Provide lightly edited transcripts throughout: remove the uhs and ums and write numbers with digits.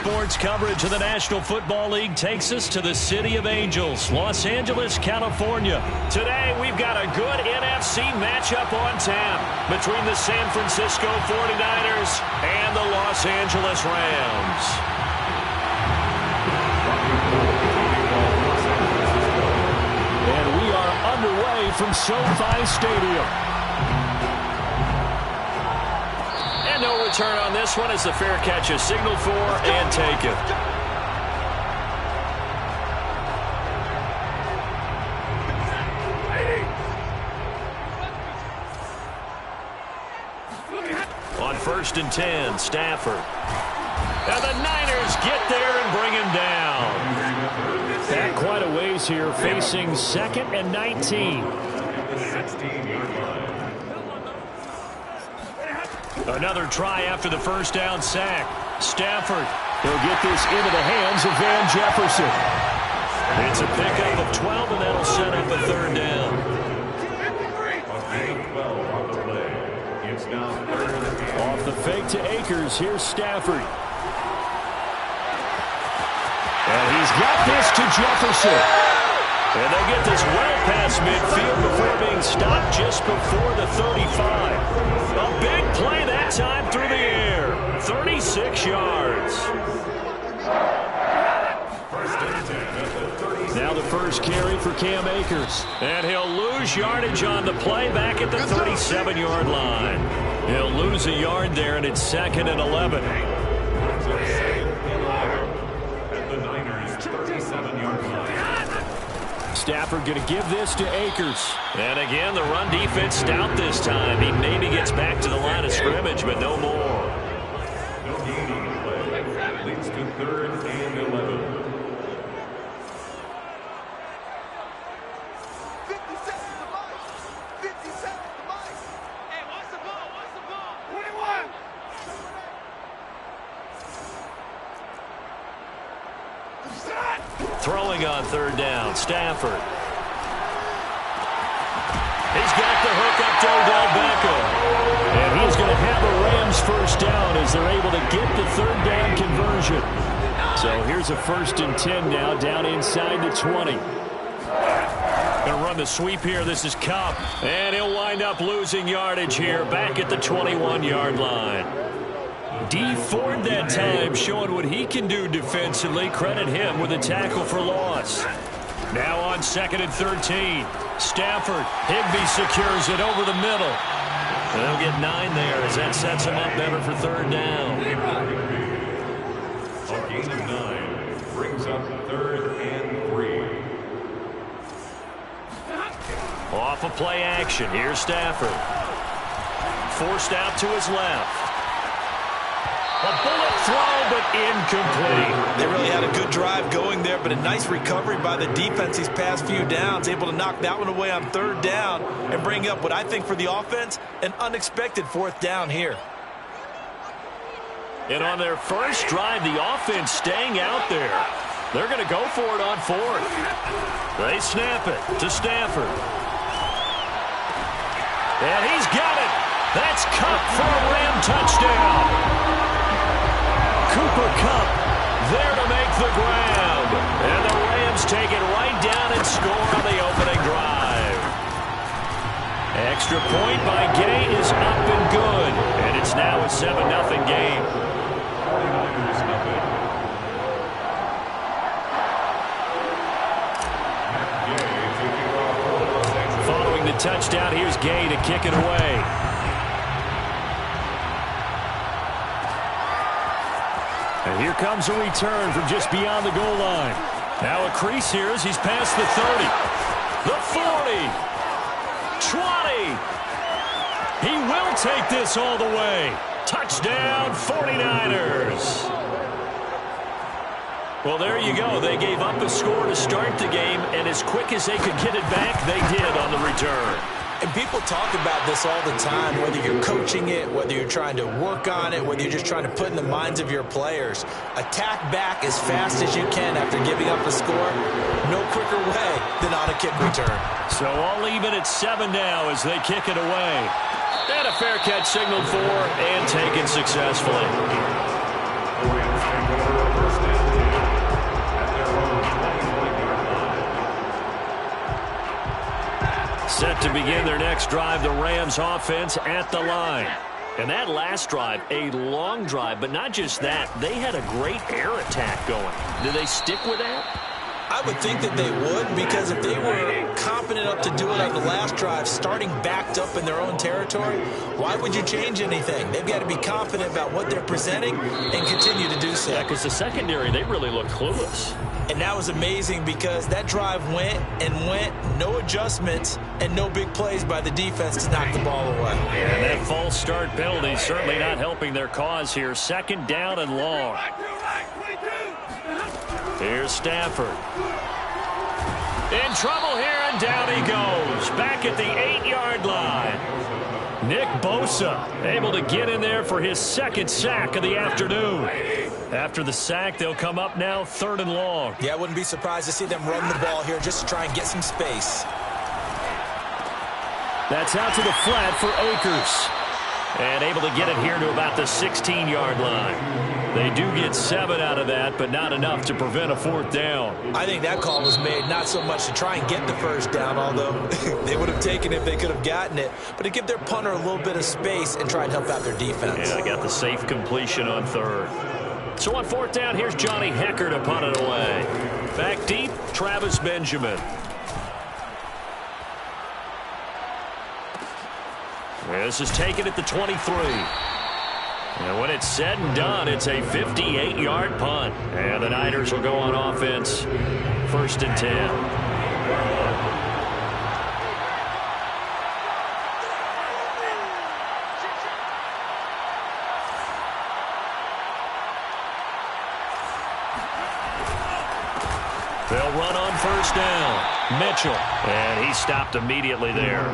sports coverage of the National Football League takes us to the City of Angels, Los Angeles, California. Today, we've got a good NFC matchup on tap between the San Francisco 49ers and the Los Angeles Rams. And we are underway from SoFi Stadium. And no return on this one as the fair catch is signaled for and taken. On 1st and 10, Stafford. And the Niners get there and bring him down. Back quite a ways here, facing 2nd and 19. Another try after the first down sack. Stafford will get this into the hands of Van Jefferson. It's a pickup of 12, and that'll set up a 3rd down. Off the fake to Akers, here's Stafford. And he's got this to Jefferson. And they get this well past midfield before being stopped just before the 35. A big play that time through the air. 36 yards. Now the first carry for Cam Akers. And he'll lose yardage on the play back at the 37-yard line. He'll lose a yard there, and it's 2nd and 11. At the Niners' 37-yard line. Stafford going to give this to Akers. And again, the run defense stout this time. He maybe gets back to the line of scrimmage, but no more. No gain on the play. Leads to 3rd and 11. 50 seconds to Mike. 50 seconds to Mike. Hey, watch the ball. Watch the ball. 21. Throwing on 3rd down, Stafford. He's got the hook up to Odell Beckham. And he's going to have a Rams first down as they're able to get the 3rd down conversion. So here's a 1st and 10 now, down inside the 20. Going to run the sweep here. This is Kupp. And he'll wind up losing yardage here back at the 21-yard line. D Ford that time, showing what he can do defensively. Credit him with a tackle for loss. Now on 2nd and 13. Stafford. Higbee secures it over the middle. They'll get 9 there as that sets him up better for 3rd down. A gain of 9 brings up 3rd and 3. Off a play action. Here's Stafford. Forced out to his left. A bullet throw, but incomplete. They really had a good drive going there, but a nice recovery by the defense these past few downs, able to knock that one away on 3rd down and bring up what I think for the offense, an unexpected 4th down here. And on their first drive, the offense staying out there. They're going to go for it on 4th. They snap it to Stafford. And he's got it. That's Kupp for a Ram touchdown. Cooper Kupp there to make the grab. And the Rams take it right down and score on the opening drive. Extra point by Gay is up and good. And it's now a 7-0 game. Following the touchdown, here's Gay to kick it away. And here comes a return from just beyond the goal line. Now a crease here as he's past the 30. The 40. 20. He will take this all the way. Touchdown, 49ers. Well, there you go. They gave up a score to start the game, and as quick as they could get it back, they did on the return. And people talk about this all the time, whether you're coaching it, whether you're trying to work on it, whether you're just trying to put in the minds of your players. Attack back as fast as you can after giving up a score. No quicker way than on a kick return. So all even at 7 now as they kick it away. And a fair catch signaled for and taken successfully. Set to begin their next drive, the Rams offense at the line. And that last drive, a long drive, but not just that. They had a great air attack going. Do they stick with that? I would think that they would, because if they were confident enough to do it on the last drive, starting backed up in their own territory, why would you change anything? They've got to be confident about what they're presenting and continue to do so. Yeah, because the secondary, they really looked clueless. And that was amazing because that drive went and went, no adjustments, and no big plays by the defense to knock the ball away. And that false start penalty certainly not helping their cause here. Second down and long. Here's Stafford. In trouble here, and down he goes. Back at the 8-yard line. Nick Bosa able to get in there for his second sack of the afternoon. After the sack, they'll come up now 3rd and long. Yeah, I wouldn't be surprised to see them run the ball here just to try and get some space. That's out to the flat for Akers. And able to get it here to about the 16-yard line. They do get 7 out of that, but not enough to prevent a 4th down. I think that call was made not so much to try and get the first down, although they would have taken it if they could have gotten it, but to give their punter a little bit of space and try and help out their defense. Yeah, they got the safe completion on 3rd. So on 4th down, here's Johnny Hecker to punt it away. Back deep, Travis Benjamin. This is taken at the 23. And when it's said and done, it's a 58-yard punt. And the Niners will go on offense. 1st and 10. They'll run on 1st down. Mitchell. And he stopped immediately there.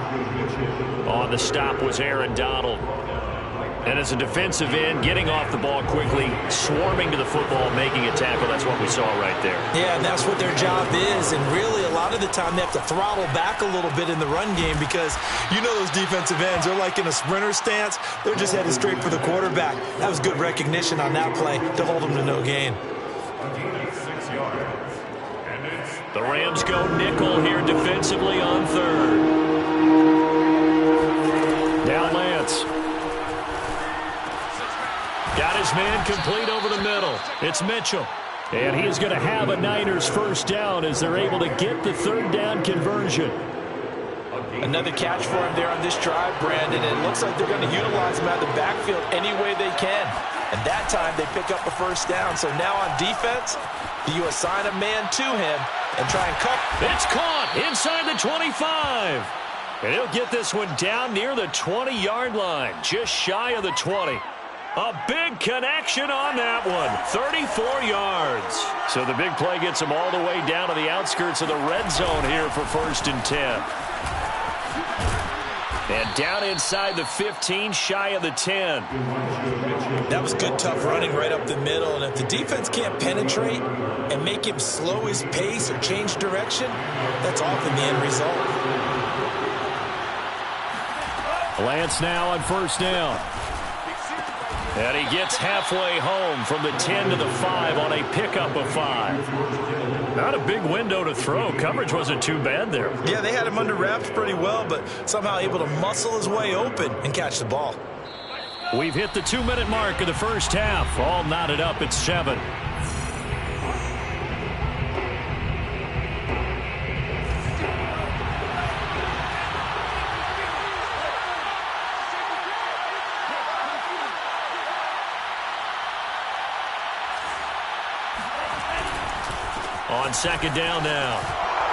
On the stop was Aaron Donald. And as a defensive end, getting off the ball quickly, swarming to the football, making a tackle. That's what we saw right there. Yeah, and that's what their job is. And really, a lot of the time, they have to throttle back a little bit in the run game because you know those defensive ends, they're like in a sprinter stance. They're just headed straight for the quarterback. That was good recognition on that play to hold them to no gain. The Rams go nickel here defensively on 3rd. Down Lance. Got his man complete over the middle. It's Mitchell. And he is going to have a Niners 1st down as they're able to get the 3rd down conversion. Another catch for him there on this drive, Brandon. It looks like they're going to utilize him out of the backfield any way they can. And that time they pick up a 1st down. So now on defense, you assign a man to him and try and cut. It's caught inside the 25. And he'll get this one down near the 20-yard line, just shy of the 20. A big connection on that one, 34 yards. So the big play gets him all the way down to the outskirts of the red zone here for 1st and 10. And down inside the 15, shy of the 10. That was good, tough running right up the middle. And if the defense can't penetrate and make him slow his pace or change direction, that's often the end result. Lance now on 1st down. And he gets halfway home from the 10 to the 5 on a pickup of 5. Not a big window to throw. Coverage wasn't too bad there. Yeah, they had him under wraps pretty well, but somehow able to muscle his way open and catch the ball. We've hit the 2-minute mark of the 1st half. All knotted up at 7. On 2nd down now.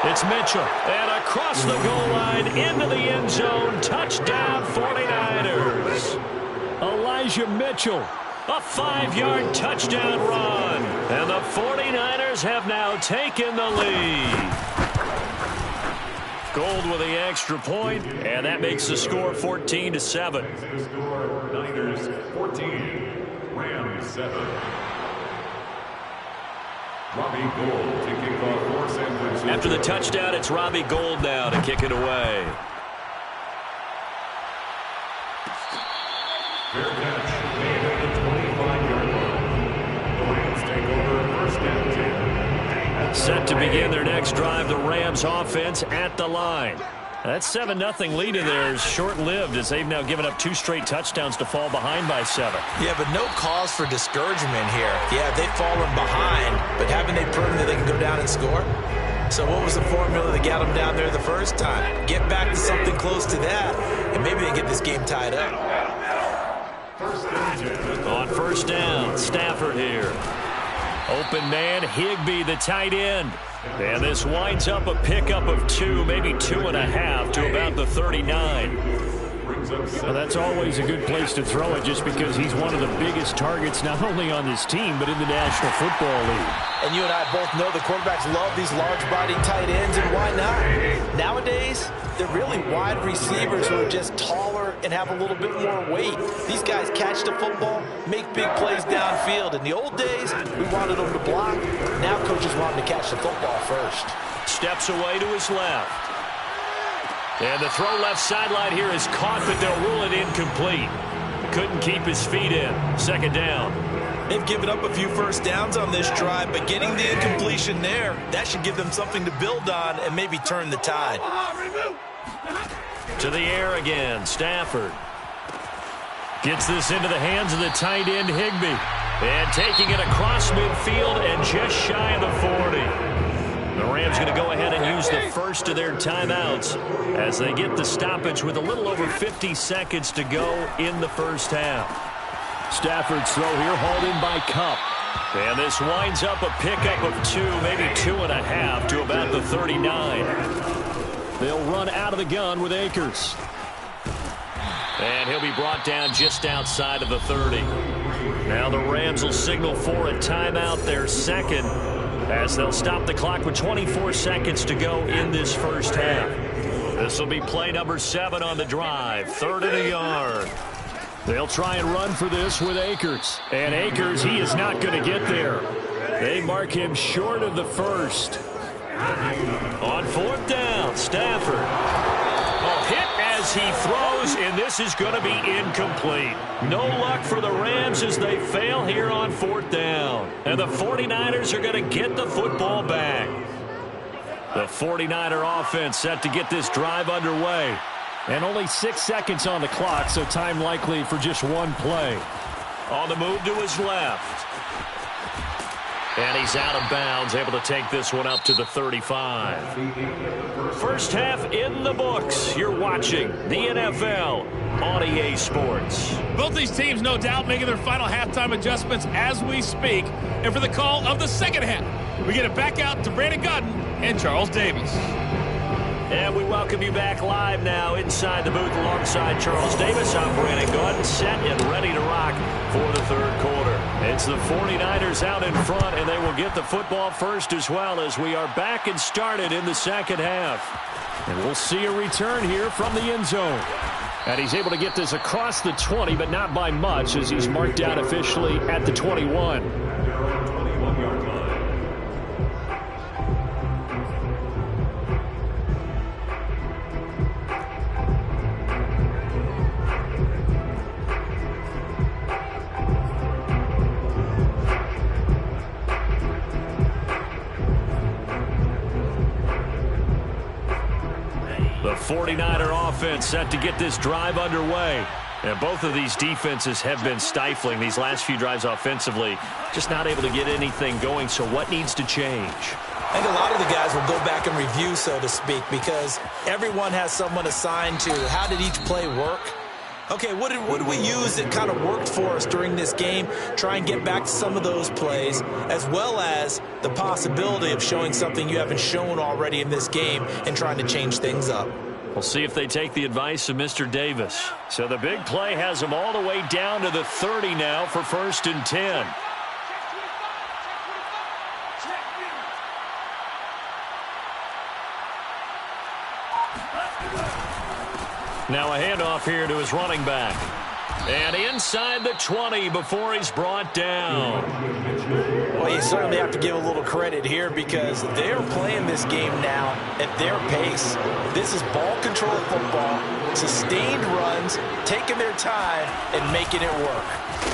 It's Mitchell. And across the goal line into the end zone. Touchdown 49ers. Elijah Mitchell. A 5-yard touchdown run. And the 49ers have now taken the lead. Gold with the extra point, and that makes the score 14-7. Score Niners 14, Rams 7. Robbie Gould to kick off for San Francisco. After the touchdown, it's Robbie Gould now to kick it away. Fair catch made at the 25-yard line. The Rams take over 1st and 10. Set to begin their next drive, the Rams offense at the line. That 7-0 lead in there is short-lived as they've now given up 2 straight touchdowns to fall behind by 7. Yeah, but no cause for discouragement here. Yeah, they've fallen behind, but haven't they proven that they can go down and score? So what was the formula that got them down there the first time? Get back to something close to that, and maybe they get this game tied up. On first down, Stafford here. Open man, Higbee, the tight end. And this winds up a pickup of 2, maybe 2.5 to about the 39. Well, that's always a good place to throw it just because he's one of the biggest targets not only on this team but in the National Football League. And you and I both know the quarterbacks love these large-bodied tight ends, and why not? Nowadays, they're really wide receivers who are just taller and have a little bit more weight. These guys catch the football, make big plays downfield. In the old days, we wanted them to block. Now coaches want them to catch the football first. Steps away to his left. And the throw left sideline here is caught, but they'll rule it incomplete. Couldn't keep his feet in. Second down. They've given up a few first downs on this drive, but getting the incompletion there, that should give them something to build on and maybe turn the tide. To the air again, Stafford. Gets this into the hands of the tight end, Higbee. And taking it across midfield and just shy of the 40. The Rams going to go ahead and use the first of their timeouts as they get the stoppage with a little over 50 seconds to go in the first half. Stafford's throw here hauled in by Kupp. And this winds up a pickup of 2, maybe 2.5 to about the 39. They'll run out of the gun with Akers. And he'll be brought down just outside of the 30. Now the Rams will signal for a timeout, their second, as they'll stop the clock with 24 seconds to go in this first half. This will be play number 7 on the drive. 3rd and a yard. They'll try and run for this with Akers. And Akers, he is not going to get there. They mark him short of the first. On 4th down, Stafford. Hit as he throws, and this is going to be incomplete. No luck for the Rams as they fail here on 4th down. And the 49ers are going to get the football back. The 49er offense set to get this drive underway. And only 6 seconds on the clock, so time likely for just one play. On the move to his left. And he's out of bounds, able to take this one up to the 35. First half in the books. You're watching the NFL on EA Sports. Both these teams, no doubt, making their final halftime adjustments as we speak. And for the call of the second half, we get it back out to Brandon Godden and Charles Davis. And we welcome you back live now inside the booth alongside Charles Davis. I'm Brandon Godden, set and ready to rock for the 3rd quarter. It's the 49ers out in front, and they will get the football first as well as we are back and started in the second half. And we'll see a return here from the end zone. And he's able to get this across the 20, but not by much as he's marked down officially at the 21. The 49er offense set to get this drive underway. And both of these defenses have been stifling these last few drives offensively. Just not able to get anything going, so what needs to change? I think a lot of the guys will go back and review, so to speak, because everyone has someone assigned to how did each play work. Okay, what did we use that kind of worked for us during this game? Try and get back to some of those plays, as well as the possibility of showing something you haven't shown already in this game and trying to change things up. We'll see if they take the advice of Mr. Davis. So the big play has them all the way down to the 30 now for 1st and 10. Now a handoff here to his running back. And inside the 20 before he's brought down. Well, you certainly have to give a little credit here because they're playing this game now at their pace. This is ball control football, sustained runs, taking their time, and making it work.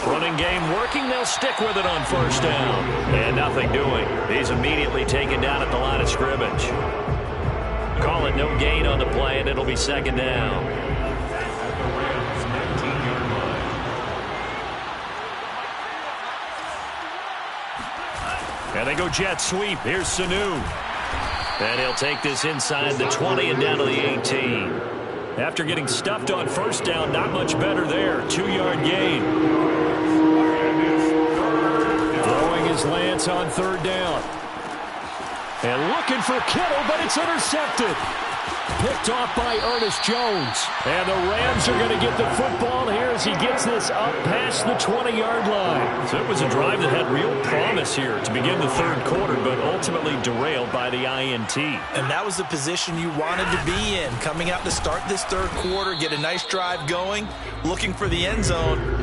Running game working, they'll stick with it on 1st down. And nothing doing. He's immediately taken down at the line of scrimmage. call it no gain on the play, and it'll be second down. And they go jet sweep. Here's Sanu. And he'll take this inside the 20 and down to the 18. After getting stuffed on first down, not much better there. 2-yard gain. Throwing his Lance on third down. And looking for Kittle, but it's intercepted. Picked off by Ernest Jones. And the Rams are going to get the football here as he gets this up past the 20-yard line. So it was a drive that had real promise here to begin the third quarter, but ultimately derailed by the INT. And that was the position you wanted to be in. Coming out to start this third quarter, get a nice drive going, looking for the end zone.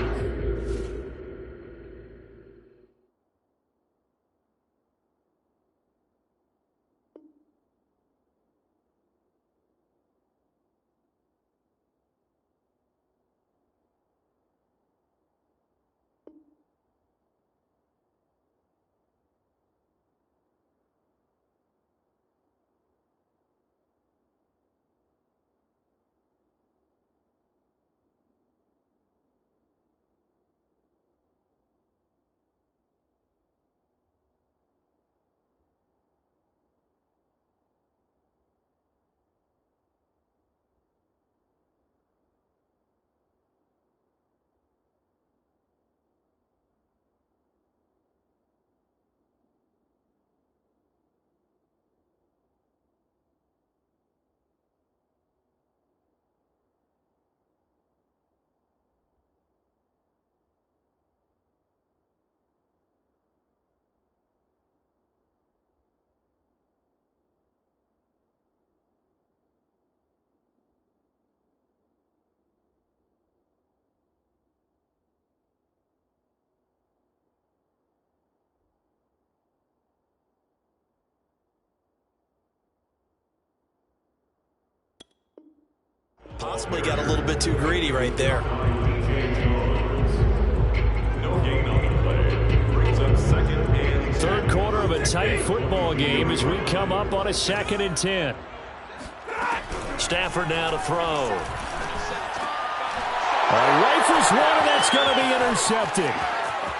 Possibly got a little bit too greedy right there. Third quarter of a tight football game as we come up on a 2nd and 10. Stafford now to throw. Rifles one, and that's going to be intercepted.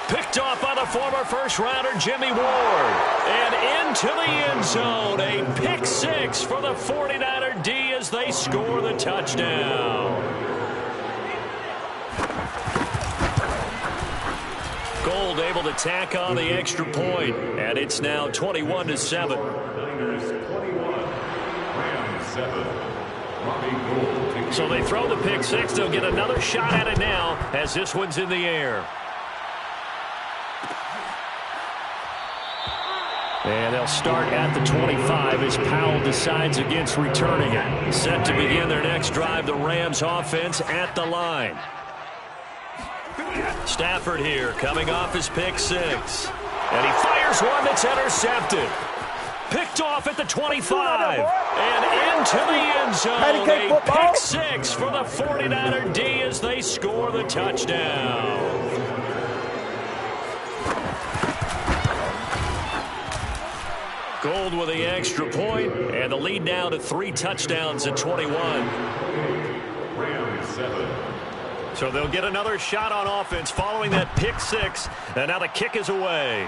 Picked off by the former first-rounder Jimmy Ward. And into the end zone. A pick 6 for the 49er D as they score the touchdown. Gold able to tack on the extra point. And it's now 21-7. Niners 21, Rams 7. So they throw the pick 6. They'll get another shot at it now as this one's in the air. And they'll start at the 25 as Powell decides against returning it. Set to begin their next drive, the Rams offense at the line. Stafford here coming off his pick 6. And he fires one that's intercepted. Picked off at the 25. And into the end zone. A pick 6 for the 49er D as they score the touchdown. Gold with the extra point, and the lead now to 3 touchdowns at 21. Rams 7. So they'll get another shot on offense following that pick 6, and now the kick is away.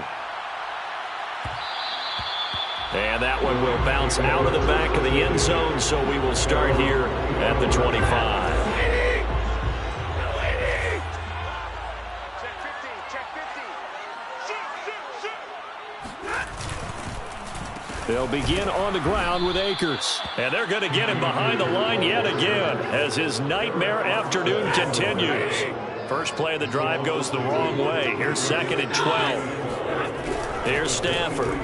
And that one will bounce out of the back of the end zone, so we will start here at the 25. They'll begin on the ground with Akers. And they're going to get him behind the line yet again as his nightmare afternoon continues. First play of the drive goes the wrong way. Here's 2nd and 12. Here's Stafford.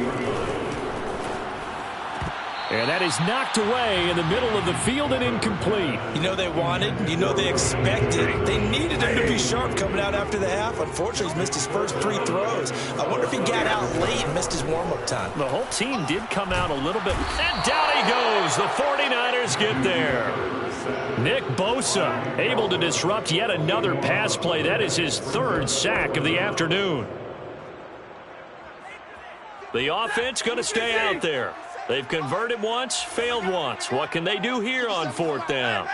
And that is knocked away in the middle of the field and incomplete. You know they wanted, you know they expected. They needed him to be sharp coming out after the half. Unfortunately, he's missed his first 3 throws. I wonder if he got out late and missed his warm-up time. The whole team did come out a little bit. And down he goes. The 49ers get there. Nick Bosa able to disrupt yet another pass play. That is his 3rd sack of the afternoon. The offense going to stay out there. They've converted once, failed once. What can they do here on 4th down?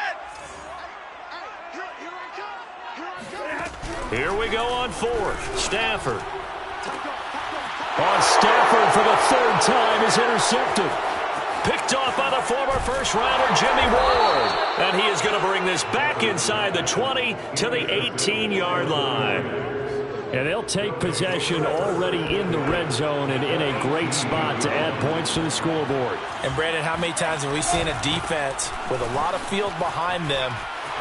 Here we go on 4th. Stafford. On Stafford for the 3rd time is intercepted. Picked off by the former first-rounder Jimmy Ward. And he is going to bring this back inside the 20 to the 18-yard line. And they'll take possession already in the red zone and in a great spot to add points to the scoreboard. And, Brandon, how many times have we seen a defense with a lot of field behind them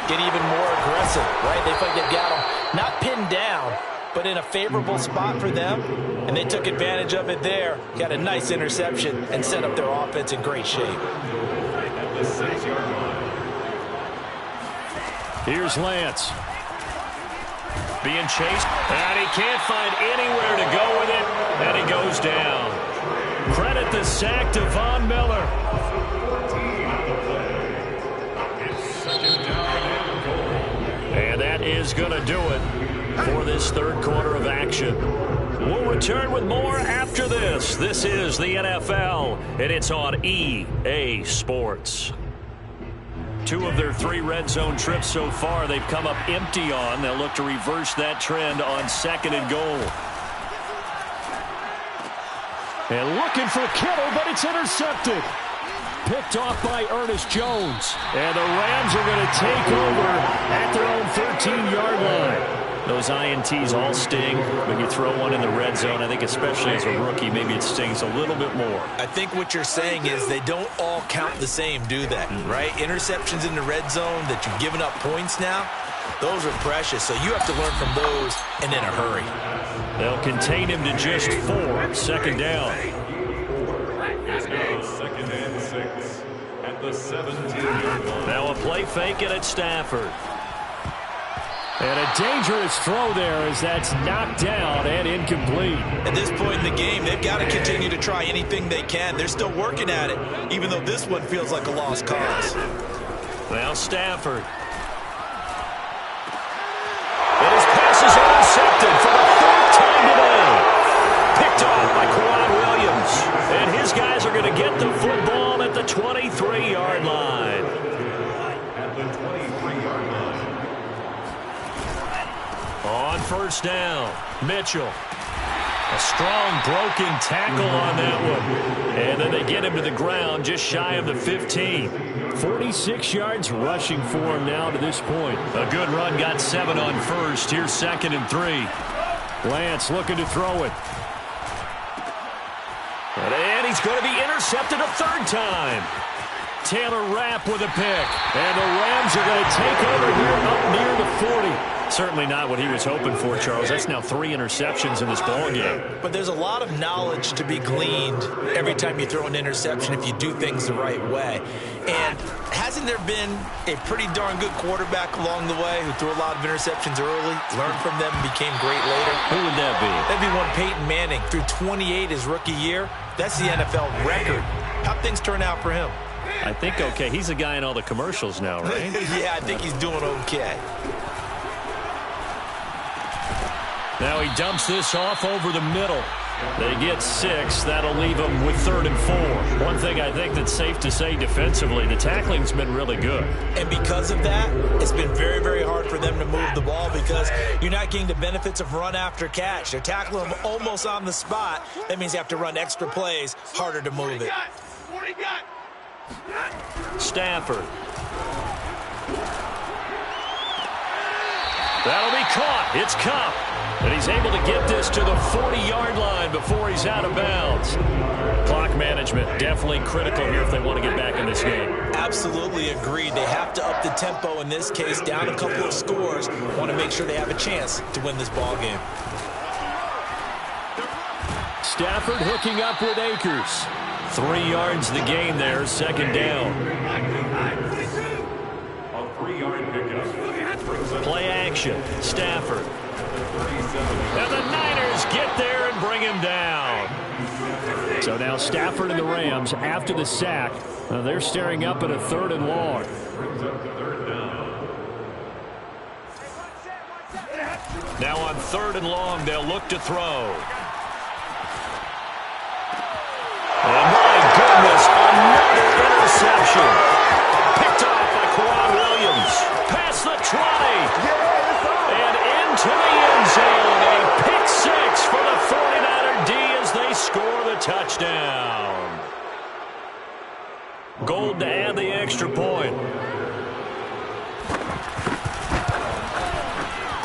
get even more aggressive, right? They feel like they've got them not pinned down, but in a favorable spot for them, and they took advantage of it there. Got a nice interception and set up their offense in great shape. Here's Lance. Being chased, and he can't find anywhere to go with it, and he goes down. Credit the sack to Von Miller. And that is going to do it for this 3rd quarter of action. We'll return with more after this. This is the NFL, and it's on EA Sports. 2 of their 3 red zone trips so far they've come up empty on. They'll look to reverse that trend on 2nd and goal. And looking for Kittle, but it's intercepted. Picked off by Ernest Jones. And the Rams are going to take over at their own 13-yard line. Those INTs all sting when you throw one in the red zone. I think especially as a rookie, maybe it stings a little bit more. I think what you're saying is they don't all count the same, do they? Right? Interceptions in the red zone that you've given up points now, those are precious. So you have to learn from those and in a hurry. They'll contain him to just 4. 2nd down. It's now 2nd and 6 at the 17-yard line. Now a play fake it at Stafford. And a dangerous throw there as that's knocked down and incomplete. At this point in the game, they've got to continue to try anything they can. They're still working at it, even though this one feels like a lost cause. Now Stafford. And his pass is intercepted for the 3rd time today. Picked off by Kawhi Williams. And his guys are going to get the football at the 23-yard line. At the 23-yard line. On 1st down, Mitchell. A strong broken tackle on that one. And then they get him to the ground just shy of the 15. 46 yards rushing for him now to this point. A good run, got 7 on 1st. Here's 2nd and 3. Lance looking to throw it. And he's going to be intercepted a 3rd time. Taylor Rapp with a pick. And the Rams are going to take over here up near the 40. Certainly not what he was hoping for, Charles. That's now 3 interceptions in this ballgame. But there's a lot of knowledge to be gleaned every time you throw an interception if you do things the right way. And hasn't there been a pretty darn good quarterback along the way who threw a lot of interceptions early, learned from them, and became great later? Who would that be? That'd be one Peyton Manning. Threw 28 his rookie year. That's the NFL record. How'd things turn out for him? I think okay. He's a guy in all the commercials now, right? Yeah, I think he's doing okay. Now he dumps this off over the middle. They get 6. That'll leave them with 3rd and 4. One thing I think that's safe to say defensively, the tackling's been really good. And because of that, it's been very, very hard for them to move the ball because you're not getting the benefits of run after catch. They're tackling them almost on the spot. That means you have to run extra plays, harder to move it. Stafford. That'll be caught. It's Cup. And he's able to get this to the 40-yard line before he's out of bounds. Clock management definitely critical here if they want to get back in this game. Absolutely agreed. They have to up the tempo in this case, down a couple of scores. Want to make sure they have a chance to win this ball game. Stafford hooking up with Akers. 3 yards the gain there, 2nd down. A 3-yard pickup. Play action. Stafford. And the Niners get there and bring him down. So now Stafford and the Rams, after the sack, they're staring up at a 3rd and long. Now on 3rd and long, they'll look to throw. And my goodness, interception. Picked off by Kwan Williams. Past the 20. And into the end zone. A pick six for the 49er D as they score the touchdown. Gold to add the extra point.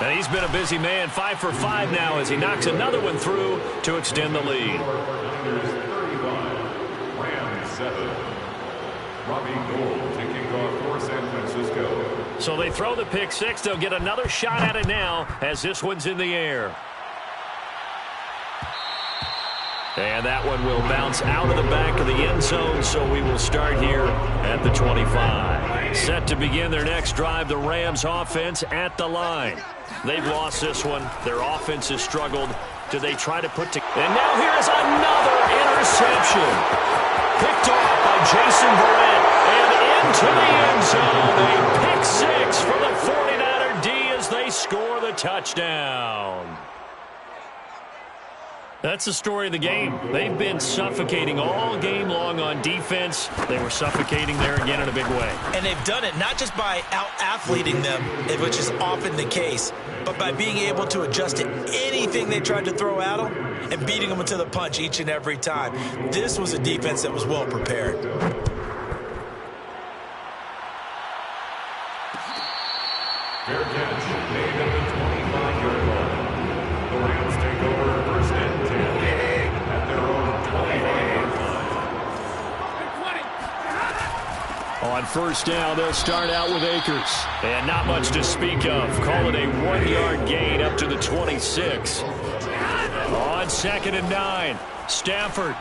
And he's been a busy man, 5 for 5 now as he knocks another one through to extend the lead. Rams 7. Robbie Gould taking off for San Francisco. So they throw the pick six. They'll get another shot at it now as this one's in the air. And that one will bounce out of the back of the end zone, so we will start here at the 25. Set to begin their next drive, the Rams offense at the line. They've lost this one. Their offense has struggled. Do they try to put together? And now here is another interception. Picked off by Jason Verrett and into the end zone. A pick six for the 49er D as they score the touchdown. That's the story of the game. They've been suffocating all game long on defense. They were suffocating there again in a big way. And they've done it not just by out-athleting them, which is often the case, but by being able to adjust to anything they tried to throw at them and beating them to the punch each and every time. This was a defense that was well prepared. Fair catch made at the 25-yard line. The Rams take over first and 10 at their own 25-yard line. On first down, they'll start out with Akers. And not much to speak of. Call it a 1-yard gain up to the 26. On 2nd and 9, Stafford.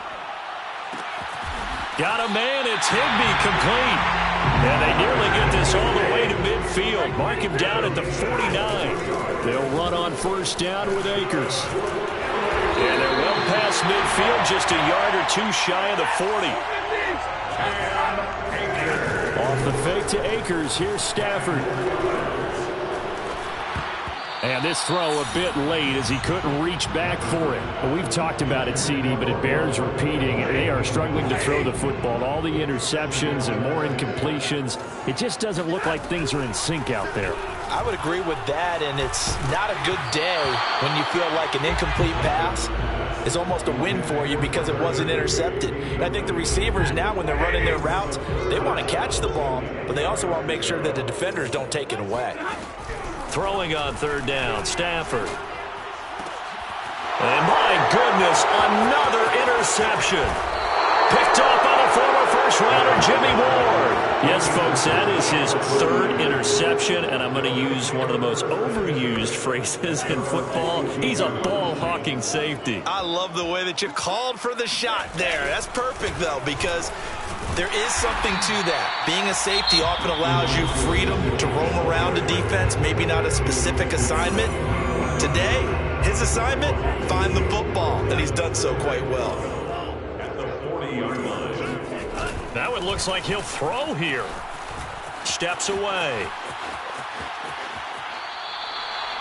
Got a man, it's Higbee, complete. And they nearly get this all the way to midfield. Mark him down at the 49. They'll run on first down with Akers. And they're well past midfield, just a yard or two shy of the 40. Off the fake to Akers, here's Stafford. And this throw a bit late as he couldn't reach back for it. Well, we've talked about it, CD, but it bears repeating. They are struggling to throw the football. All the interceptions and more incompletions. It just doesn't look like things are in sync out there. I would agree with that, and it's not a good day when you feel like an incomplete pass is almost a win for you because it wasn't intercepted. And I think the receivers now, when they're running their routes, they want to catch the ball, but they also want to make sure that the defenders don't take it away. Throwing on third down, Stafford. And my goodness, another interception. Picked off by the former first-rounder Jimmy Ward. Yes, folks, that is his third interception, and I'm going to use one of the most overused phrases in football. He's a ball-hawking safety. I love the way that you called for the shot there. That's perfect, though, because there is something to that. Being a safety often allows you freedom to roam around a defense, maybe not a specific assignment. Today, his assignment, find the football, and he's done so quite well. At the 40-yard line. Now it looks like he'll throw here. Steps away.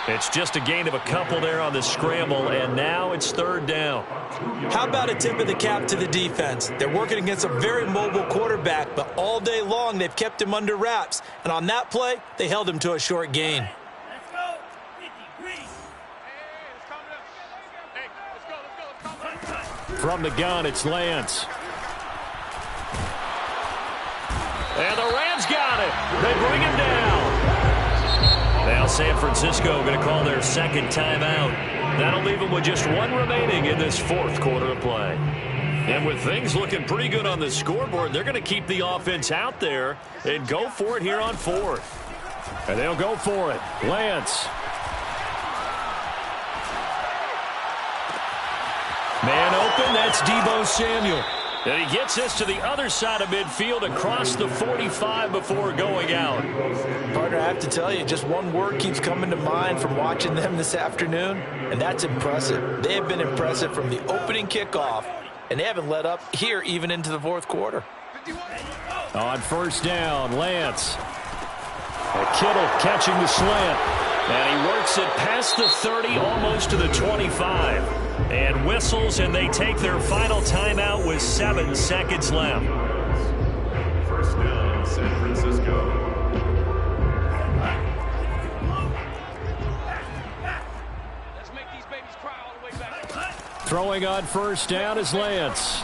It's just a gain of a couple there on the scramble, and now it's third down. How about a tip of the cap to the defense? They're working against a very mobile quarterback, but all day long they've kept him under wraps. And on that play, they held him to a short gain. From the gun, it's Lance. And the Rams got it. They bring him down. Now San Francisco going to call their second timeout. That'll leave them with just one remaining in this fourth quarter of play. And with things looking pretty good on the scoreboard, they're going to keep the offense out there and go for it here on fourth. And they'll go for it. Lance. Man open, that's Deebo Samuel. And he gets this to the other side of midfield across the 45 before going out. Partner, I have to tell you, just one word keeps coming to mind from watching them this afternoon, and that's impressive. They have been impressive from the opening kickoff, and they haven't let up here even into the fourth quarter. On first down, Lance. Kittle catching the slant. And he works it past the 30, almost to the 25. And whistles, and they take their final timeout with 7 seconds left. Throwing on first down is Lance.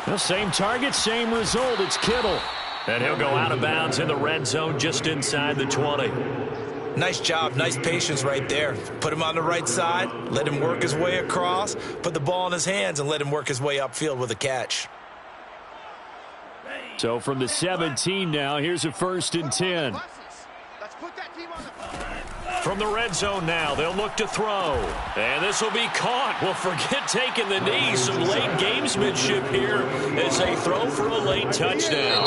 The same target, same result. It's Kittle. And he'll go out of bounds in the red zone just inside the 20. Nice job, nice patience right there. Put him on the right side, let him work his way across, put the ball in his hands, and let him work his way upfield with a catch. So from the 17 now, here's a 1st and 10. Let's put that team on the From the red zone now, they'll look to throw. And this will be caught. Well, forget taking the knee. Some late gamesmanship here as they throw for a late touchdown.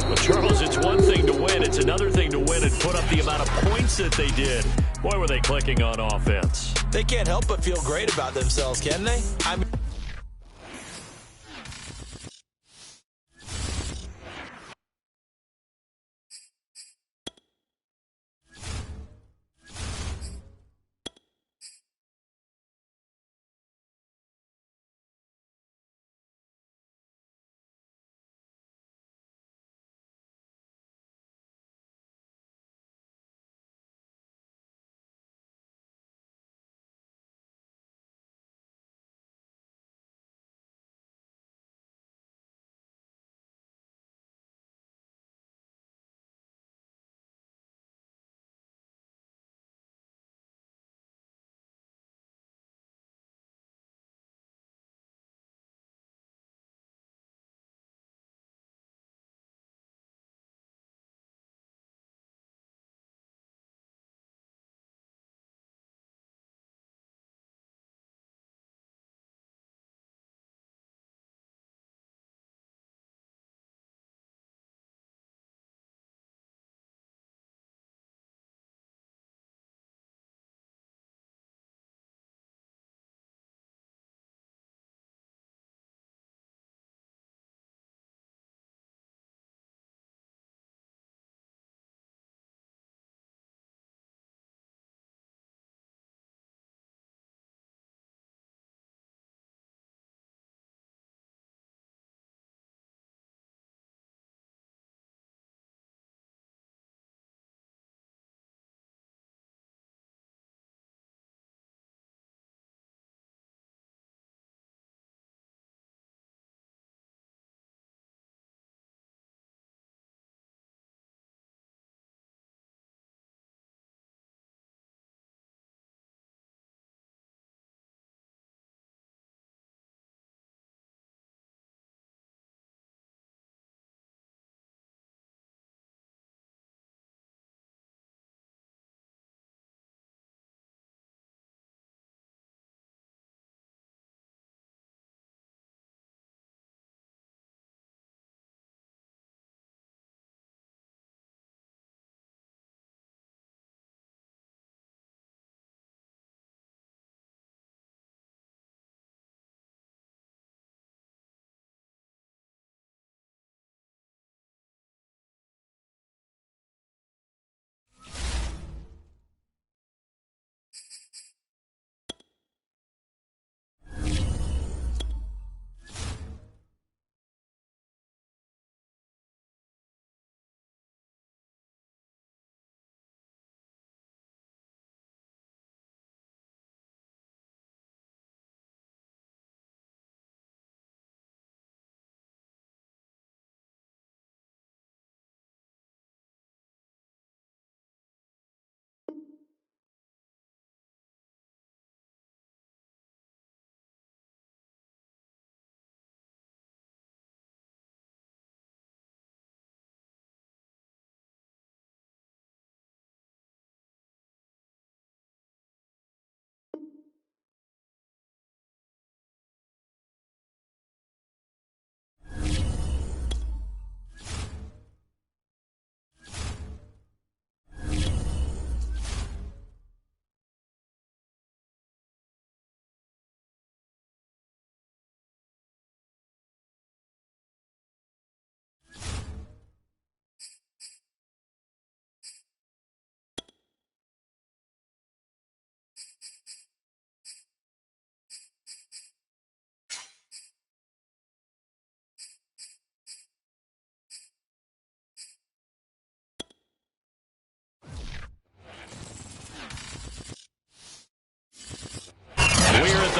Well, Charles, it's one thing to win. It's another thing to win and put up the amount of points that they did. Boy, were they clicking on offense. They can't help but feel great about themselves, can they? I mean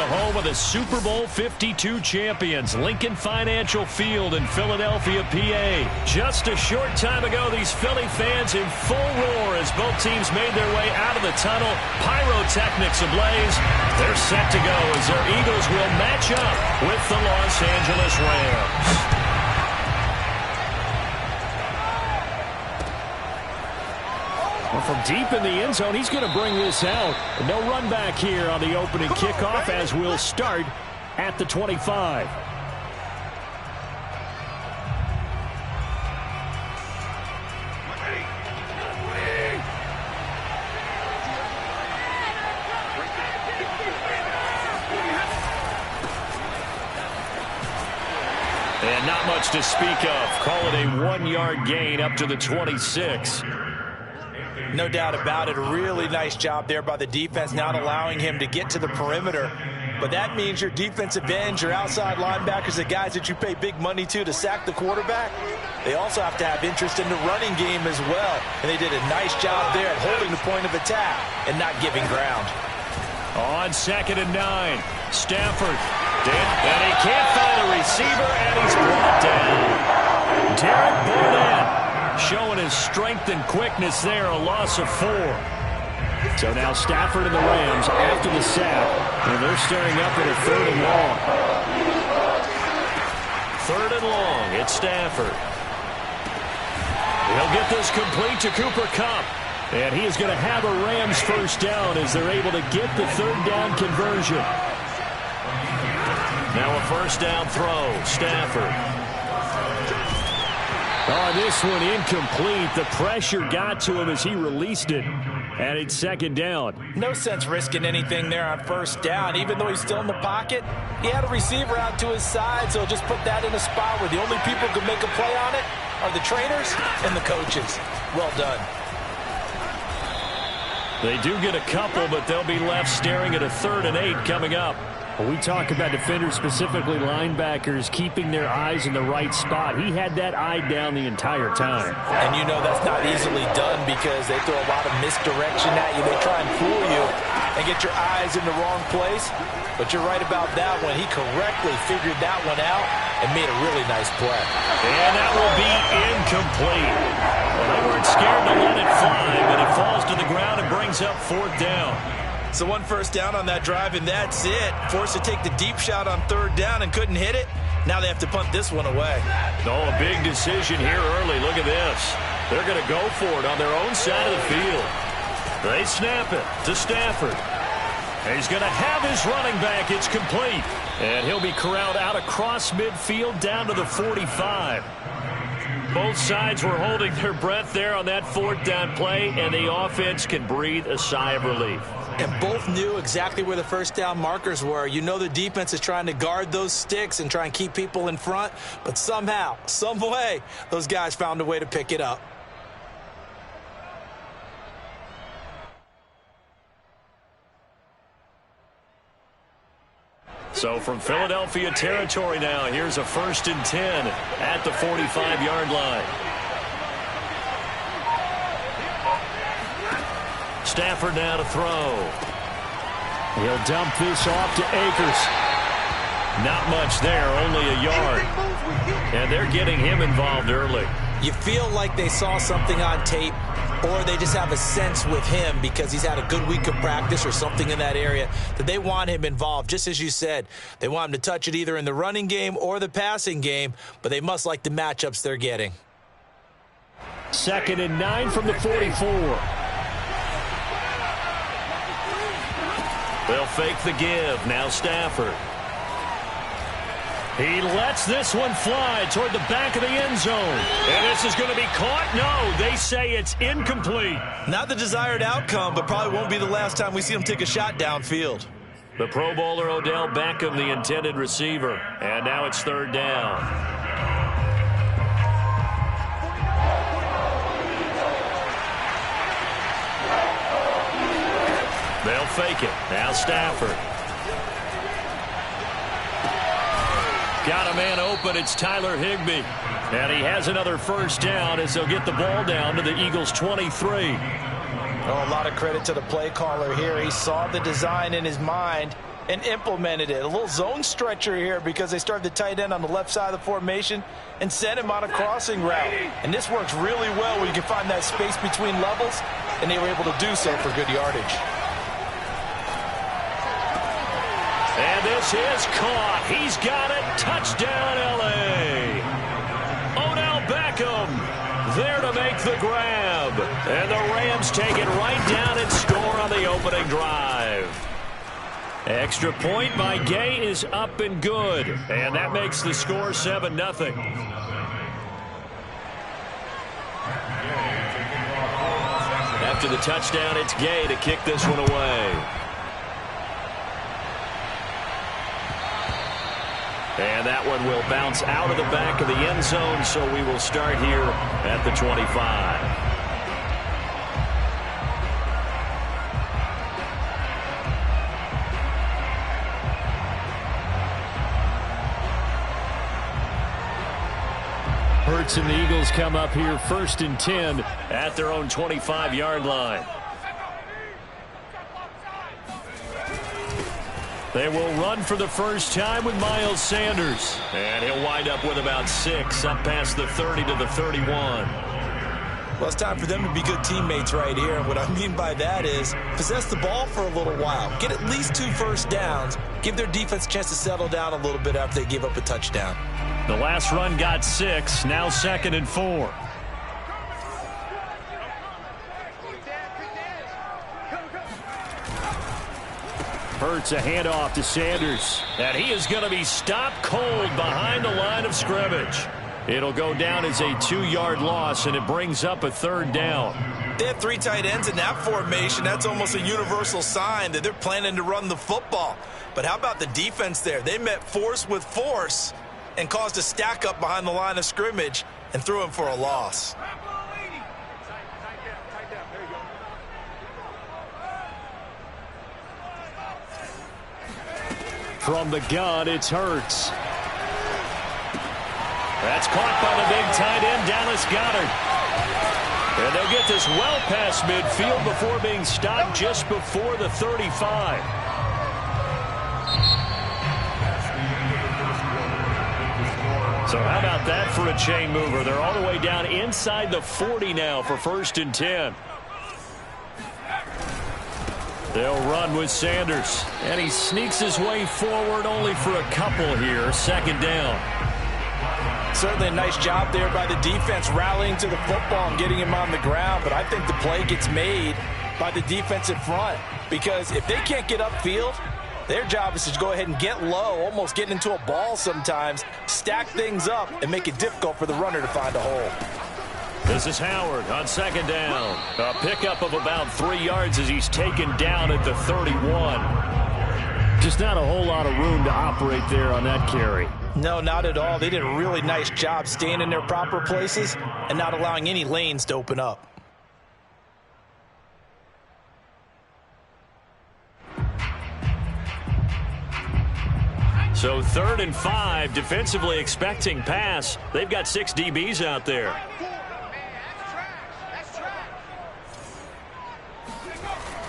home of the Super Bowl 52 champions, Lincoln Financial Field in Philadelphia, PA. Just a short time ago, these Philly fans in full roar as both teams made their way out of the tunnel. Pyrotechnics ablaze. They're set to go as their Eagles will match up with the Los Angeles Rams. Well, from deep in the end zone, he's going to bring this out. No run back here on the opening kickoff as we'll start at the 25. And not much to speak of. Call it a 1-yard gain up to the 26. No doubt about it. A really nice job there by the defense, not allowing him to get to the perimeter. But that means your defensive ends, your outside linebackers, the guys that you pay big money to sack the quarterback, they also have to have interest in the running game as well. And they did a nice job there at holding the point of attack and not giving ground. On 2nd and 9, Stafford. And he can't find a receiver, and he's brought down. Derek Barnett showing his strength and quickness there, a loss of 4. So now Stafford and the Rams after the sack, and they're staring up at a 3rd and long. 3rd and long, it's Stafford. He'll get this complete to Cooper Kupp. And he is going to have a Rams first down as they're able to get the 3rd down conversion. Now a first down throw, Stafford. Oh, this one incomplete. The pressure got to him as he released it. And it's 2nd down. No sense risking anything there on first down. Even though he's still in the pocket, he had a receiver out to his side, so just put that in a spot where the only people who can make a play on it are the trainers and the coaches. Well done. They do get a couple, but they'll be left staring at a 3rd and 8 coming up. When we talk about defenders, specifically linebackers, keeping their eyes in the right spot, he had that eye down the entire time. And you know that's not easily done because they throw a lot of misdirection at you. They try and fool you and get your eyes in the wrong place. But you're right about that one. He correctly figured that one out and made a really nice play. And that will be incomplete. Well, they weren't scared to let it fly, but it falls to the ground and brings up 4th down. So 1 first down on that drive, and that's it. Forced to take the deep shot on 3rd down and couldn't hit it. Now they have to punt this one away. Oh, a big decision here early. Look at this. They're going to go for it on their own side of the field. They snap it to Stafford. He's going to have his running back. It's complete. And he'll be corralled out across midfield down to the 45. Both sides were holding their breath there on that 4th down play, and the offense can breathe a sigh of relief. And both knew exactly where the first down markers were. You know the defense is trying to guard those sticks and try and keep people in front, but somehow, some way, those guys found a way to pick it up. So from Philadelphia territory now, here's a 1st and 10 at the 45-yard line. Stafford now to throw. He'll dump this off to Akers. Not much there, only a yard. And they're getting him involved early. You feel like they saw something on tape, or they just have a sense with him because he's had a good week of practice or something in that area that they want him involved. Just as you said, they want him to touch it either in the running game or the passing game, but they must like the matchups they're getting. 2nd and 9 from the 44. They'll fake the give. Now Stafford. He lets this one fly toward the back of the end zone. And this is going to be caught? No, they say it's incomplete. Not the desired outcome, but probably won't be the last time we see him take a shot downfield. The Pro Bowler Odell Beckham, the intended receiver. And now it's 3rd down. They'll fake it. Now Stafford. Got a man open. It's Tyler Higbee. And he has another first down as they'll get the ball down to the Eagles' 23. Oh, a lot of credit to the play caller here. He saw the design in his mind and implemented it. A little zone stretcher here because they started the tight end on the left side of the formation and sent him on a crossing route. And this works really well when you can find that space between levels, and they were able to do so for good yardage. And this is caught. He's got it. Touchdown, L.A. Odell Beckham there to make the grab. And the Rams take it right down and score on the opening drive. Extra point by Gay is up and good. And that makes the score 7-0. After the touchdown, it's Gay to kick this one away. And that one will bounce out of the back of the end zone, so we will start here at the 25. Hurts and the Eagles come up here 1st and 10 at their own 25-yard line. They will run for the first time with Miles Sanders. And he'll wind up with about 6 up past the 30 to the 31. Well, it's time for them to be good teammates right here. And what I mean by that is possess the ball for a little while. Get at least 2 first downs. Give their defense a chance to settle down a little bit after they give up a touchdown. The last run got 6. Now 2nd and 4. Hurts a handoff to Sanders. And he is going to be stopped cold behind the line of scrimmage. It'll go down as a 2-yard loss, and it brings up a 3rd down. They have 3 tight ends in that formation. That's almost a universal sign that they're planning to run the football. But how about the defense there? They met force with force and caused a stack up behind the line of scrimmage and threw him for a loss. From the gun, it's Hurts. That's caught by the big tight end, Dallas Goedert. And they'll get this well past midfield before being stopped just before the 35. So how about that for a chain mover? They're all the way down inside the 40 now for 1st and 10. They'll run with Sanders. And he sneaks his way forward only for a couple here. 2nd down. Certainly a nice job there by the defense rallying to the football and getting him on the ground. But I think the play gets made by the defensive front. Because if they can't get upfield, their job is to go ahead and get low, almost getting into a ball sometimes, stack things up, and make it difficult for the runner to find a hole. This is Howard on 2nd down. A pickup of about 3 yards as he's taken down at the 31. Just not a whole lot of room to operate there on that carry. No, not at all. They did a really nice job staying in their proper places and not allowing any lanes to open up. So 3rd and 5, defensively expecting pass. They've got 6 DBs out there.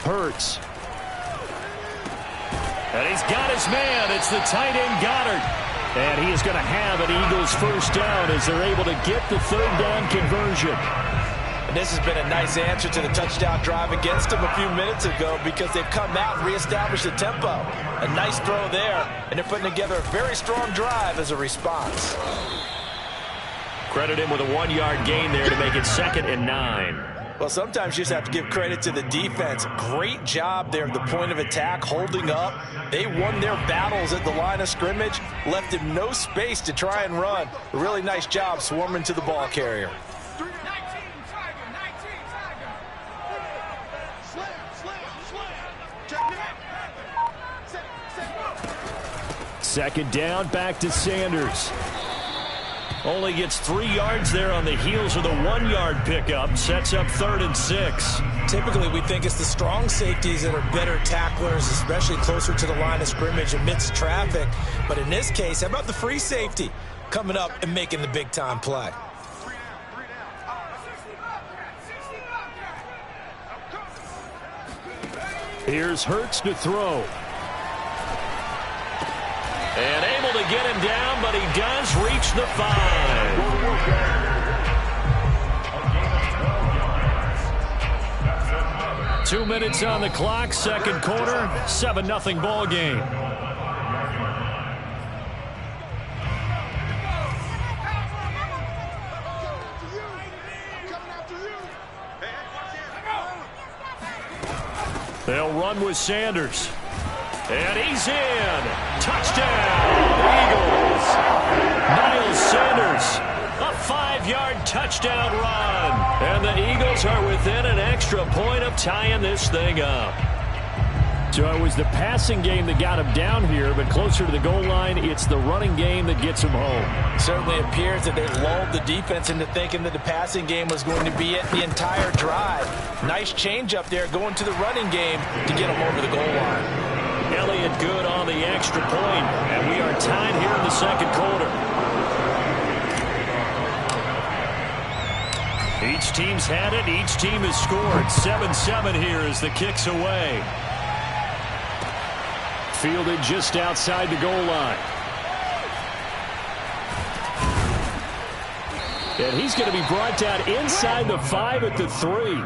Hurts. And he's got his man. It's the tight end Goddard. And he is going to have an Eagles 1st down as they're able to get the 3rd down conversion. And this has been a nice answer to the touchdown drive against them a few minutes ago because they've come out and reestablished the tempo. A nice throw there, and they're putting together a very strong drive as a response. Credit him with a 1-yard gain there to make it 2nd and 9. Well, sometimes you just have to give credit to the defense. Great job there at the point of attack, holding up. They won their battles at the line of scrimmage, left him no space to try and run. A really nice job swarming to the ball carrier. 2nd down, back to Sanders. Only gets 3 yards there on the heels of the 1-yard pickup. Sets up 3rd and 6. Typically, we think it's the strong safeties that are better tacklers, especially closer to the line of scrimmage amidst traffic. But in this case, how about the free safety coming up and making the big-time play? Here's Hurts to throw. And able to get him down, but he does reach the 5. 2 minutes on the clock, second quarter, 7-0 ball game. They'll run with Sanders. And he's in. Touchdown, Eagles. Miles Sanders, a 5-yard touchdown run. And the Eagles are within an extra point of tying this thing up. So it was the passing game that got him down here, but closer to the goal line, it's the running game that gets him home. Certainly appears that they lulled the defense into thinking that the passing game was going to be it the entire drive. Nice change up there going to the running game to get him over the goal line. Elliott good on the extra point, and we are tied here in the second quarter. Each team's had it. Each team has scored. 7-7 here as the kick's away. Fielded just outside the goal line. And he's going to be brought down inside the 5 at the 3.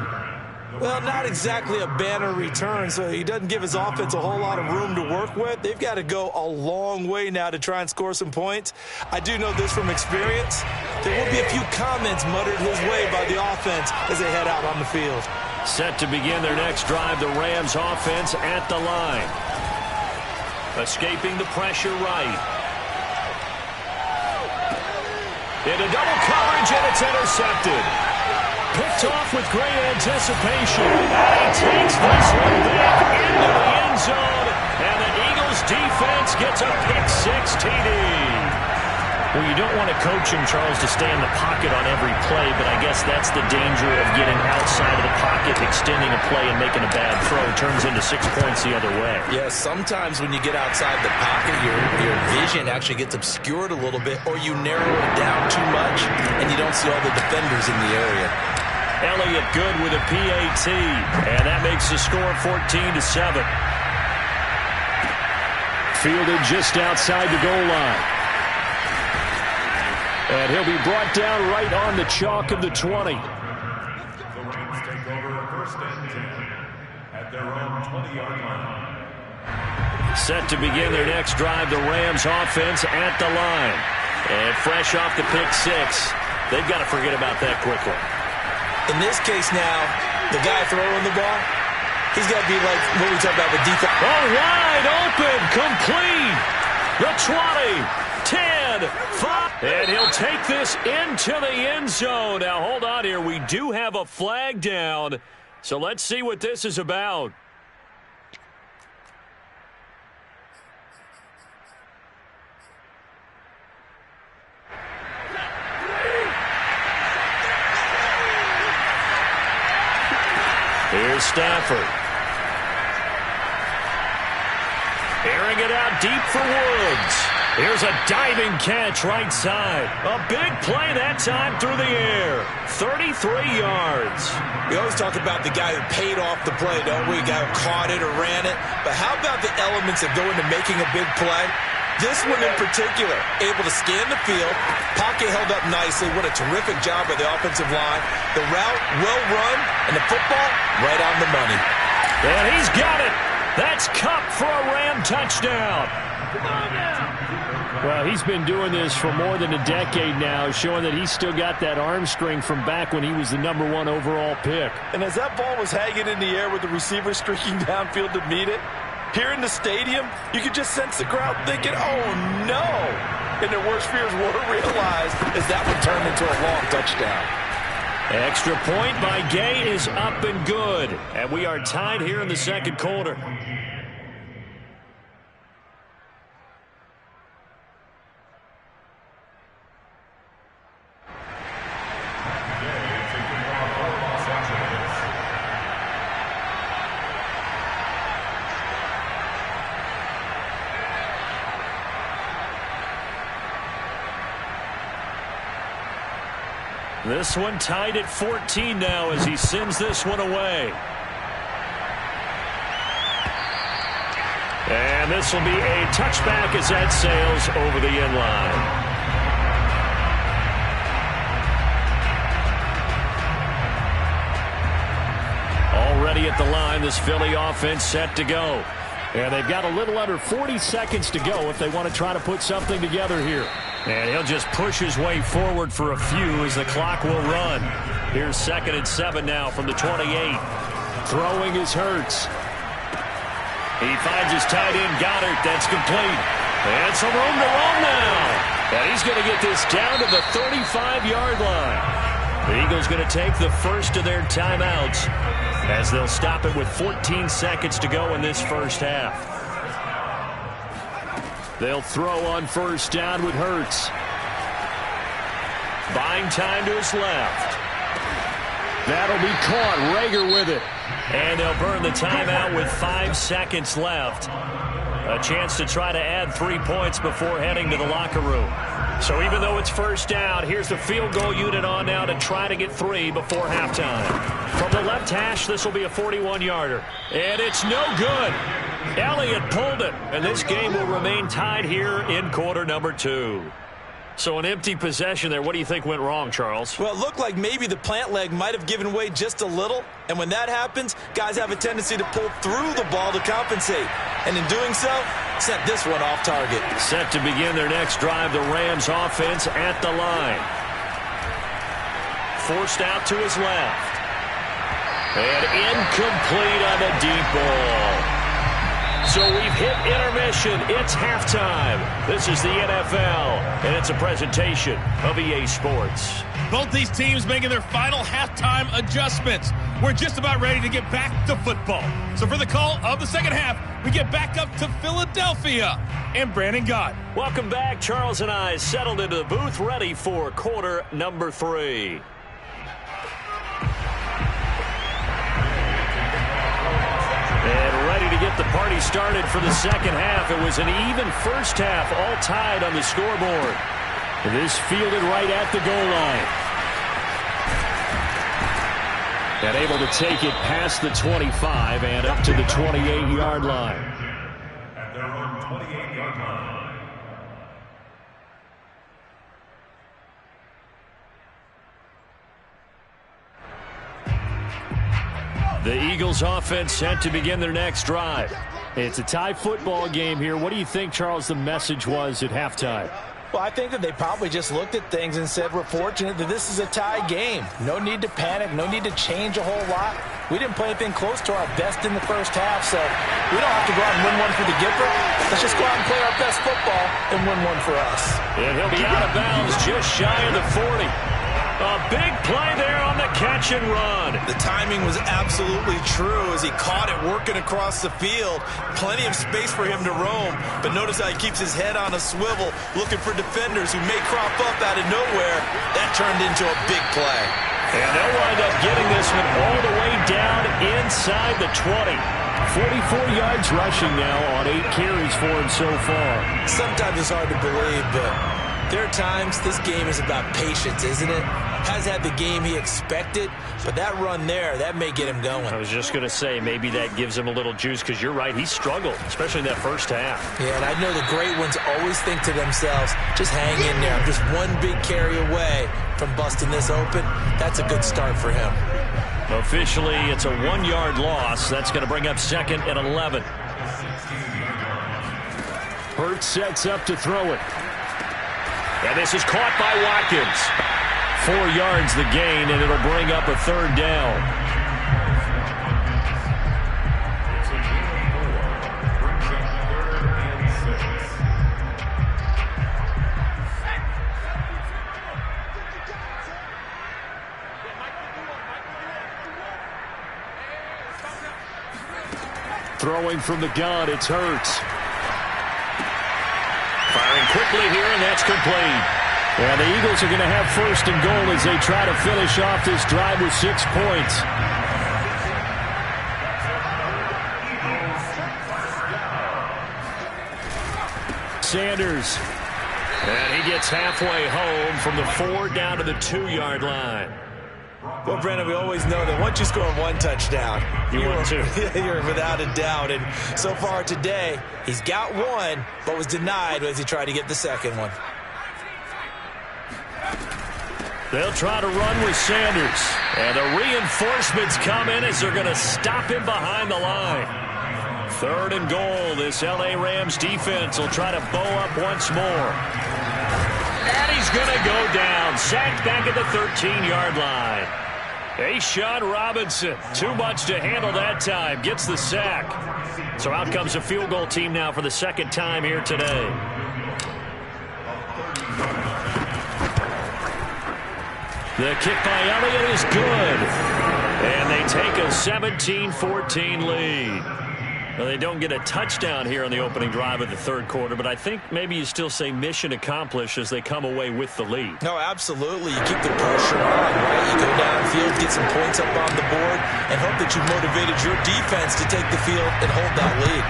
Well, not exactly a banner return, so he doesn't give his offense a whole lot of room to work with. They've got to go a long way now to try and score some points. I do know this from experience. There will be a few comments muttered his way by the offense as they head out on the field. Set to begin their next drive, the Rams offense at the line. Escaping the pressure right. Into double coverage, and it's intercepted. Picked off with great anticipation. And he takes this one back into the end zone. And the Eagles defense gets a pick-6 TD. Well, you don't want to coach him, Charles, to stay in the pocket on every play, but I guess that's the danger of getting outside of the pocket, extending a play, and making a bad throw. Turns into 6 points the other way. Yeah, sometimes when you get outside the pocket, your vision actually gets obscured a little bit, or you narrow it down too much, and you don't see all the defenders in the area. Elliott good with a PAT, and that makes the score 14-7. Fielded just outside the goal line. And he'll be brought down right on the chalk of the 20. The Rams take over first and 10 at their own 20-yard line. Set to begin their next drive, the Rams offense at the line. And fresh off the pick-6, they've got to forget about that quickly. In this case now, the guy throwing the ball, he's got to be like what we talk about with defense. Oh, wide open, complete. The 20, 10, 5. And he'll take this into the end zone. Now, hold on here. We do have a flag down. So let's see what this is about. Here's Stafford. Airing it out deep for Woods. Here's a diving catch right side. A big play that time through the air. 33 yards. We always talk about the guy who paid off the play, don't we? The guy who caught it or ran it. But how about the elements that go into making a big play? This one in particular, able to scan the field. Pocket held up nicely. What a terrific job by the offensive line. The route, well run, and the football, right on the money. And he's got it. That's Kupp for a Ram touchdown. Come on now. Well, he's been doing this for more than a decade now, showing that he's still got that arm strength from back when he was the #1 overall pick. And as that ball was hanging in the air with the receiver streaking downfield to meet it, here in the stadium, you could just sense the crowd thinking, oh, no. And their worst fears were realized as that one turned into a long touchdown. Extra point by Gay is up and good. And we are tied here in the second quarter. This one tied at 14 now as he sends this one away. And And this will be a touchback as that sails over the end line. Already at the line, this Philly offense set to go. And they've got a little under 40 seconds to go if they want to try to put something together here. And he'll just push his way forward for a few as the clock will run. Here's 2nd and 7 now from the 28. Throwing is Hurts. He finds his tight end, Goddard. That's complete. And some room to run now. And he's going to get this down to the 35-yard line. The Eagles going to take the first of their timeouts as they'll stop it with 14 seconds to go in this first half. They'll throw on first down with Hurts. Buying time to his left. That'll be caught. Rager with it. And they'll burn the timeout with 5 seconds left. A chance to try to add 3 points before heading to the locker room. So even though it's first down, here's the field goal unit on now to try to get 3 before halftime. From the left hash, this will be a 41-yarder. And it's no good. Elliott pulled it. And this game will remain tied here in quarter number 2. So an empty possession there. What do you think went wrong, Charles? Well, it looked like maybe the plant leg might have given way just a little. And when that happens, guys have a tendency to pull through the ball to compensate. And in doing so, sent this one off target. Set to begin their next drive, the Rams offense at the line. Forced out to his left. And incomplete on the deep ball. So we've hit intermission. It's halftime. This is the NFL, and it's a presentation of EA Sports. Both these teams making their final halftime adjustments. We're just about ready to get back to football. So for the call of the second half, we get back up to Philadelphia and Brandon Gott. Welcome back. Charles and I settled into the booth, ready for quarter number 3. And ready to get the party started for the second half. It was an even first half, all tied on the scoreboard. This fielded right at the goal line. And able to take it past the 25 and up to the 28-yard line. At their own 28-yard line. The Eagles offense set to begin their next drive. It's a tie football game here. What do you think, Charles, the message was at halftime? Well, I think that they probably just looked at things and said, we're fortunate that this is a tie game. No need to panic. No need to change a whole lot. We didn't play anything close to our best in the first half, so we don't have to go out and win one for the Gipper. Let's just go out and play our best football and win one for us. And he'll be out of bounds just shy of the 40. A big play there on the catch and run. The timing was absolutely true as he caught it working across the field. Plenty of space for him to roam, but notice how he keeps his head on a swivel looking for defenders who may crop up out of nowhere. That turned into a big play. And they'll wind up getting this one all the way down inside the 20. 44 yards rushing now on 8 carries for him so far. Sometimes it's hard to believe, but there are times this game is about patience, isn't it? Has had the game he expected, but that run there, that may get him going. I was just going to say, maybe that gives him a little juice, because you're right, he struggled, especially in that first half. Yeah, and I know the great ones always think to themselves, just hang in there. I'm just one big carry away from busting this open. That's a good start for him. Officially, it's a 1-yard loss. That's going to bring up 2nd and 11. Hurts sets up to throw it. And this is caught by Watkins. 4 yards the gain, and it'll bring up a 3rd down. Throwing from the gun, it's Hurts. Firing quickly here, and that's complete. And the Eagles are going to have 1st and goal as they try to finish off this drive with 6 points. Sanders. And he gets halfway home from the 4 down to the 2-yard line. Well, Brandon, we always know that once you score one touchdown, you're without a doubt. And so far today, he's got one, but was denied as he tried to get the second one. They'll try to run with Sanders. And the reinforcements come in as they're going to stop him behind the line. 3rd and goal. This L.A. Rams defense will try to bow up once more. And he's going to go down. Sacked back at the 13-yard line. A'Shawn Robinson, too much to handle that time, gets the sack. So out comes a field goal team now for the second time here today. The kick by Elliott is good. And they take a 17-14 lead. Well, they don't get a touchdown here on the opening drive of the 3rd quarter, but I think maybe you still say mission accomplished as they come away with the lead. No, absolutely. You keep the pressure on, right? You go downfield, get some points up on the board, and hope that you motivated your defense to take the field and hold that lead.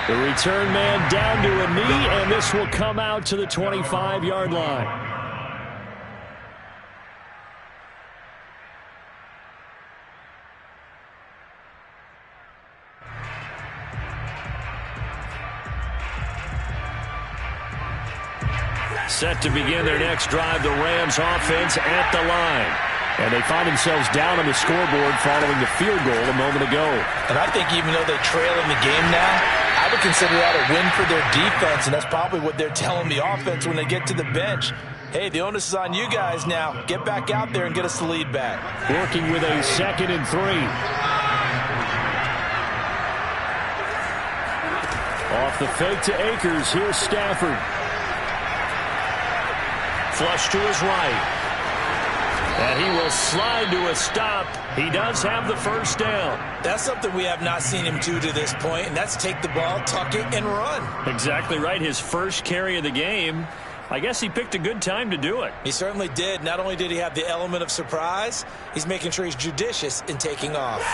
The return man down to a knee, and this will come out to the 25-yard line. Set to begin their next drive, the Rams offense at the line. And they find themselves down on the scoreboard following the field goal a moment ago. And I think even though they trail in the game now, I would consider that a win for their defense, and that's probably what they're telling the offense when they get to the bench. Hey, the onus is on you guys now. Get back out there and get us the lead back. Working with a 2nd and 3. Off the fake to Akers, here's Stafford. Flush to his right. And he will slide to a stop. He does have the first down. That's something we have not seen him do to this point, and that's take the ball, tuck it, and run. Exactly right. His first carry of the game. I guess he picked a good time to do it. He certainly did. Not only did he have the element of surprise, he's making sure he's judicious in taking off.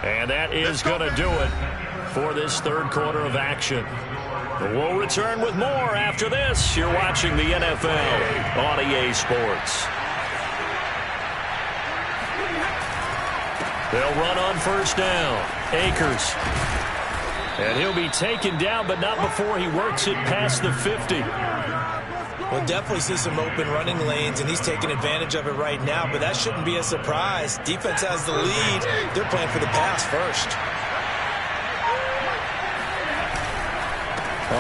And that is going to do it for this 3rd quarter of action. We'll return with more after this. You're watching the NFL on EA Sports. They'll run on first down. Akers. And he'll be taken down, but not before he works it past the 50. We'll definitely see some open running lanes, and he's taking advantage of it right now, but that shouldn't be a surprise. Defense has the lead. They're playing for the pass first.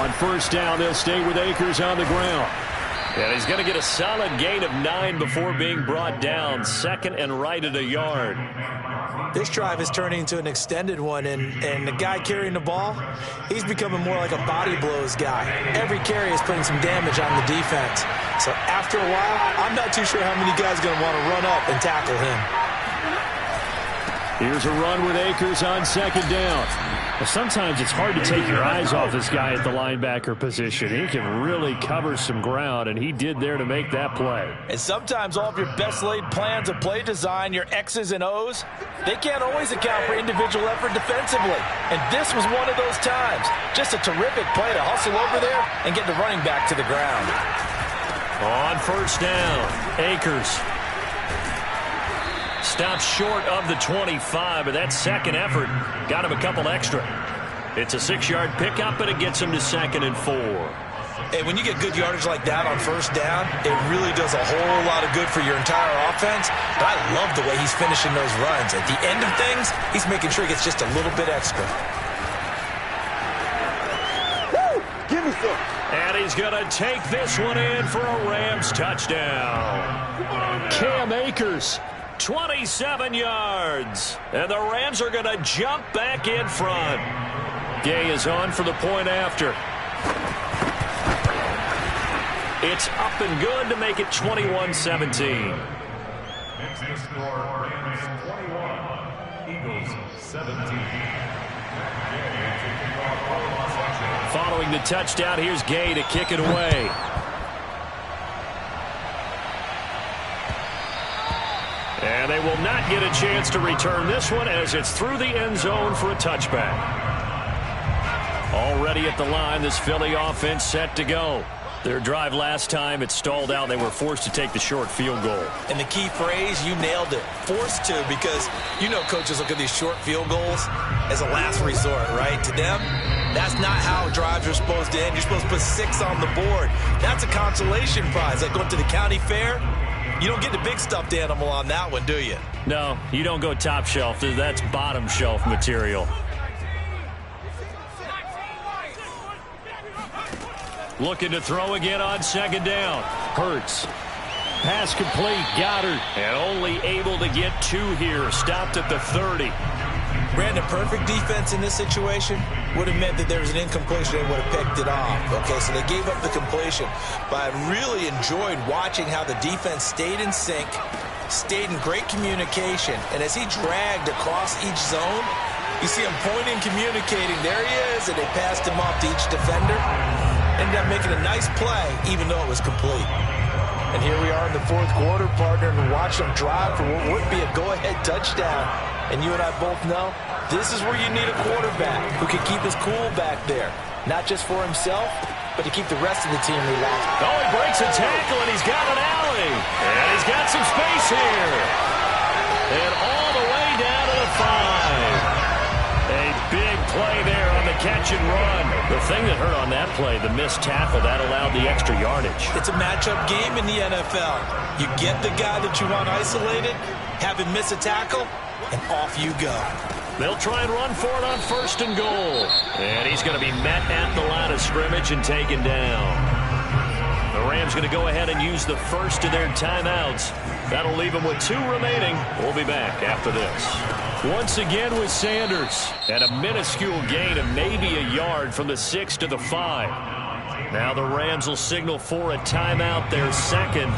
On first down, they'll stay with Akers on the ground. And he's going to get a solid gain of 9 before being brought down. 2nd and right at a yard. This drive is turning into an extended one, and the guy carrying the ball, he's becoming more like a body blows guy. Every carry is putting some damage on the defense. So after a while, I'm not too sure how many guys are going to want to run up and tackle him. Here's a run with Akers on 2nd down. Well, sometimes it's hard to take your eyes off this guy at the linebacker position. He can really cover some ground, and he did there to make that play. And sometimes all of your best laid plans of play design, your X's and O's, they can't always account for individual effort defensively. And this was one of those times. Just a terrific play to hustle over there and get the running back to the ground. On first down, Akers. Stops short of the 25, but that second effort got him a couple extra. It's a 6-yard pickup, and it gets him to 2nd and 4. Hey, when you get good yardage like that on first down, it really does a whole lot of good for your entire offense. But I love the way he's finishing those runs. At the end of things, he's making sure he gets just a little bit extra. Woo! Give me some. And he's going to take this one in for a Rams touchdown. Cam Akers. 27 yards. And the Rams are going to jump back in front. Gay is on for the point after. It's up and good to make it 21-17. Next to score, Rams 21, Eagles 17. Following the touchdown, here's Gay to kick it away. And they will not get a chance to return this one as it's through the end zone for a touchback. Already at the line, this Philly offense set to go. Their drive last time, it stalled out. They were forced to take the short field goal. And the key phrase, you nailed it. Forced to, because you know coaches look at these short field goals as a last resort, right? To them, that's not how drives are supposed to end. You're supposed to put 6 on the board. That's a consolation prize. Like going to the county fair, you don't get the big stuffed animal on that one, do you? No, you don't go top shelf. That's bottom shelf material. Looking to throw again on second down. Hurts. Pass complete. Goddard. And only able to get 2 here. Stopped at the 30. Brandon, perfect defense in this situation would have meant that there was an incompletion. They would have picked it off. Okay, so they gave up the completion. But I really enjoyed watching how the defense stayed in sync, stayed in great communication. And as he dragged across each zone, you see him pointing, communicating. There he is, and they passed him off to each defender. Ended up making a nice play, even though it was complete. And here we are in the 4th quarter, partner, and watch them drive for what would be a go-ahead touchdown. And you and I both know this is where you need a quarterback who can keep his cool back there. Not just for himself, but to keep the rest of the team relaxed. Oh, he breaks a tackle, and he's got an alley. And he's got some space here. And all the way down to the 5. A big play there on the catch and run. The thing that hurt on that play, the missed tackle, that allowed the extra yardage. It's a matchup game in the NFL. You get the guy that you want isolated, have him miss a tackle, and off you go. They'll try and run for it on 1st and goal. And he's going to be met at the line of scrimmage and taken down. The Rams going to go ahead and use the first of their timeouts. That'll leave them with 2 remaining. We'll be back after this. Once again with Sanders. And a minuscule gain of maybe a yard from the 6 to the 5. Now the Rams will signal for a timeout, their second.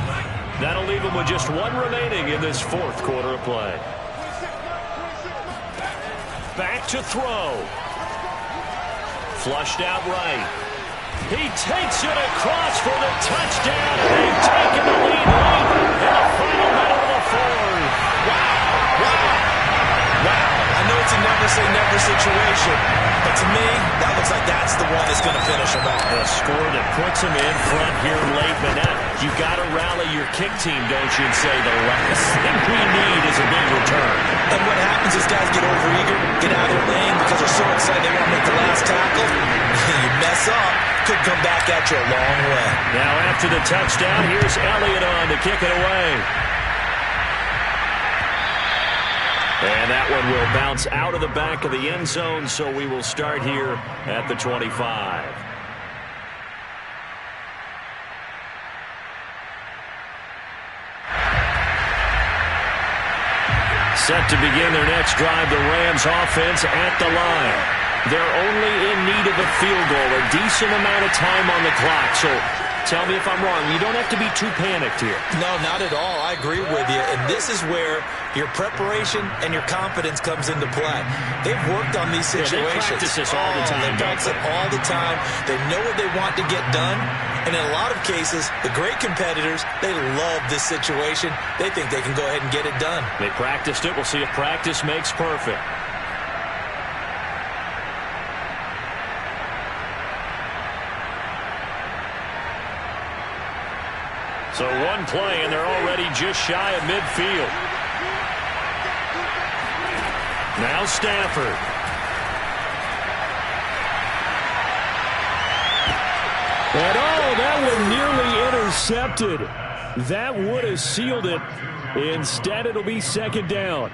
That'll leave them with just 1 remaining in this 4th quarter of play. Back to throw. Flushed out right. He takes it across for the touchdown, and they've taken the lead late in the final minute of the 4th. Wow. I know it's a never-say-never situation, but to me, that looks like that's the one that's going to finish him off. A score that puts him in front here late, but now you got to rally your kick team, don't you, and say the last thing we need is a big return. And what happens is guys get overeager, get out of their lane because they're so excited they want to make the last tackle. You mess up, could come back at you a long way. Now after the touchdown, here's Elliott on to kick it away. And that one will bounce out of the back of the end zone, so we will start here at the 25. Set to begin their next drive, the Rams offense at the line. They're only in need of a field goal, a decent amount of time on the clock. So tell me if I'm wrong. You don't have to be too panicked here. No, not at all. I agree with you. And this is where your preparation and your confidence comes into play. They've worked on these situations. Yeah, they practice this all the time. They practice it all the time. They know what they want to get done. And in a lot of cases, the great competitors, they love this situation. They think they can go ahead and get it done. They practiced it. We'll see if practice makes perfect. So one play, and they're already just shy of midfield. Now Stafford. And that one nearly intercepted. That would have sealed it. Instead, it'll be 2nd down.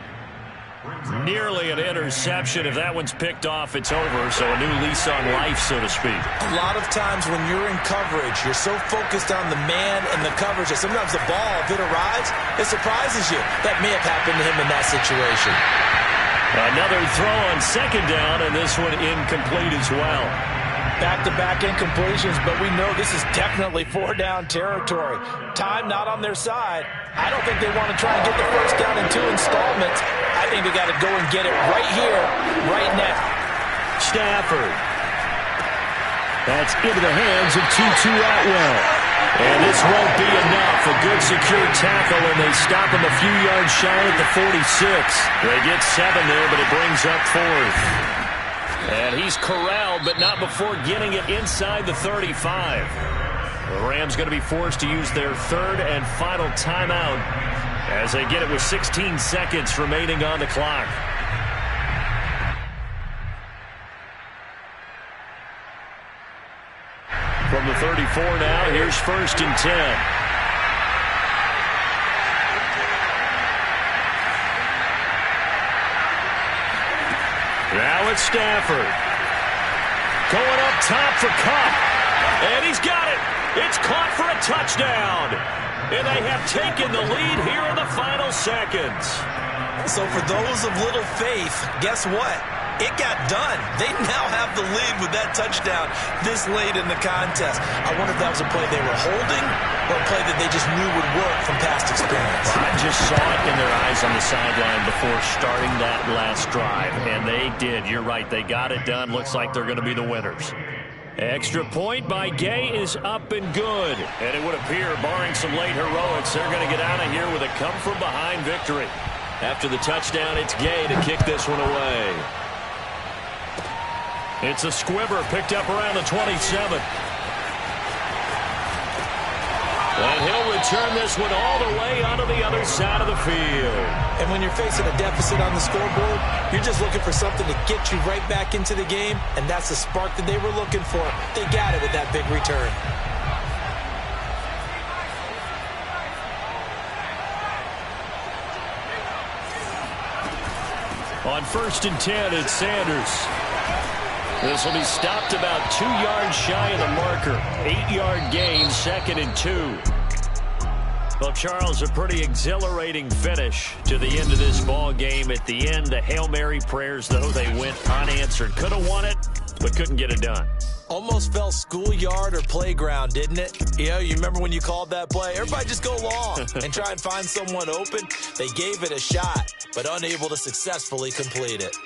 Nearly an interception. If that one's picked off, it's over. So a new lease on life, so to speak. A lot of times when you're in coverage, you're so focused on the man and the coverage that sometimes the ball, if it arrives, it surprises you. That may have happened to him in that situation. Another throw on 2nd down, and this one incomplete as well. Back-to-back incompletions, but we know this is definitely 4-down territory. Time not on their side. I don't think they want to try and get the first down in 2 installments. I think they got to go and get it right here, right now. Stafford. That's into the hands of Tutu Atwell. And this won't be enough. A good secure tackle, and they stop him a few yards shy at the 46. They get 7 there, but it brings up 4th. And he's corralled, but not before getting it inside the 35. The Rams going to be forced to use their 3rd and final timeout as they get it with 16 seconds remaining on the clock. From the 34 now, here's 1st and 10. Now it's Stafford. Going up top for Kupp. And he's got it. It's caught for a touchdown. And they have taken the lead here in the final seconds. So for those of little faith, guess what? It got done. They now have the lead with that touchdown this late in the contest. I wonder if that was a play they were holding or a play that they just knew would work from past experience. Well, I just saw it in their eyes on the sideline before starting that last drive, and they did. You're right. They got it done. Looks like they're going to be the winners. Extra point by Gay is up and good. And it would appear, barring some late heroics, they're going to get out of here with a come-from-behind victory. After the touchdown, it's Gay to kick this one away. It's a squibber picked up around the 27. And he'll return this one all the way onto the other side of the field. And when you're facing a deficit on the scoreboard, you're just looking for something to get you right back into the game, and that's the spark that they were looking for. They got it with that big return. On 1st and 10, it's Sanders. This will be stopped about 2 yards shy of the marker. 8-yard gain, 2nd and 2. Well, Charles, a pretty exhilarating finish to the end of this ball game. At the end, the Hail Mary prayers, though, they went unanswered. Could have won it, but couldn't get it done. Almost felt schoolyard or playground, didn't it? You remember when you called that play? Everybody just go long and try and find someone open. They gave it a shot, but unable to successfully complete it.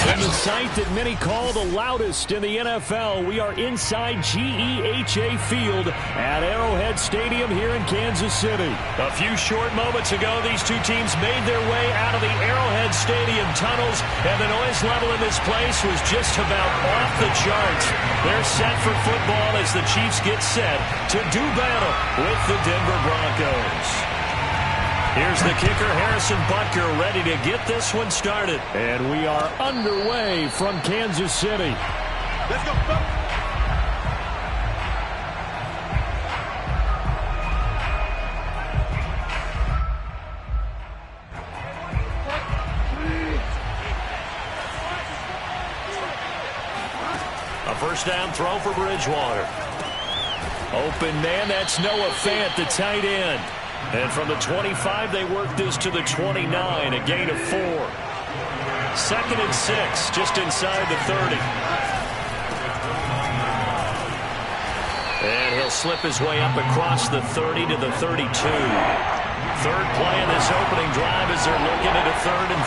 And the site that many call the loudest in the NFL, we are inside GEHA Field at Arrowhead Stadium here in Kansas City. A few short moments ago, these two teams made their way out of the Arrowhead Stadium tunnels, and the noise level in this place was just about off the charts. They're set for football as the Chiefs get set to do battle with the Denver Broncos. Here's the kicker, Harrison Butker, ready to get this one started. And we are underway from Kansas City. Let's go, go. A first down throw for Bridgewater. Open man, that's Noah Fant, the tight end. And from the 25, they work this to the 29, a gain of 4. 2nd and 6, just inside the 30. And he'll slip his way up across the 30 to the 32. Third play in this opening drive as they're looking at a 3rd and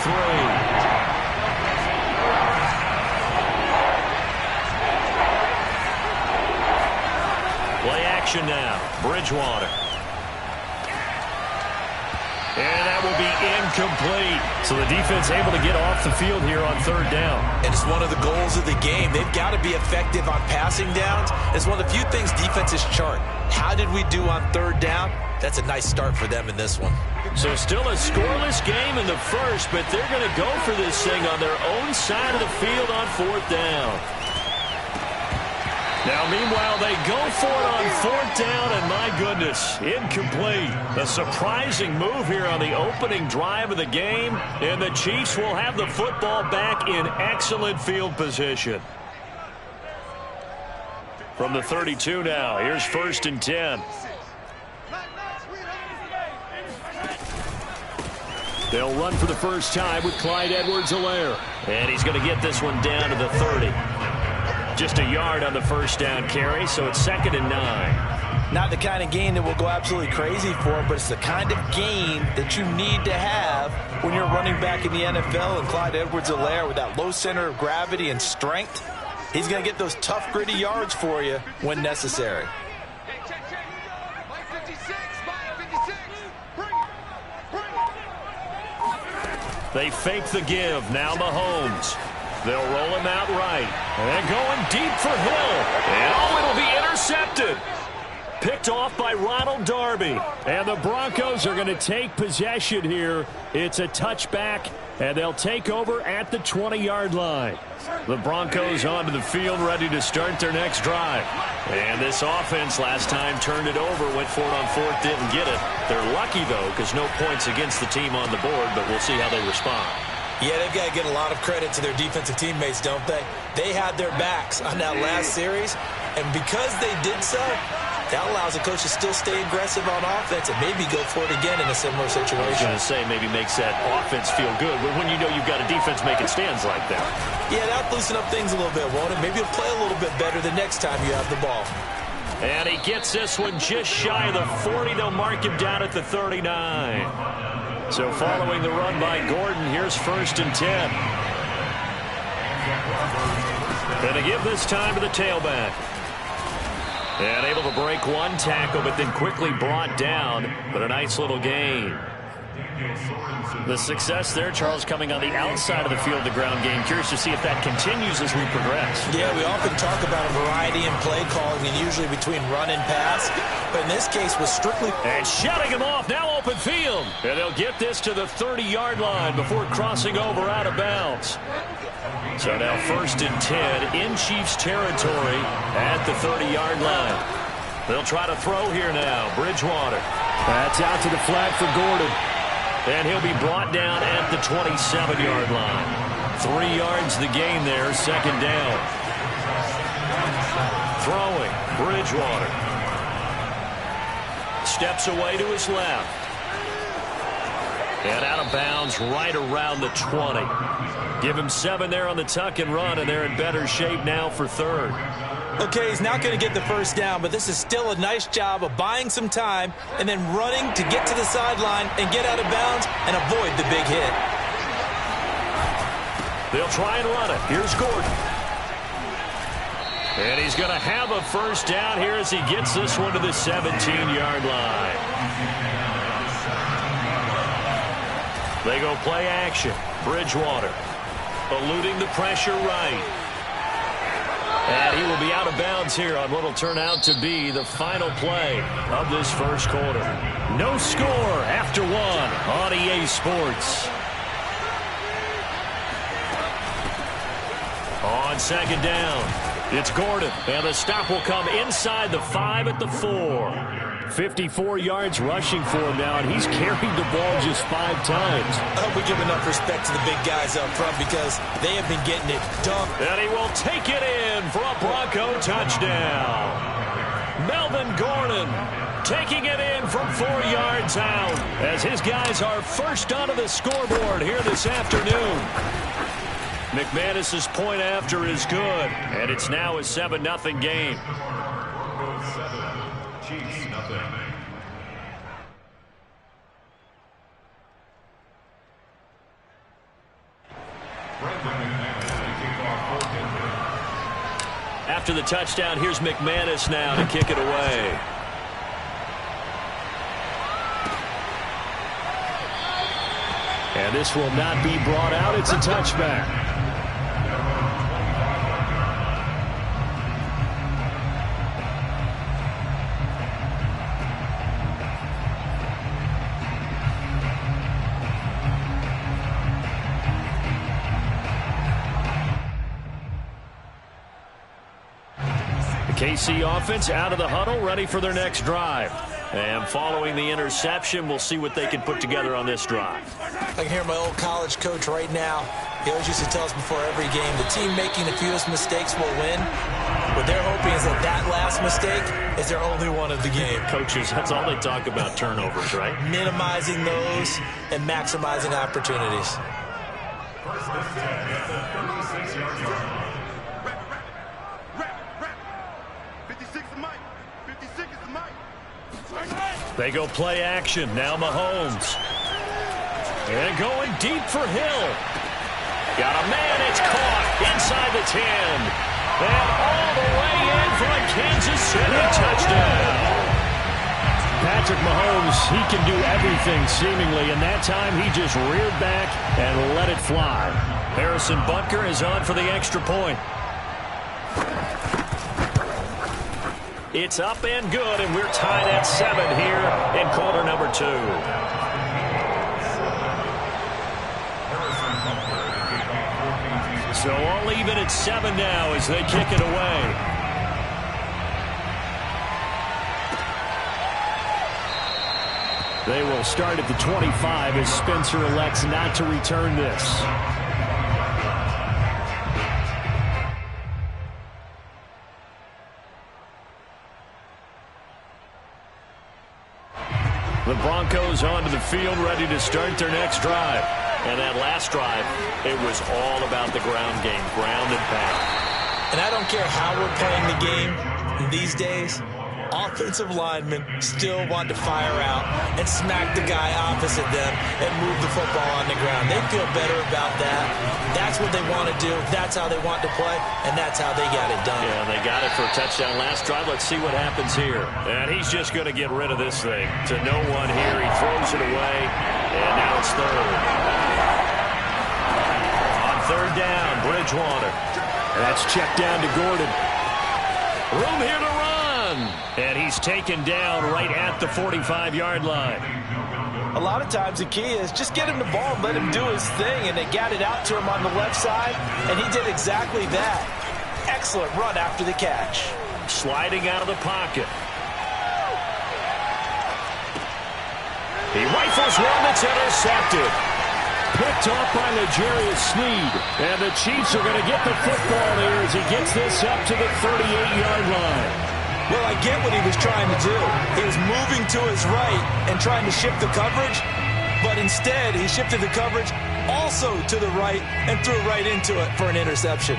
3. Play action now, Bridgewater. And that will be incomplete. So the defense able to get off the field here on 3rd down. And it's one of the goals of the game. They've got to be effective on passing downs. It's one of the few things defenses chart. How did we do on 3rd down? That's a nice start for them in this one. So still a scoreless game in the first, but they're going to go for this thing on their own side of the field on 4th down. Now, meanwhile, they go for it on 4th down, and my goodness, incomplete. A surprising move here on the opening drive of the game, and the Chiefs will have the football back in excellent field position. From the 32 now, here's 1st and 10. They'll run for the first time with Clyde Edwards-Helaire. And he's going to get this one down to the 30. Just a yard on the first down carry, so it's 2nd and 9. Not the kind of game that we'll go absolutely crazy for, but it's the kind of game that you need to have when you're running back in the NFL. And Clyde Edwards-Helaire, with that low center of gravity and strength, he's going to get those tough, gritty yards for you when necessary. They fake the give. Now Mahomes. They'll roll him out right. And going deep for Hill. And it'll be intercepted. Picked off by Ronald Darby. And the Broncos are going to take possession here. It's a touchback, and they'll take over at the 20-yard line. The Broncos onto the field, ready to start their next drive. And this offense last time turned it over, went for it on 4th, didn't get it. They're lucky, though, because no points against the team on the board, but we'll see how they respond. Yeah, they've got to get a lot of credit to their defensive teammates, don't they? They had their backs on that last series, and because they did so, that allows the coach to still stay aggressive on offense and maybe go for it again in a similar situation. I was going to say, maybe makes that offense feel good, but when you know you've got a defense making stands like that. Yeah, that'll loosen up things a little bit, won't it? Maybe you'll play a little bit better the next time you have the ball. And he gets this one just shy of the 40. They'll mark him down at the 39. So following the run by Gordon, here's 1st and 10. And they give this time to the tailback. And able to break one tackle, but then quickly brought down. But a nice little gain. The success there, Charles, coming on the outside of the field, the ground game. Curious to see if that continues as we progress. Yeah, we often talk about a variety in play calling, and usually between run and pass. But in this case, was strictly... And shutting him off, now open field. And they'll get this to the 30-yard line before crossing over out of bounds. So now 1st and 10 in Chiefs territory at the 30-yard line. They'll try to throw here now. Bridgewater. That's out to the flat for Gordon. And he'll be brought down at the 27-yard line. 3 yards the gain there, 2nd down. Throwing, Bridgewater. Steps away to his left. And out of bounds right around the 20. Give him 7 there on the tuck and run, and they're in better shape now for 3rd. Okay, he's not going to get the first down, but this is still a nice job of buying some time and then running to get to the sideline and get out of bounds and avoid the big hit. They'll try and run it. Here's Gordon. And he's going to have a first down here as he gets this one to the 17-yard line. They go play action. Bridgewater eluding the pressure right. And he will be out of bounds here on what will turn out to be the final play of this first quarter. No score after 1 on EA Sports. On 2nd down, it's Gordon. And the stop will come inside the 5 at the 4. 54 yards rushing for him now, and he's carried the ball just 5 times. I hope we give enough respect to the big guys up front because they have been getting it done. And he will take it in for a Bronco touchdown. Melvin Gordon taking it in from 4 yards out as his guys are first onto the scoreboard here this afternoon. McManus's point after is good, and it's now a 7-0 game. Chiefs, nothing. After the touchdown, here's McManus now to kick it away. And this will not be brought out. It's a touchback. KC offense out of the huddle, ready for their next drive. And following the interception, we'll see what they can put together on this drive. I can hear my old college coach right now. He always used to tell us before every game, the team making the fewest mistakes will win. What they're hoping is that last mistake is their only one of the game. Coaches, that's all they talk about, turnovers, right? Minimizing those and maximizing opportunities. First and 10 at the 36-yard line. Rap. 56 is Mike. 56 is Mike. They go play action. Now Mahomes. And going deep for Hill. Got a man. It's caught inside the 10. And all the way in for a Kansas City touchdown. Patrick Mahomes, he can do everything seemingly, and that time he just reared back and let it fly. Harrison Butker is on for the extra point. It's up and good, and we're tied at 7 here in quarter number 2. So all even at 7 now as they kick it away. They will start at the 25 as Spencer elects not to return this. The Broncos onto the field, ready to start their next drive. And that last drive, it was all about the ground game, ground and pound. And I don't care how we're playing the game these days, offensive linemen still want to fire out and smack the guy opposite them and move the football on the ground. They feel better about that. That's what they want to do. That's how they want to play, and that's how they got it done. Yeah, they got it for a touchdown last drive. Let's see what happens here. And he's just going to get rid of this thing. To no one here. He throws it away, and now it's third. On third down, Bridgewater. That's checked down to Gordon. Room here to run. And he's taken down right at the 45-yard line. A lot of times the key is just get him the ball and let him do his thing, and they got it out to him on the left side, and he did exactly that. Excellent run after the catch. Sliding out of the pocket. He rifles one that's intercepted. Picked off by L'Jarius Sneed. And the Chiefs are going to get the football here as he gets this up to the 38-yard line. Well, I get what he was trying to do. He was moving to his right and trying to shift the coverage, but instead he shifted the coverage also to the right and threw right into it for an interception.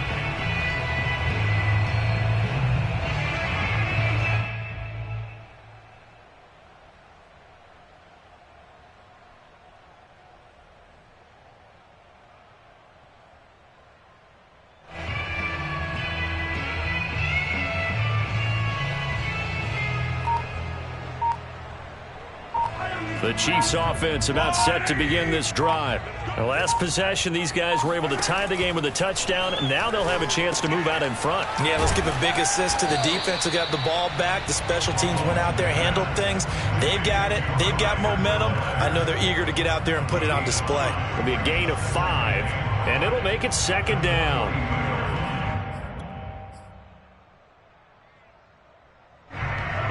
The Chiefs offense about set to begin this drive. The last possession, these guys were able to tie the game with a touchdown. Now they'll have a chance to move out in front. Yeah, let's give a big assist to the defense who got the ball back. The special teams went out there, handled things. They've got it. They've got momentum. I know they're eager to get out there and put it on display. It'll be a gain of 5, and it'll make it second down.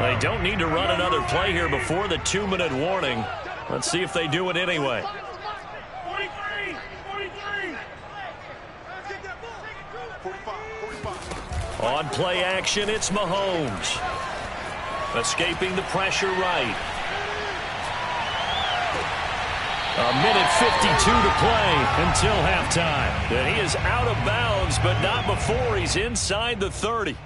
They don't need to run another play here before the 2-minute warning. Let's see if they do it anyway. 43. On play action, it's Mahomes. Escaping the pressure right. A minute 52 to play until halftime. And he is out of bounds, but not before he's inside the 30.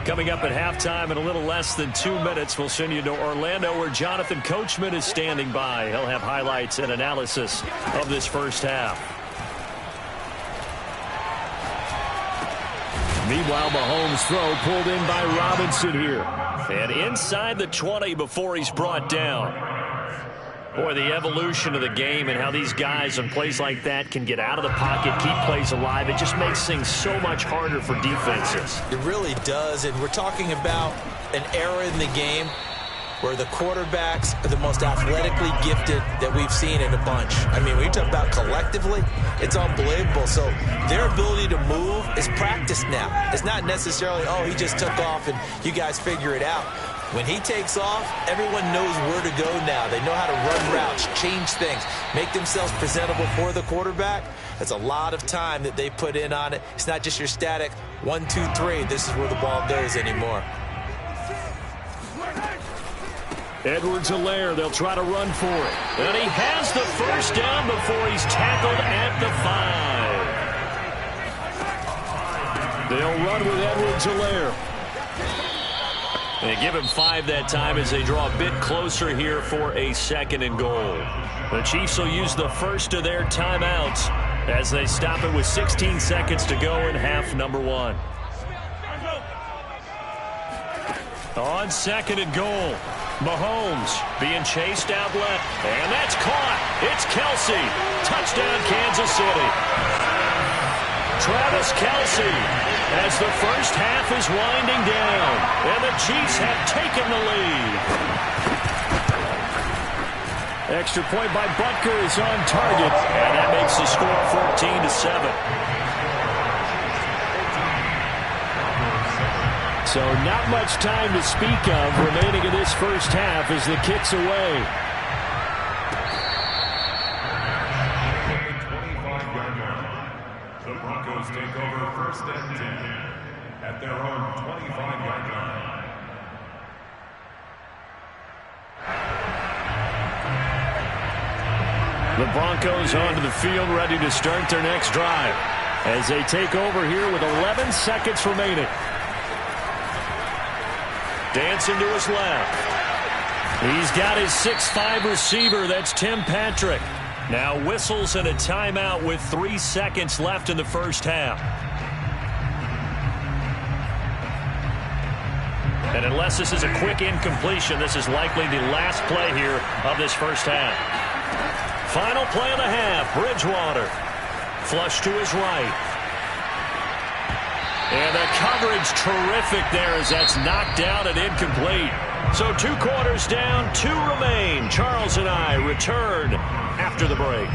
Coming up at halftime in a little less than 2 minutes, we'll send you to Orlando where Jonathan Coachman is standing by. He'll have highlights and analysis of this first half. Meanwhile, Mahomes' throw pulled in by Robinson here. And inside the 20 before he's brought down. Boy, the evolution of the game and how these guys on plays like that can get out of the pocket, keep plays alive, it just makes things so much harder for defenses. It really does, and we're talking about an era in the game where the quarterbacks are the most athletically gifted that we've seen in a bunch. I mean, when you talk about collectively, it's unbelievable. So their ability to move is practiced now. It's not necessarily, oh, he just took off and you guys figure it out. When he takes off, everyone knows where to go now. They know how to run routes, change things, make themselves presentable for the quarterback. That's a lot of time that they put in on it. It's not just your static 1, 2, 3. This is where the ball goes anymore. Edwards-Helaire, they'll try to run for it. And he has the first down before he's tackled at the 5. They'll run with Edwards-Helaire. They give him 5 that time as they draw a bit closer here for a 2nd and goal. The Chiefs will use the first of their timeouts as they stop it with 16 seconds to go in half number 1. On 2nd and goal, Mahomes being chased out left, and that's caught. It's Kelsey. Touchdown, Kansas City. Travis Kelsey as the first half is winding down, and the Chiefs have taken the lead. Extra point by Butker is on target, and that makes the score 14-7. So not much time to speak of remaining in this first half as the kick's away. 25-yard line. The Broncos take over 1st and 10 at their own 25-yard line. The Broncos onto the field, ready to start their next drive as they take over here with 11 seconds remaining. Dancing to his left. He's got his 6'5" receiver. That's Tim Patrick. Now whistles and a timeout with 3 seconds left in the first half. And unless this is a quick incompletion, this is likely the last play here of this first half. Final play of the half, Bridgewater. Flush to his right. And the coverage terrific there as that's knocked down and incomplete. So 2 quarters down, 2 remain. Charles and I return after the break.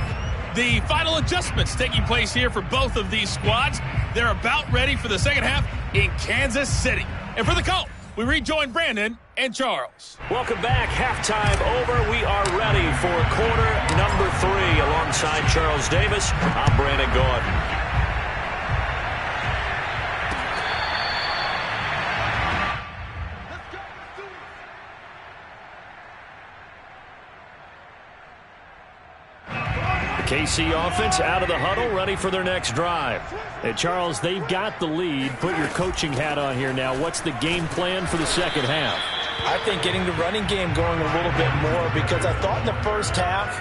The final adjustments taking place here for both of these squads. They're about ready for the second half in Kansas City. And for the call, we rejoin Brandon and Charles. Welcome back. Halftime over. We are ready for quarter number 3 alongside Charles Davis. I'm Brandon Gordon. KC offense out of the huddle, ready for their next drive. And Charles, they've got the lead. Put your coaching hat on here now. What's the game plan for the second half? I think getting the running game going a little bit more, because I thought in the first half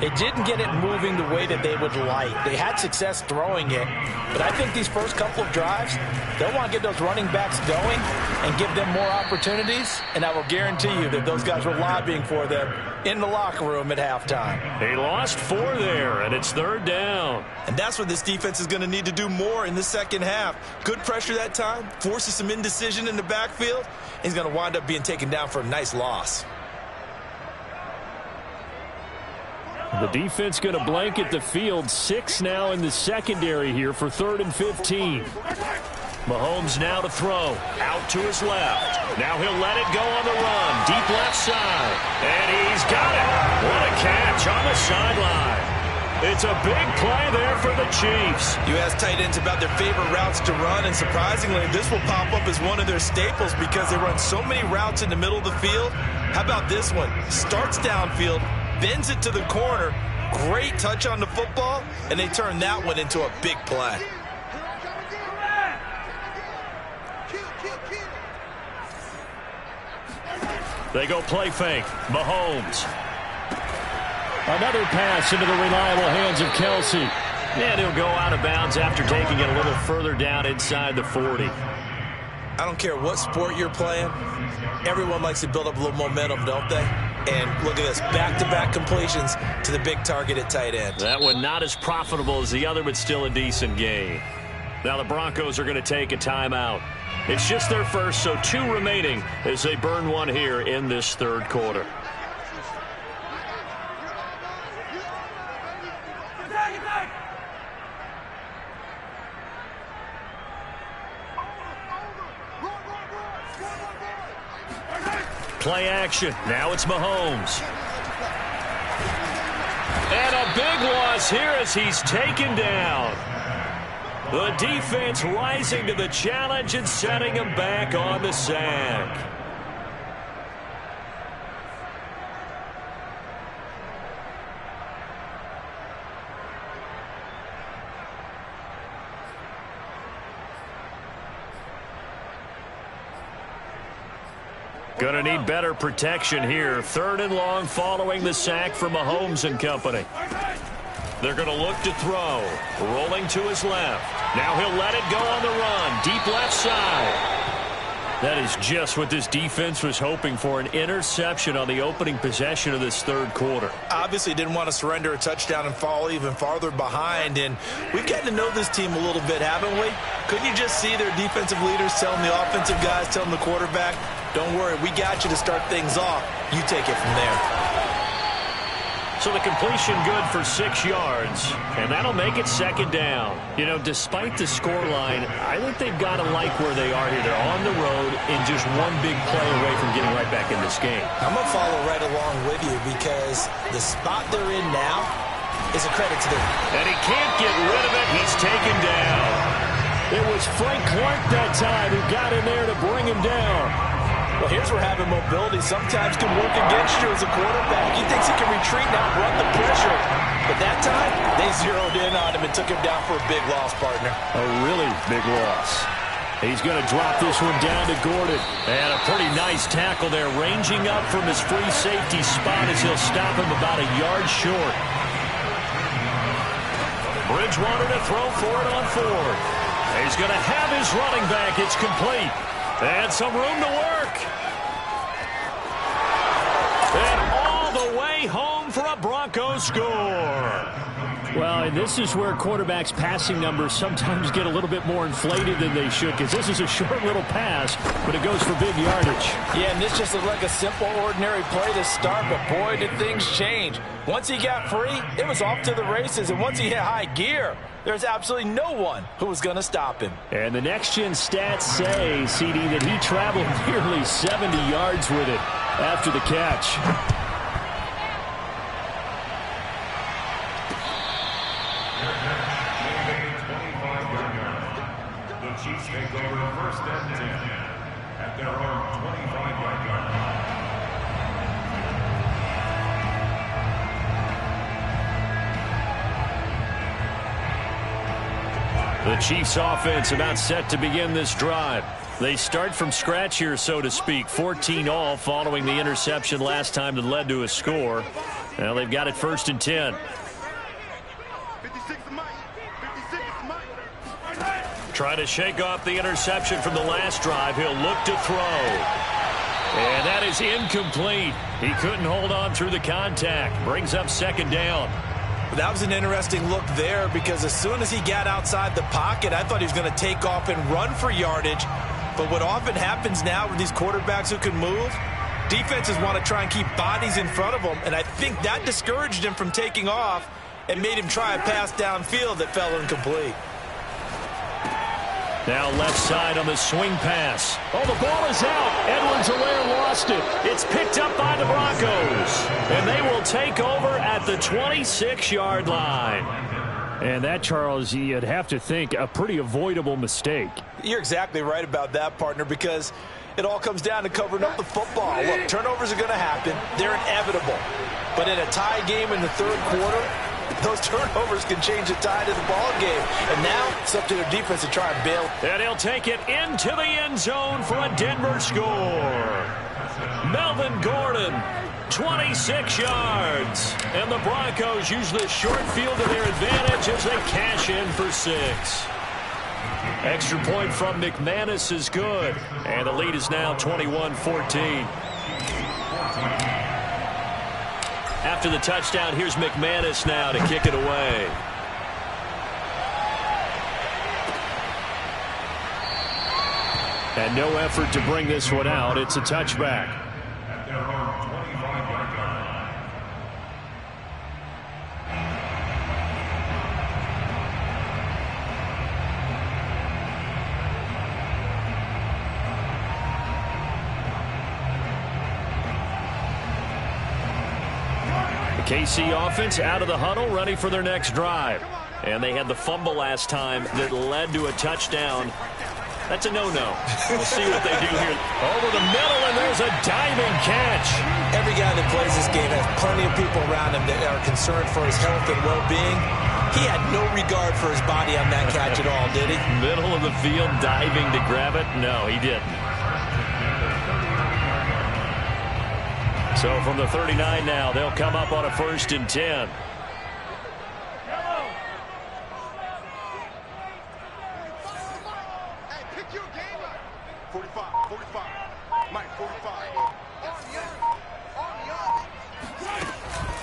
they didn't get it moving the way that they would like. They had success throwing it, but I think these first couple of drives, they'll want to get those running backs going and give them more opportunities, and I will guarantee you that those guys were lobbying for them in the locker room at halftime. They lost 4 there, and it's 3rd down. And that's what this defense is going to need to do more in the second half. Good pressure that time, forces some indecision in the backfield. He's going to wind up being taken down for a nice loss. The defense going to blanket the field. 6 now in the secondary here for 3rd and 15. Mahomes now to throw. Out to his left. Now he'll let it go on the run. Deep left side. And he's got it. What a catch on the sideline. It's a big play there for the Chiefs. You ask tight ends about their favorite routes to run, and surprisingly, this will pop up as one of their staples because they run so many routes in the middle of the field. How about this one? Starts downfield, bends it to the corner, great touch on the football, and they turn that one into a big play. They go play fake. Mahomes. Another pass into the reliable hands of Kelsey. And he'll go out of bounds after taking it a little further down inside the 40. I don't care what sport you're playing. Everyone likes to build up a little momentum, don't they? And look at this, back-to-back completions to the big target at tight end. That one not as profitable as the other, but still a decent gain. Now the Broncos are going to take a timeout. It's just their first, so 2 remaining as they burn one here in this third quarter. Play action. Now it's Mahomes. And a big loss here as he's taken down. The defense rising to the challenge and setting him back on the sack. Going to need better protection here. 3rd and long following the sack from Mahomes and company. They're going to look to throw. Rolling to his left. Now he'll let it go on the run. Deep left side. That is just what this defense was hoping for, an interception on the opening possession of this third quarter. Obviously didn't want to surrender a touchdown and fall even farther behind, and we've gotten to know this team a little bit, haven't we? Couldn't you just see their defensive leaders telling the offensive guys, telling the quarterback, don't worry, we got you to start things off. You take it from there. So the completion good for 6 yards, and that'll make it 2nd down. You know, despite the scoreline, I think they've got to like where they are here. They're on the road and just one big play away from getting right back in this game. I'm going to follow right along with you because the spot they're in now is a credit to them. And he can't get rid of it. He's taken down. It was Frank Clark that time who got in there to bring him down. Well, here's where having mobility sometimes can work against you as a quarterback. He thinks he can retreat now and run the pressure. But that time, they zeroed in on him and took him down for a big loss, partner. A really big loss. He's going to drop this one down to Gordon. And a pretty nice tackle there, ranging up from his free safety spot as he'll stop him about a yard short. Bridgewater to throw for it on 4th. He's going to have his running back. It's complete. And some room to work. And all the way home for a Broncos score. Well, and this is where quarterbacks' passing numbers sometimes get a little bit more inflated than they should, because this is a short little pass, but it goes for big yardage. Yeah, and this just looked like a simple, ordinary play to start, but boy, did things change. Once he got free, it was off to the races, and once he hit high gear, there's absolutely no one who was going to stop him. And the next-gen stats say, CD, that he traveled nearly 70 yards with it after the catch. The Chiefs take over 1st and 10 at their own 25-yard line. The Chiefs offense about set to begin this drive. They start from scratch here, so to speak. 14 all following the interception last time that led to a score. Now they've got it 1st and 10. Try to shake off the interception from the last drive. He'll look to throw. And that is incomplete. He couldn't hold on through the contact. Brings up 2nd down. That was an interesting look there because as soon as he got outside the pocket, I thought he was going to take off and run for yardage. But what often happens now with these quarterbacks who can move, defenses want to try and keep bodies in front of them, and I think that discouraged him from taking off and made him try a pass downfield that fell incomplete. Now left side on the swing pass. Oh, the ball is out. Edwards-Helaire lost it. It's picked up by the Broncos. And they will take over at the 26-yard line. And that, Charles, you'd have to think a pretty avoidable mistake. You're exactly right about that, partner, because it all comes down to covering up the football. Look, turnovers are going to happen. They're inevitable. But in a tie game in the third quarter, those turnovers can change the tide of the ball game. And now it's up to their defense to try and bail. And he'll take it into the end zone for a Denver score. Melvin Gordon, 26 yards. And the Broncos use this short field to their advantage as they cash in for 6. Extra point from McManus is good. And the lead is now 21-14. After the touchdown, here's McManus now to kick it away. And no effort to bring this one out. It's a touchback. At their own 25-yard line. The KC offense out of the huddle, ready for their next drive. And they had the fumble last time that led to a touchdown. That's a no-no. We'll see what they do here. Over the middle, and there's a diving catch. Every guy that plays this game has plenty of people around him that are concerned for his health and well-being. He had no regard for his body on that catch at all, did he? Middle of the field, diving to grab it? No, he didn't. So from the 39 now, they'll come up on a 1st and 10.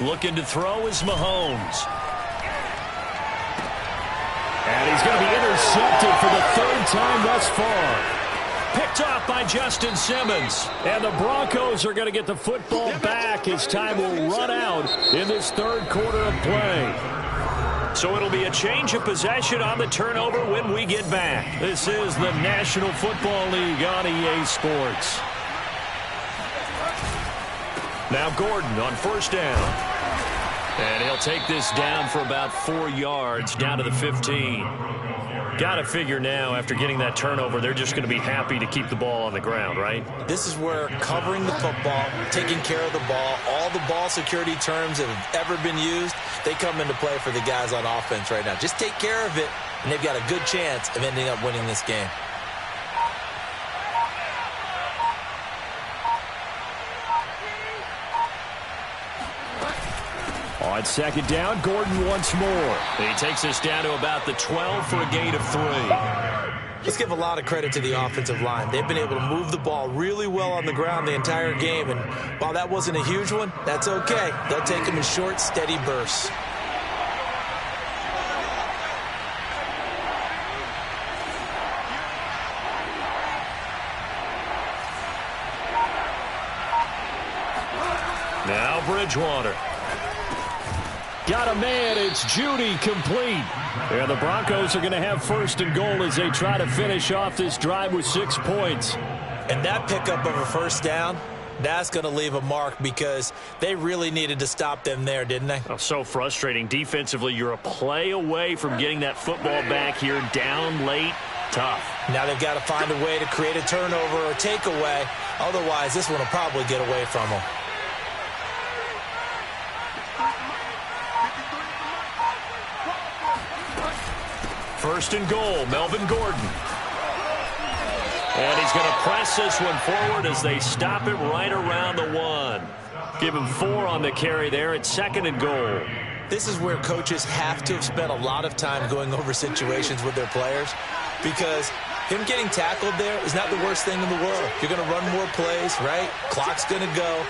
Looking to throw is Mahomes. And he's going to be intercepted for the 3rd time thus far. Picked off by Justin Simmons. And the Broncos are going to get the football back as time will run out in this 3rd quarter of play. So it'll be a change of possession on the turnover when we get back. This is the National Football League on EA Sports. Now Gordon on 1st down. And he'll take this down for about 4 yards, down to the 15. Got to figure now, after getting that turnover, they're just going to be happy to keep the ball on the ground, right? This is where covering the football, taking care of the ball, all the ball security terms that have ever been used, they come into play for the guys on offense right now. Just take care of it, and they've got a good chance of ending up winning this game. On 2nd down, Gordon once more. He takes us down to about the 12 for a gain of 3. Let's give a lot of credit to the offensive line. They've been able to move the ball really well on the ground the entire game, and while that wasn't a huge one, that's okay. They'll take them in short, steady bursts. Now Bridgewater. Got a man, it's Judy, complete. And the Broncos are going to have 1st and goal as they try to finish off this drive with 6 points. And that pickup of a 1st down, that's going to leave a mark because they really needed to stop them there, didn't they? Oh, so frustrating. Defensively, you're a play away from getting that football back here, down late. Tough. Now they've got to find a way to create a turnover or takeaway. Otherwise, this one will probably get away from them. First and goal, Melvin Gordon. And he's going to press this one forward as they stop it right around the 1. Give him 4 on the carry there at 2nd and goal. This is where coaches have to have spent a lot of time going over situations with their players, because him getting tackled there is not the worst thing in the world. You're going to run more plays, right? Clock's going to go.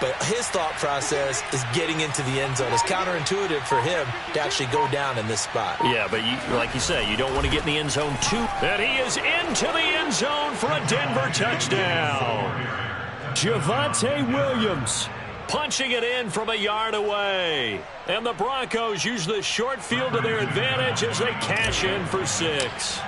But his thought process is getting into the end zone. It's counterintuitive for him to actually go down in this spot. Yeah, but like you say, you don't want to get in the end zone too. And he is into the end zone for a Denver touchdown. Javonte Williams punching it in from a yard away. And the Broncos use the short field to their advantage as they cash in for 6.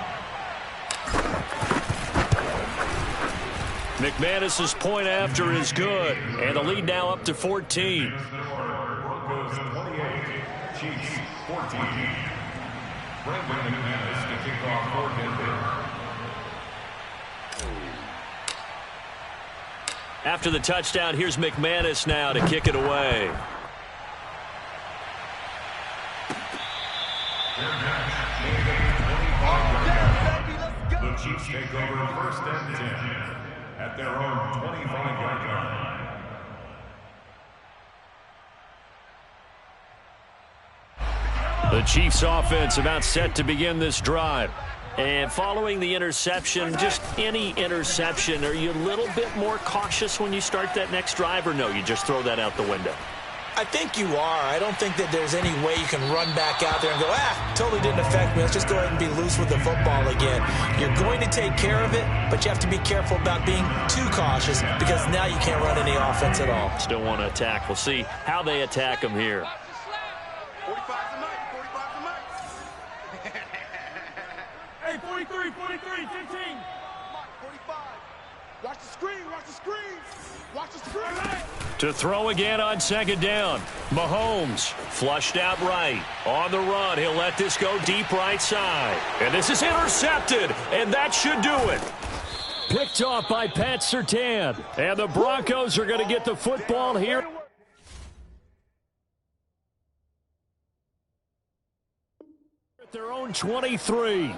McManus's point after is good, and the lead now up to 14. Broncos 28, Chiefs 14. Brandon McManus to kick off for Denver. After the touchdown, here's McManus now to kick it away. The Chiefs take over 1st and 10 at their own 25-yard line. The Chiefs offense about set to begin this drive. And following the interception, just any interception, are you a little bit more cautious when you start that next drive, or no, you just throw that out the window? I think you are. I don't think that there's any way you can run back out there and go, totally didn't affect me. Let's just go ahead and be loose with the football again. You're going to take care of it, but you have to be careful about being too cautious because now you can't run any offense at all. Still want to attack. We'll see how they attack him here. 45 to Mike. 45 to Mike. Hey, 43, 15. 45. Watch the screen. Watch the screen. Watch the screen. To throw again on second down. Mahomes flushed out right. On the run, he'll let this go deep right side. And this is intercepted, and that should do it. Picked off by Pat Surtain. And the Broncos are going to get the football here. At their own 23.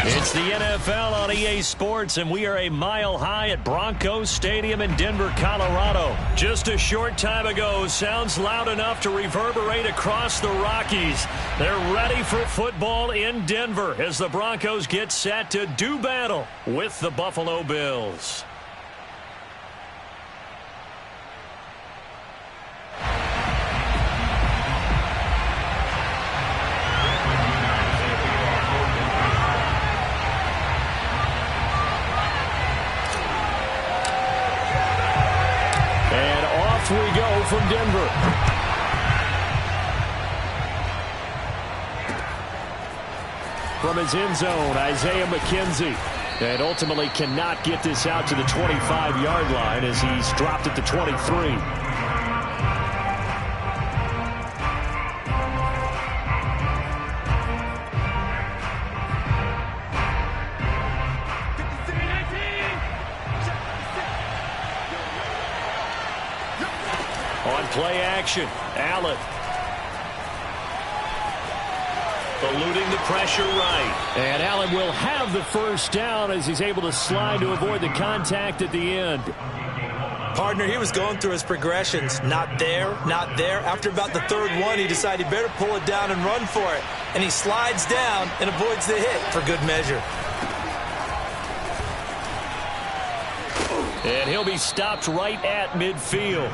It's the NFL on EA Sports, and we are a mile high at Broncos Stadium in Denver, Colorado. Just a short time ago, sounds loud enough to reverberate across the Rockies. They're ready for football in Denver as the Broncos get set to do battle with the Buffalo Bills. We go from Denver. From his end zone, Isaiah McKenzie. And ultimately cannot get this out to the 25-yard line as he's dropped at the 23. Play action. Allen. Eluding the pressure right. And Allen will have the first down as he's able to slide to avoid the contact at the end. Partner, he was going through his progressions. Not there, not there. After about the third one, he decided he better pull it down and run for it. And he slides down and avoids the hit for good measure. And he'll be stopped right at midfield.